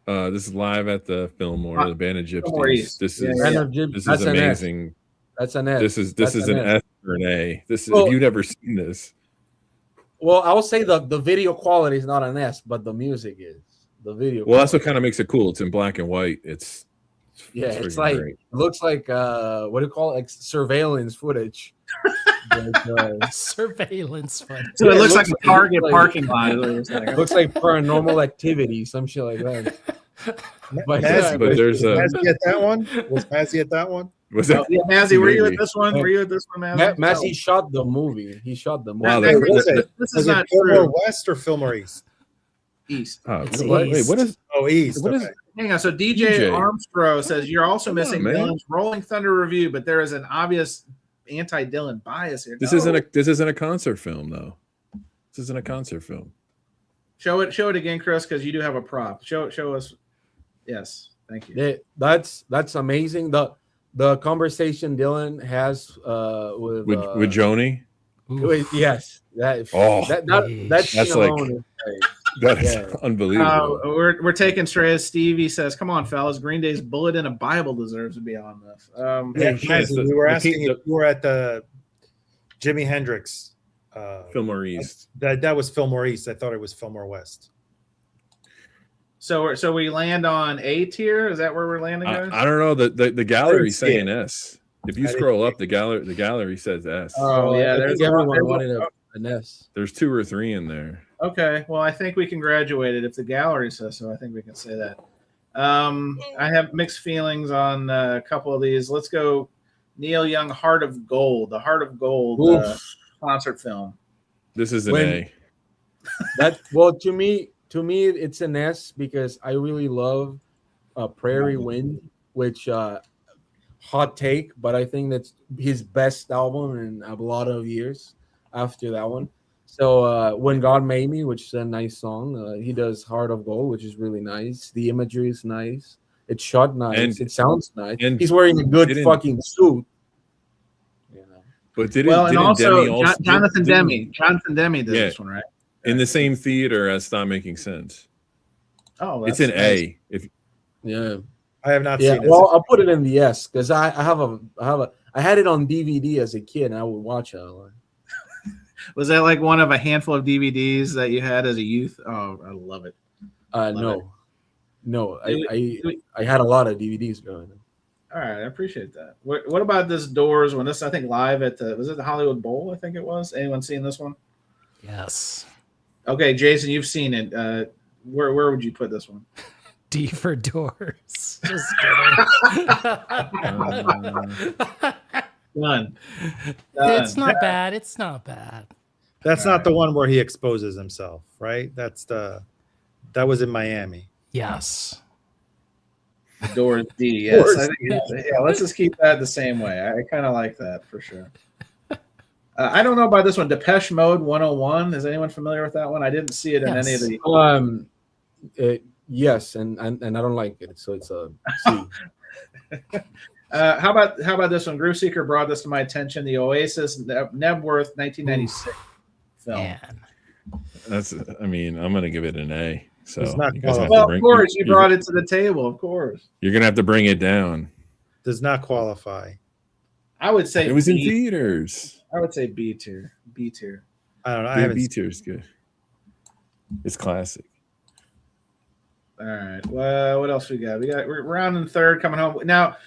This is live at the Fillmore, the Band of Fillmore Gypsies. East. This Yeah, is yeah. this That's is an S. amazing. That's an S. This is an S or an A. This is Well- if you've never seen this. Well, I will say the video quality is not an S, but the music is. The video. Well, that's what kind of makes it cool. It's in black and white. It's it's freaking like great. it looks like what do you call it? Like surveillance footage. But, Surveillance footage. So it Yeah, looks it like looks a Target like- parking lot. Is what it looks like. looks like Paranormal Activity, some shit like that. But, Mazzy, but there's a- was Mazzy at that one. Was Mazzy at that one? was it? Oh, yeah, Mazzy, were you at Maybe. this one? Were you at this one, Mazzy? Massey shot the movie. He shot the movie. Wow, Hey, that- Chris, that- this Was is it not Fillmore true. West or Fillmore East? East. Oh, It's wait, East. what is? Oh, East. What is- okay. Hang on. So DJ Armstrong says you're also Come on, missing man. Dylan's Rolling Thunder review, but there is an obvious anti-Dylan bias here. This No. isn't a concert film though. This isn't a concert film. Show it again, Chris, because you do have a prop. Show us. Yes, thank you. Yeah, that's amazing. The conversation Dylan has with With Joni. yes, Oh, that's That's like- that is Yeah. unbelievable. We're taking straight as Stevie says. Come on, fellas. Green Day's Bullet in a Bible deserves to be on this. Yeah, shit, Mazzy, the- we were the asking key- if you were at the Jimi Hendrix. Fillmore East. That was Fillmore East. I thought it was Fillmore West. So we land on A tier. Is that where we're landing, guys? I don't know. The gallery's I didn't see saying S. If you I didn't scroll up, the gallery says S. Oh yeah, there's there's a lot- everyone there's a- wanted an S. There's 2 or 3 in there. Okay, well, I think we can graduate it if the gallery says so. I think we can say that. I have mixed feelings on a couple of these. Let's go Neil Young, Heart of Gold, the Heart of Gold concert film. This is an When- A. That well to me it's an S because I really love Prairie Wind, which hot take, but I think that's his best album in a lot of years after that one. So When God Made Me, which is a nice song, he does Heart of Gold, which is really nice. The imagery is nice. It's shot nice. And- it sounds nice. and He's wearing a good didn't- fucking suit. You know. But didn't Well, and didn't also Demi Jonathan didn't- Demme. Jonathan Demme did Yeah. this one, right? in the same theater as Stop Making Sense? Oh, It's that's an nice. A. If Yeah. I have not Yeah, seen it. well, I'll put it in the S because I I had it on DVD as a kid, and I would watch it a lot. Was that like one of a handful of DVDs that you had as a youth? Oh, I love it. No. I had a lot of DVDs growing up. All right, I appreciate that. What about this Doors one? This I think live at was it the Hollywood Bowl? I think it was. Anyone seen this one? Yes. Okay, Jason, you've seen it. Where would you put this one? D for Doors. Just kidding. Done. It's not bad. It's not bad. That's not the one where he exposes himself, right? That was in Miami. Yes. The Doors D. Yes. Doors. I think, yeah, let's just keep that the same way. I kind of like that for sure. I don't know about this one. Depeche Mode 101. Is anyone familiar with that one? I didn't see it in any of the. Yes, and I don't like it, so it's a C. How about this one? Groove Seeker brought this to my attention. The Oasis Nebworth 1996 film. Man. I'm gonna give it an A. So It's not you guys have Well, to of course, you brought it to the table. Of course, You're gonna have to bring it down. Does not qualify. I would say It was in B. theaters. I would say B tier. B tier. I don't know. I Yeah, haven't B tier is good. It's classic. All right. Well, what else we got? We're round in third coming home. Now,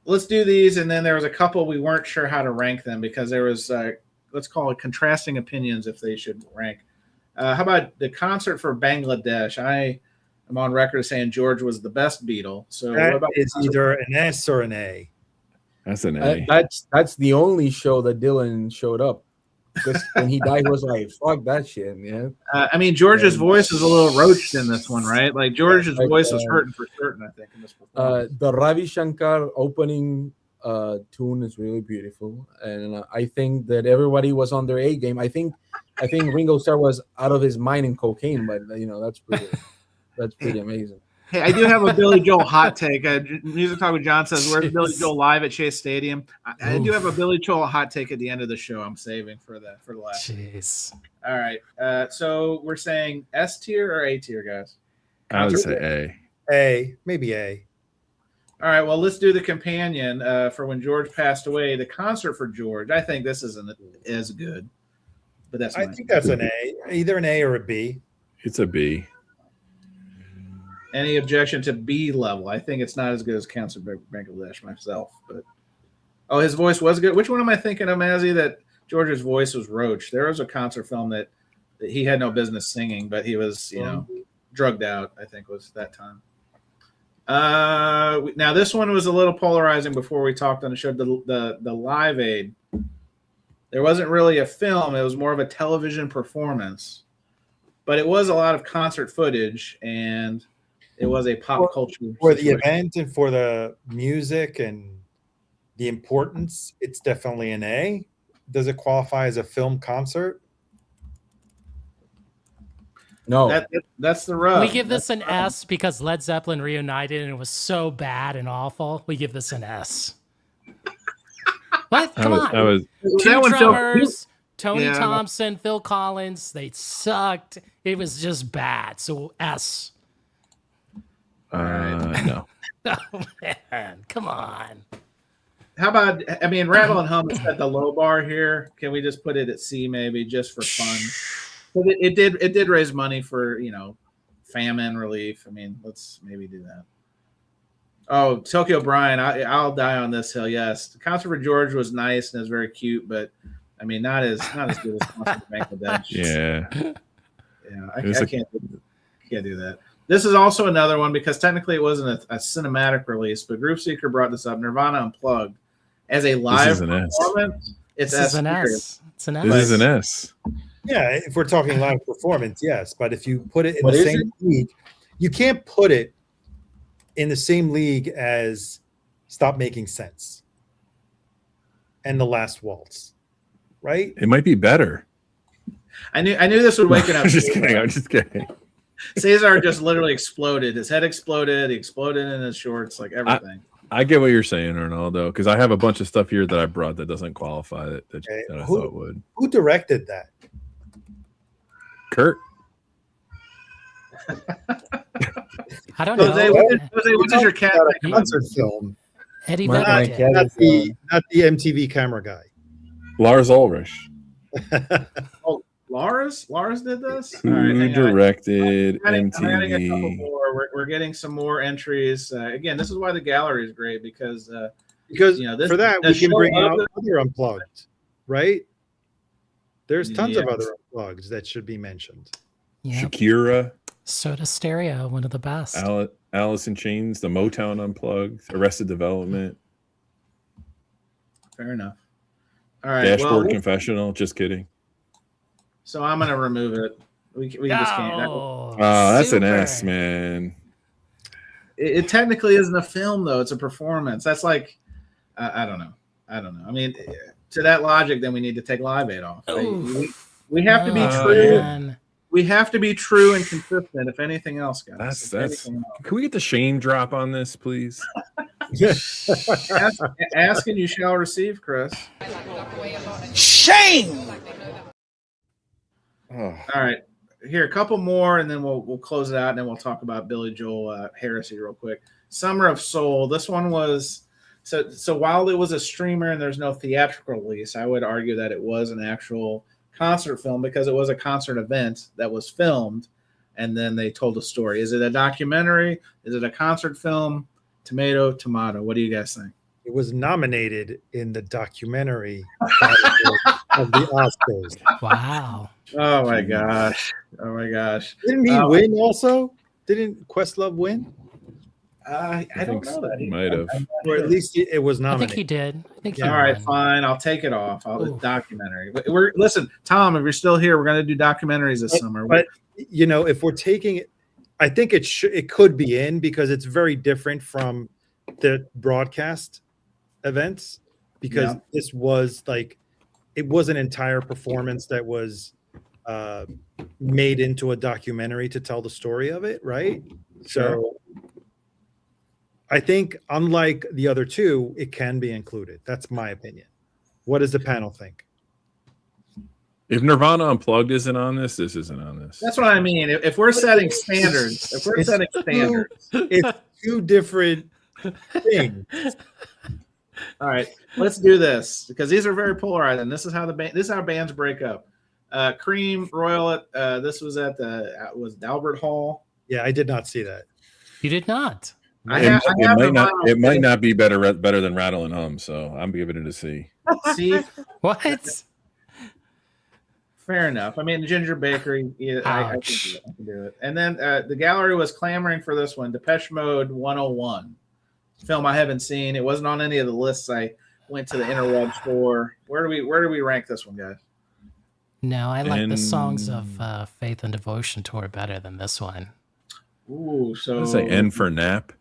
let's do these, and then there was a couple we weren't sure how to rank them because there was let's call it contrasting opinions if they should rank. How about the concert for Bangladesh? I am on record as saying George was the best Beatle. So what That about is either an S or an A. That's an A. That's the only show that Dylan showed up. Because when he died, he was like, "Fuck that shit, man." I mean, George's voice is a little roached in this one, right? Like George's voice was hurting for certain, I think, in this performance. The Ravi Shankar opening tune is really beautiful, and I think that everybody was on their A game. I think Ringo Starr was out of his mind in cocaine, but that's pretty amazing. Hey, I do have a Billy Joel hot take. Music Talk with John says, "Where's Billy Joel live at Chase Stadium?" I do have a Billy Joel hot take at the end of the show. I'm saving for the last. Jeez. All right. So we're saying S tier or A tier, guys? I would say A. A, maybe A. All right. Well, let's do the companion for when George passed away. The concert for George. I think this isn't as good, but that's. I think that's an A, either an A or a B. It's a B. Any objection to B level? I think it's not as good as Concert for Bangladesh myself, but his voice was good. Which one am I thinking of, Mazzy? That George's voice was roached. There was a concert film that he had no business singing, but he was, drugged out. I think was that time. Now this one was a little polarizing. Before we talked on the show, the Live Aid. There wasn't really a film; it was more of a television performance, but it was a lot of concert footage and. It was a pop culture for the event and for the music and the importance. It's definitely an A. Does it qualify as a film concert? No, that's the rub. We give this an S because Led Zeppelin reunited and it was so bad and awful. We give this an S. What? Come on. Two drummers, Tony Thompson, Phil Collins. They sucked. It was just bad. So S. No. Oh, man. Come on. How about, Rattle and Hum set the low bar here. Can we just put it at C maybe just for fun? But it did raise money for, famine relief. Let's maybe do that. Oh, Tokyo Brian, I'll die on this hill. Yes. The concert for George was nice and it was very cute, but not as good as concert for Bangladesh. Yeah. Yeah. I can't do that. This is also another one because technically it wasn't a cinematic release, but Groove Seeker brought this up. Nirvana Unplugged as a live performance. It's an S. It's an S. This is an S. Yeah, if we're talking live performance, yes. But if you put it in the same league, you can't put it in the same league as Stop Making Sense and The Last Waltz, right? It might be better. I knew this would wake it up. I'm just kidding. Cesar just literally exploded. His head exploded. He exploded in his shorts, like everything. I get what you're saying, Arnaldo, because I have a bunch of stuff here that I brought that doesn't qualify that I thought would. Who directed that? Kurt. I don't know. Jose, what is your cat? Concert film. Eddie My- Vedder my did. cat- Not the MTV camera guy. Lars Ulrich, Oh, Lars did this. who All right, hang on. directed I'm adding a couple MTV. more. We're getting some more entries. Again, this is why the gallery is great because Because this for that the we can show bring of out the- other unplugged, right? There's tons of Yes. other unplugged that should be mentioned. Yep. Shakira, Soda Stereo, one of the best. Alice in Chains, the Motown Unplugged, Arrested Development, Fair enough. All right. Dashboard Well, Confessional. Just kidding. so I'm gonna remove it. We just can't. Oh, That's an S, super. man. It technically isn't a film though; it's a performance. That's like, I don't know. I mean, to that logic, then we need to take Live Aid off. We have to be Oh, true. man. We have to be true and consistent. If anything else, guys. That's. If anything else. Can we get the Shane drop on this, please? Ask and you shall receive, Chris. Oh, All right, here a couple more, and then we'll close it out, and then we'll talk about Billy Joel Heresy real quick. Summer of Soul. This one was so while it was a streamer and there's no theatrical release, I would argue that it was an actual concert film because it was a concert event that was filmed, and then they told a story. Is it a documentary? Is it a concert film? Tomato, tomato. What do you guys think? It was nominated in the documentary of the Oscars. Wow. Oh my gosh! Oh my gosh! Didn't he win also? Didn't Questlove win? I don't know that. he might have. Or at least it was I think nominated. he did. I think he All right, won. fine. I'll take it off. Ooh. Documentary. We're listen, Tom. If you're still here, we're going to do documentaries this summer. But you know, if we're taking it, I think it could be in because it's very different from the broadcast events because this was like it was an entire performance that was made into a documentary to tell the story of it, right? So I think unlike the other two, it can be included. That's my opinion. What does the panel think? If Nirvana Unplugged isn't on this isn't on this. That's what I mean. If we're setting standards, It's two different things. All right, let's do this because these are very polarizing. This is how bands break up. Cream Royal. This was at was Albert Hall. Yeah, I did not see that. You did not. It might not be better than Rattle and Hum, so I'm giving it a C. See, What? fair enough. I mean, Ginger Bakery. Yeah, I can do it. And then the gallery was clamoring for this one, Depeche Mode 101, film I haven't seen. It wasn't on any of the lists. I went to the interwebs for. Where do we rank this one, guys? No, I like the songs of Faith and Devotion tour better than this one. Ooh, so Let's say N for nap.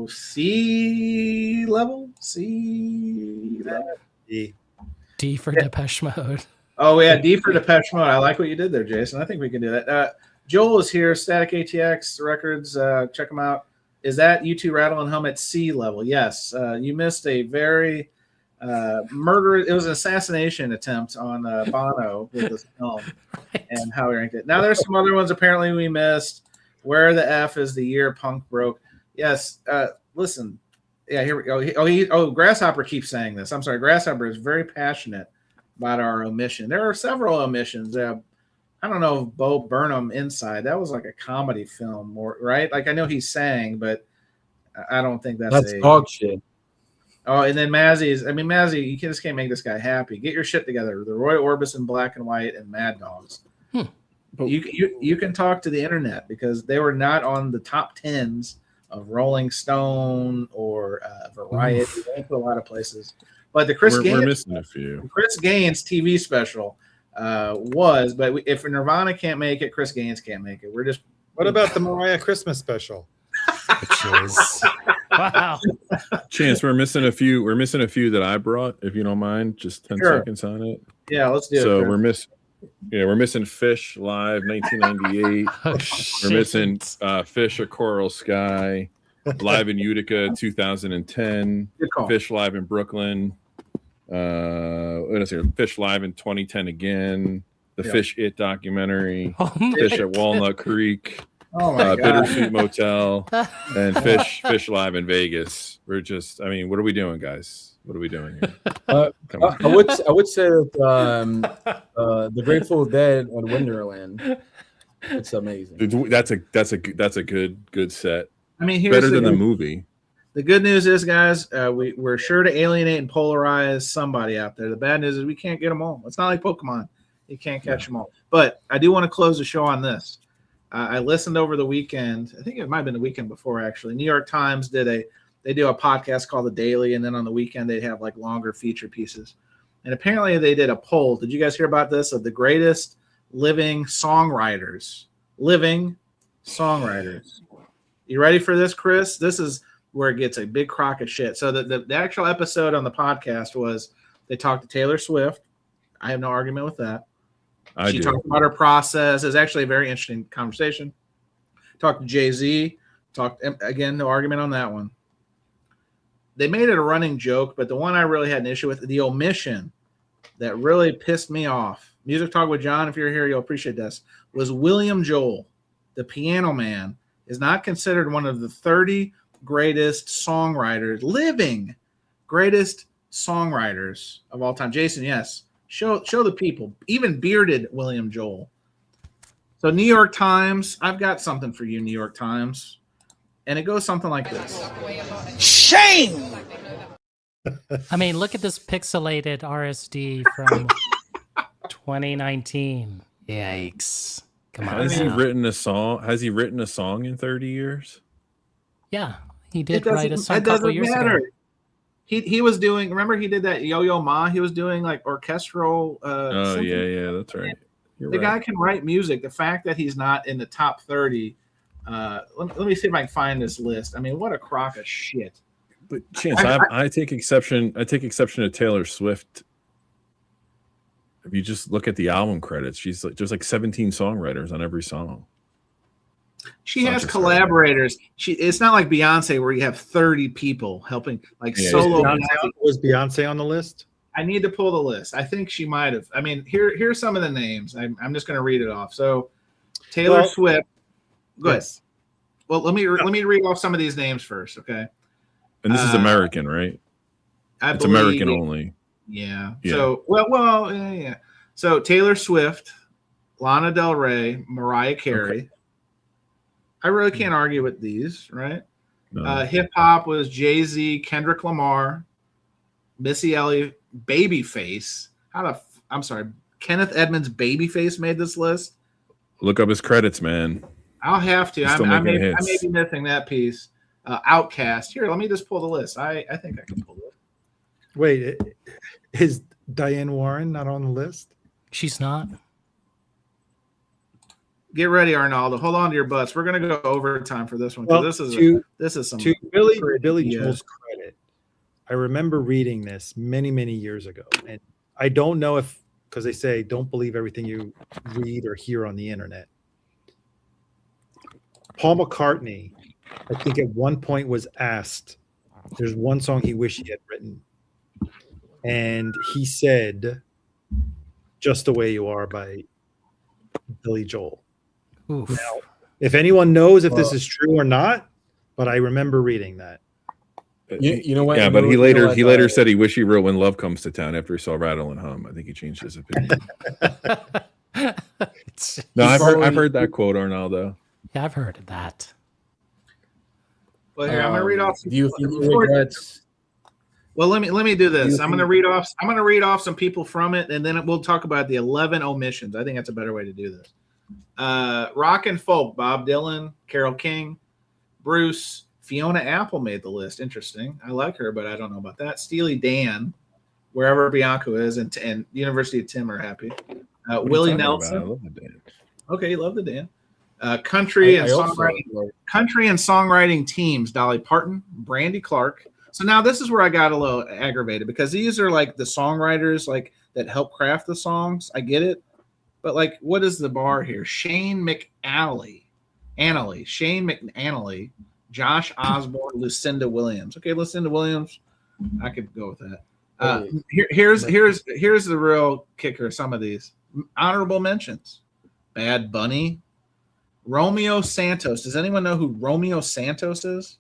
C level. C level. D for Depeche Mode. Oh yeah, D for Depeche Mode. I like what you did there, Jason. I think we can do that. Joel is here. Static ATX Records. Check them out. Is that U2 Rattle and Hum at C level? Yes. You missed a very murder. It was an assassination attempt on Bono with this film and how we ranked it. Now there's some other ones apparently we missed. Where the F is the year punk broke? Yes. Listen. Yeah. Here we go. Grasshopper keeps saying this. I'm sorry. Grasshopper is very passionate about our omission. There are several omissions. I don't know if Bo Burnham Inside. That was like a comedy film, right? Like I know he sang, but I don't think that's dog shit. Oh, and then Mazzy, you just can't make this guy happy. Get your shit together. The Roy Orbison Black and White and Mad Dogs. You can talk to the internet because they were not on the top 10s of Rolling Stone or Variety. They went to a lot of places. But the We're missing a few. Chris Gaines TV special was, but if Nirvana can't make it, Chris Gaines can't make it. What about the Mariah Christmas special? Wow. Chance, we're missing a few that I brought, if you don't mind. Just 10 seconds on it. Yeah, let's do it. So Chris. we're missing Fish Live 1998. We're missing Fish a Coral Sky, Live in Utica 2010, Good call. Fish Live in Brooklyn. What is here? Fish Live in 2010 again. The Fish It documentary. Oh, Fish at Walnut Creek. Oh my god. Bittersweet Motel, and Fish Live in Vegas. We're just, I mean, what are we doing, guys? What are we doing here? Come on. I would say that the Grateful Dead on Wonderland. It's amazing. Dude, that's a good set. I mean, here's Better than the movie. The good news is, guys, we're sure to alienate and polarize somebody out there. The bad news is we can't get them all. It's not like Pokemon. You can't catch them all. But I do want to close the show on this. I listened over the weekend. I think it might have been the weekend before, actually. New York Times do a podcast called The Daily, and then on the weekend they'd have like longer feature pieces. And apparently they did a poll. Did you guys hear about this? Of the greatest living songwriters. Living songwriters. You ready for this, Chris? This is where it gets a big crock of shit. So the actual episode on the podcast was they talked to Taylor Swift. I have no argument with that. She talked about her process. It's actually a very interesting conversation. Talked to Jay-Z. Again, no argument on that one. They made it a running joke, but the one I really had an issue with, the omission that really pissed me off. Music Talk with John, if you're here, you'll appreciate this, was William Joel, the piano man, is not considered one of the 30 greatest songwriters, living greatest songwriters of all time. Jason, yes. Show the people, even bearded William Joel. So New York Times, I've got something for you, New York Times. And it goes something like this. Shame! I mean, look at this pixelated RSD from 2019. Yikes. Come on. Has he written a song? Has he written a song in 30 years? Yeah, he did write a song a couple years ago. He was doing, remember he did that Yo-Yo Ma? He was doing like orchestral. Yeah, that's right. The guy can write music. The fact that he's not in the top 30, let me see if I can find this list. I mean, what a crock of shit. But Chance, I take exception to Taylor Swift. If you just look at the album credits, there's like 17 songwriters on every song. She has collaborators. It's not like Beyonce where you have 30 people helping, like solo. Was Beyonce on the list? I need to pull the list. I think she might have. I mean, here's some of the names. I'm just going to read it off. So Taylor Swift. Good. Yes. Well, let me read off some of these names first, okay? And this is American, right? It's American only. Yeah. So yeah. So Taylor Swift, Lana Del Rey, Mariah Carey. Okay. I really can't argue with these, right? No. Hip hop was Jay-Z, Kendrick Lamar, Missy Elliott, Babyface. I'm sorry, Kenneth Edmonds, Babyface made this list. Look up his credits, man. I'll have to. I may be missing that piece. Outkast. Here, let me just pull the list. I think I can pull it. Wait, is Diane Warren not on the list? She's not. Get ready, Arnaldo. Hold on to your butts. We're going to go overtime for this one. Well, this is some to Billy Joel's credit. I remember reading this many, many years ago, and I don't know if, because they say don't believe everything you read or hear on the internet. Paul McCartney, I think at one point was asked, there's one song he wished he had written, and he said, "Just the Way You Are" by Billy Joel. Oof. Now, if anyone knows if this is true or not, but I remember reading that. You know what? Yeah, but he later said he wished he wrote "When Love Comes to Town" after he saw Rattle and Hum. I think he changed his opinion. No, I've heard that quote, Arnaldo. Yeah, I've heard of that. Well, here I'm gonna read off. Do you think he regrets? Well, let me do this. I'm gonna read off some people from it, and then we'll talk about the 11 omissions. I think that's a better way to do this. Rock and folk: Bob Dylan, Carole King, Bruce, Fiona Apple made the list. Interesting. I like her, but I don't know about that. Steely Dan, wherever Bianco is, and University of Tim are happy. Willie Nelson. I love the Dan. Okay, you love the Dan. Country and songwriting teams: Dolly Parton, Brandy Clark. So now this is where I got a little aggravated because these are like the songwriters like that help craft the songs. I get it. But like, what is the bar here? Shane McAnally, Josh Osborne, Lucinda Williams. Okay, Lucinda Williams, I could go with that. Here's the real kicker. Some of these honorable mentions: Bad Bunny, Romeo Santos. Does anyone know who Romeo Santos is?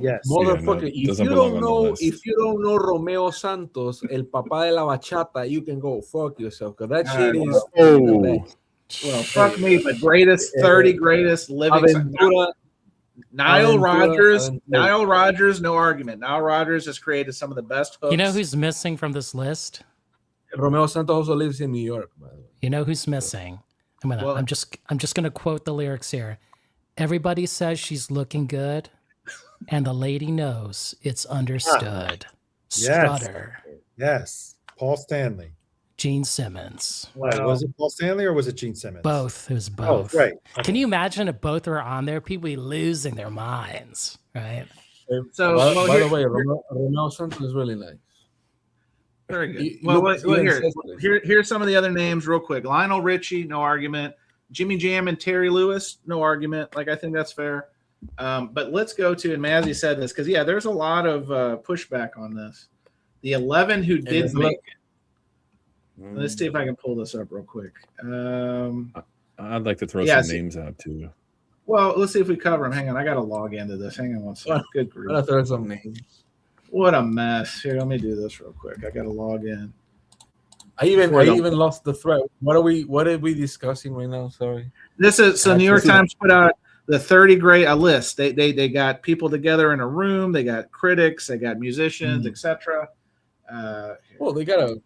Yes. Motherfucker, if doesn't you belong don't on the know, list. if you don't know Romeo Santos, el papá de la bachata, you can go fuck yourself because that shit is the best. Well, fuck me, but greatest 30 greatest living. Aventura, Nile Rodgers. Aventura. Nile Rodgers, no argument. Nile Rodgers has created some of the best hooks. You know who's missing from this list? Romeo Santos also lives in New York, by the way. You know who's missing? I'm just gonna quote the lyrics here. Everybody says she's looking good, and the lady knows it's understood. Yes. Strutter. Yes. Paul Stanley. Gene Simmons. Was it Paul Stanley or was it Gene Simmons? Both. It was both. Oh, right. Okay. Can you imagine if both were on there? People be losing their minds, right? So, by the way, Romeo Santos is really nice. Very good. Here's some of the other names real quick. Lionel Richie, no argument. Jimmy Jam and Terry Lewis, no argument. Like, I think that's fair. But let's go to, and Mazzy said this, because, there's a lot of pushback on this. The 11 who did make it. Let's see if I can pull this up real quick. I'd like to throw some names out, too. Well, let's see if we cover them. Hang on. I got to log into this. Hang on one second. Good grief. I'll throw some names. What a mess. Here, let me do this real quick. I got to log in. I even lost the thread. What are we discussing right now? Sorry. This is so New York Times put out the 30 great list. They got people together in a room. They got critics. They got musicians, etc. Well, they got a.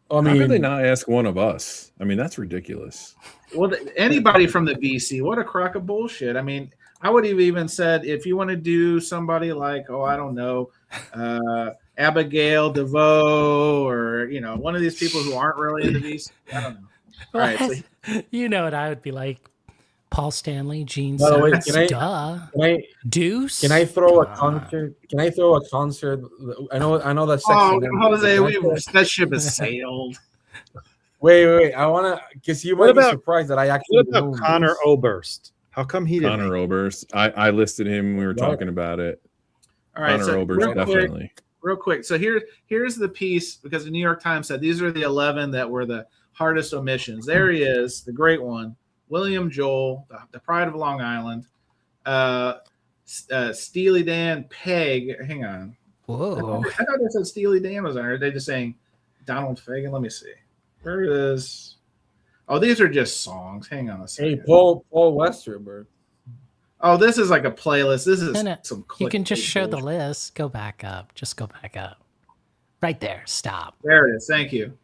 How could they not ask one of us? I mean, that's ridiculous. Well, anybody from the BC, what a crock of bullshit. I mean, I would have even said if you want to do somebody like, I don't know, Abigail DeVoe or, one of these people who aren't really in the BC. I don't know. All right. So, you know what I would be like? Paul Stanley, Gene Simmons, Deuce. Can I throw a concert? I know that section. Jose, that ship has sailed. Wait. I want to, because you might be surprised that I actually. What about Connor Oberst? How come he didn't? Connor Oberst. I listed him. We were talking about it. All right. Connor Oberst, definitely. Real quick. So here's the piece, because the New York Times said these are the 11 that were the hardest omissions. There he is, the great one. William Joel, the pride of Long Island, Steely Dan, Peg. Hang on. Whoa. I thought they said Steely Dan was on there. They're just saying Donald Fagen. Let me see. Where it is. Oh, these are just songs. Hang on a second. Hey, Paul Westerberg. Oh, this is like a playlist. This is some. You can just show the list. Go back up. Just go back up. Right there. Stop. There it is. Thank you.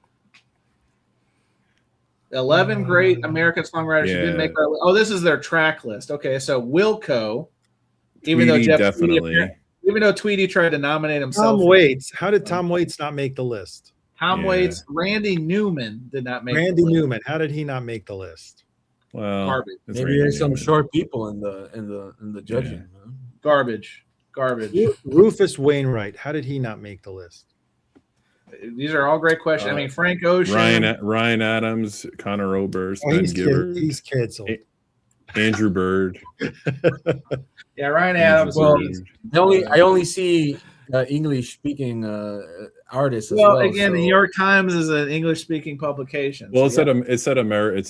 11 great American songwriters who didn't make that. Oh, this is their track list. Okay, so Wilco, even though Tweedy tried to nominate himself. Tom Waits. How did Tom Waits not make the list? Tom Waits. Randy Newman did not make. Randy Newman. How did he not make the list? Well, garbage. Maybe there's some short people in the judging. Yeah. Garbage. Rufus Wainwright. How did he not make the list? These are all great questions. I mean, Frank Ocean, Ryan Adams, Connor Oberst, Ben Gibbard. He's canceled. Andrew Bird. Yeah, Ryan Adams. Well, I only see English-speaking artists. Well, again, the New York Times is an English-speaking publication. Well, it said America.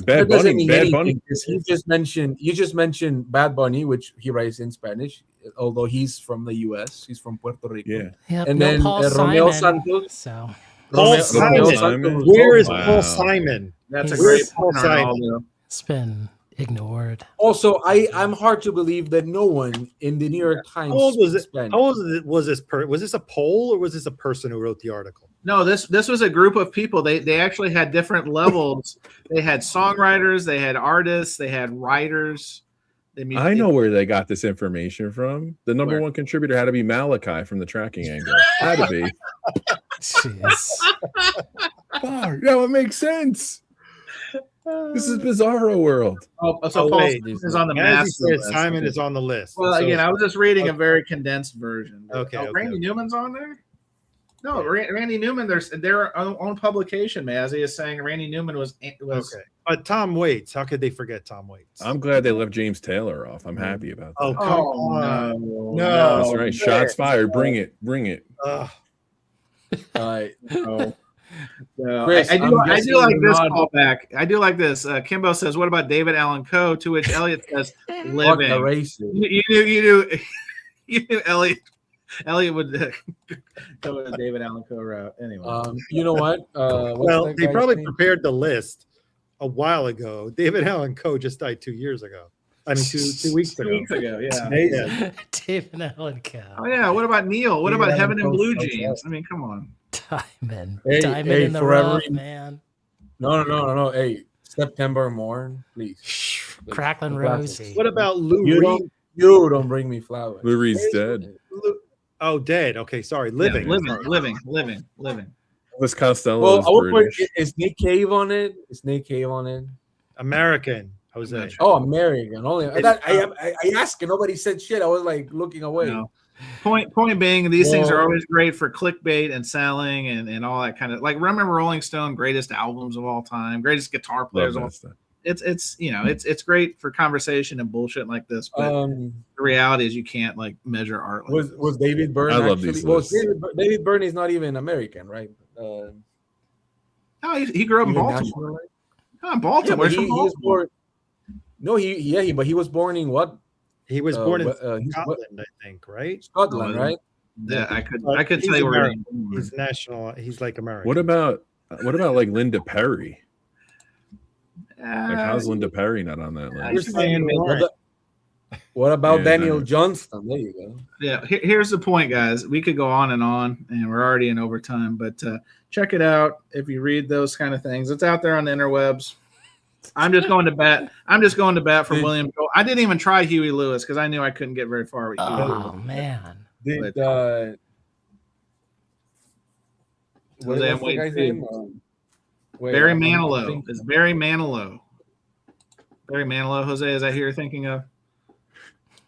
Bad Bunny. You just mentioned Bad Bunny, which he writes in Spanish. Although he's from the U.S., he's from Puerto Rico. Yeah. Yep, and no then Paul Romeo Simon, Santos. So Paul Simon. Where is Paul Simon? That's a great Paul Simon. It's been ignored. Also, I'm hard to believe that no one in the New York Times. How old was it? How old was this? Was this a poll or was this a person who wrote the article? No, this was a group of people. They actually had different levels. They had songwriters, they had artists, they had writers. I know where they got this information from. The number one contributor had to be Malachi from the tracking angle. Had to be. Jeez. Yeah, it makes sense. This is Bizarro World. So Paul is on the master list. Simon is on the list. Well, again, I was just reading a very condensed version. Okay. Randy Newman's on there? No, Randy Newman, their own publication, Mazzy, is saying Randy Newman was okay. But Tom Waits, how could they forget Tom Waits? I'm glad they left James Taylor off. I'm happy about that. Oh, come on. No. That's right. Shots fired. Bring it. All right. Oh. So Chris, I do I'm like guessing this you're not- callback. I do like this. Kimbo says, "What about David Allen Coe?" To which Elliot says, Fuck the "Living." racist. You knew Elliot would go with the David Allen Coe route. Anyway, You know what? What's Well, that they guy's probably name? prepared the list a while ago. David Allen Coe just died 2 years ago. I mean, two weeks 2 ago. weeks ago, yeah. Yeah. David Allen Oh Cow. yeah. What about Neil? What David about Allen Heaven and Coe Blue strikes Jeans? out. I mean, come on. Diamond. Hey, Diamond hey, in the for rough, every- man. No. Hey, September Morn, please. Cracklin' The Rosie. What about Lou You Reed? don't bring me flowers. Lou Reed's dead. Oh, dead. Okay, sorry. Yeah, Living. living. Elvis Costello Well, is I would put British. is Nick Cave on it? Is Nick Cave on it? American. Jose. I'm not sure. Oh, American. Only I asked and nobody said shit. I was like looking away. No. Point being, these things are Well- always great for clickbait and selling and all that kind of like. Remember Rolling Stone greatest albums of all time, greatest guitar Love players of all. that stuff. It's great for conversation and bullshit like this. But the reality is you can't like measure art. Like this. Was David Byrne? I love actually, these well, lists. David Byrne is not even American, right? No, he grew up in Even Baltimore. nationally? Oh, Baltimore. Yeah, but He's from he was Baltimore. born. No, but he was born in what? He was born in he's Scotland, I think, right? Scotland, Oh, right? Yeah, I could He's tell you where American. he was born. He's national. He's like American. What about like Linda Perry? Like, how's Linda Perry not on that You're list? saying they What, weren't. what about Yeah, Daniel no. Johnston? There you go. Yeah, here's the point, guys. We could go on, and we're already in overtime. But check it out if you read those kind of things. It's out there on the interwebs. I'm just going to bat. For William. I didn't even try Huey Lewis because I knew I couldn't get very far with Huey Oh Lewis. man. Did But- what's Jose, I'm the waiting guy's for you. name? Wait, Barry I'm Manilow. thinking. It's Barry Manilow. Barry Manilow, Jose, is that who you're thinking of?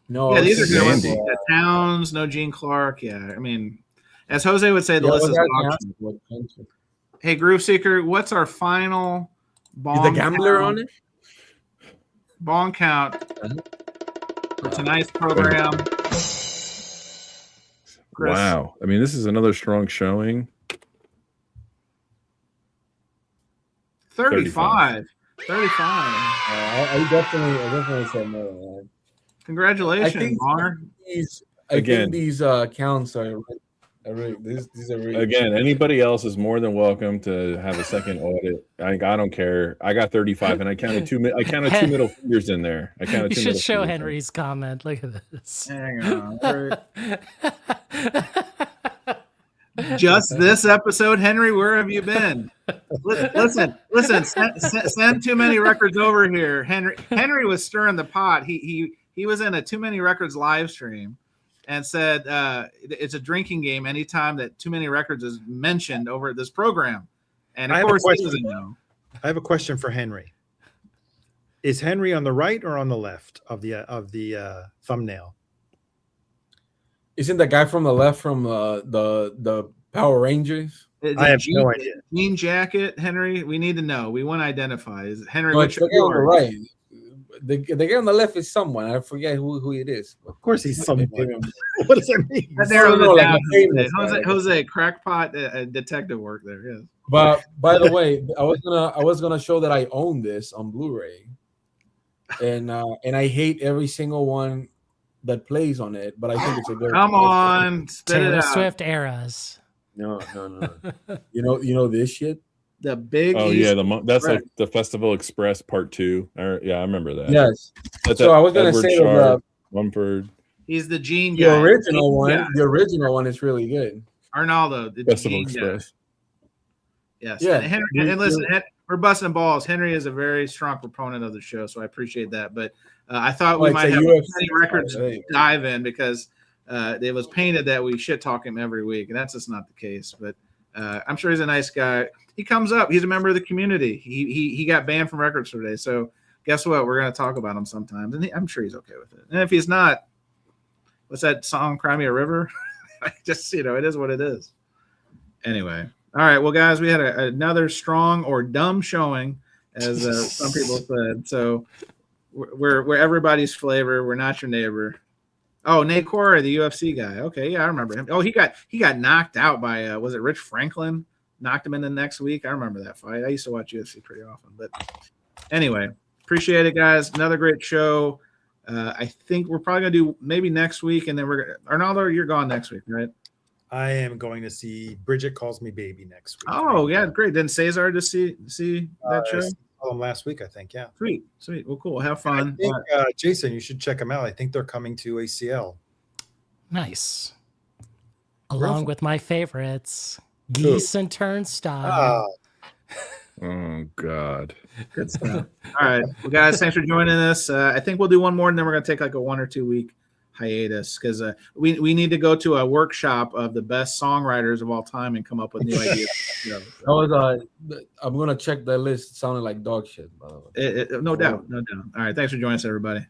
No, Yeah, these are good ones. Andy. Towns, no Gene Clark. Yeah, I mean, as Jose would say, the Yeah, list what is that long. counts? What country? Hey, Groove Seeker, what's our final Is bong the gambler count, on it? bong count for tonight's program? Chris? Wow. I mean, this is another strong showing. 35. 35. I definitely said no to that. Congratulations, I think Mar. Again. These counts are really these are really Again, anybody else is more than welcome to have a second audit. I don't care. I got 35, and I counted two middle fingers in there. I counted You two should middle show fingers. Henry's comment. Look at this. Hang on. Just this episode, Henry, where have you been? Listen. Send too many records over here. Henry was stirring the pot. He was in a Too Many Records live stream and said it's a drinking game anytime that Too Many Records is mentioned over this program. And of course, he doesn't know. I have a question for Henry. Is Henry on the right or on the left of the thumbnail? Isn't the guy from the left from the Power Rangers? I have no idea. Jean jacket, Henry. We need to know. We want to identify. Is Henry? No, Which it's the guy on the right. The guy on the left is someone. I forget who it is. Of course, he's someone. What does that mean? That narrows No, it like down. a famous guy. Jose, crackpot detective work there. Yes. But by the way, I was gonna show that I own this on Blu-ray, and I hate every single one that plays on it. But I think it's a good. Come on, spit it Taylor out. Swift eras. No. You know this shit. The big. Oh East- yeah, that's Right. like the Festival Express Part 2. Yeah, I remember that. Yes. That's So I was gonna Edward say Sharp, Mumford. He's the Gene the guy. original one. Yeah. The original one is really good. Arnaldo, the Festival Gene guy. Express. Yes. Yeah. And, Henry, and listen, we're busting balls. Henry is a very strong proponent of the show, so I appreciate that. But I thought we Well, might it's a have UFC many records fight, right? dive in because it was painted that we shit talk him every week, and that's just not the case. But I'm sure he's a nice guy. He comes up. He's a member of the community. He got banned from records today. So guess what? We're going to talk about him sometimes, and I'm sure he's okay with it. And if he's not, what's that song? Cry Me a River. Just it is what it is. Anyway, all right. Well, guys, we had another strong or dumb showing, as some people said. So we're everybody's flavor. We're not your neighbor. Oh, Nate Cora, the UFC guy. Okay, yeah, I remember him. Oh, he got knocked out by was it Rich Franklin knocked him in the next week. I remember that fight. I used to watch UFC pretty often. But anyway, appreciate it, guys. Another great show. I think we're probably gonna do maybe next week, and then Arnaldo, you're gone next week, right? I am going to see Bridget Calls Me Baby next week. Oh yeah, great. Then Cesar to see that show. I saw them last week, I think. Yeah. Sweet. Well, cool. Have fun. I think, Jason, you should check them out. I think they're coming to ACL. Nice. Along with my favorites, Geese and Turnstile. Oh God. Good stuff. All right, well, guys, thanks for joining us. I think we'll do one more, and then we're gonna take like a 1 or 2 week hiatus because we need to go to a workshop of the best songwriters of all time and come up with new ideas. I'm gonna check that list. It sounded like dog shit. By the way. No doubt. All right, thanks for joining us, everybody.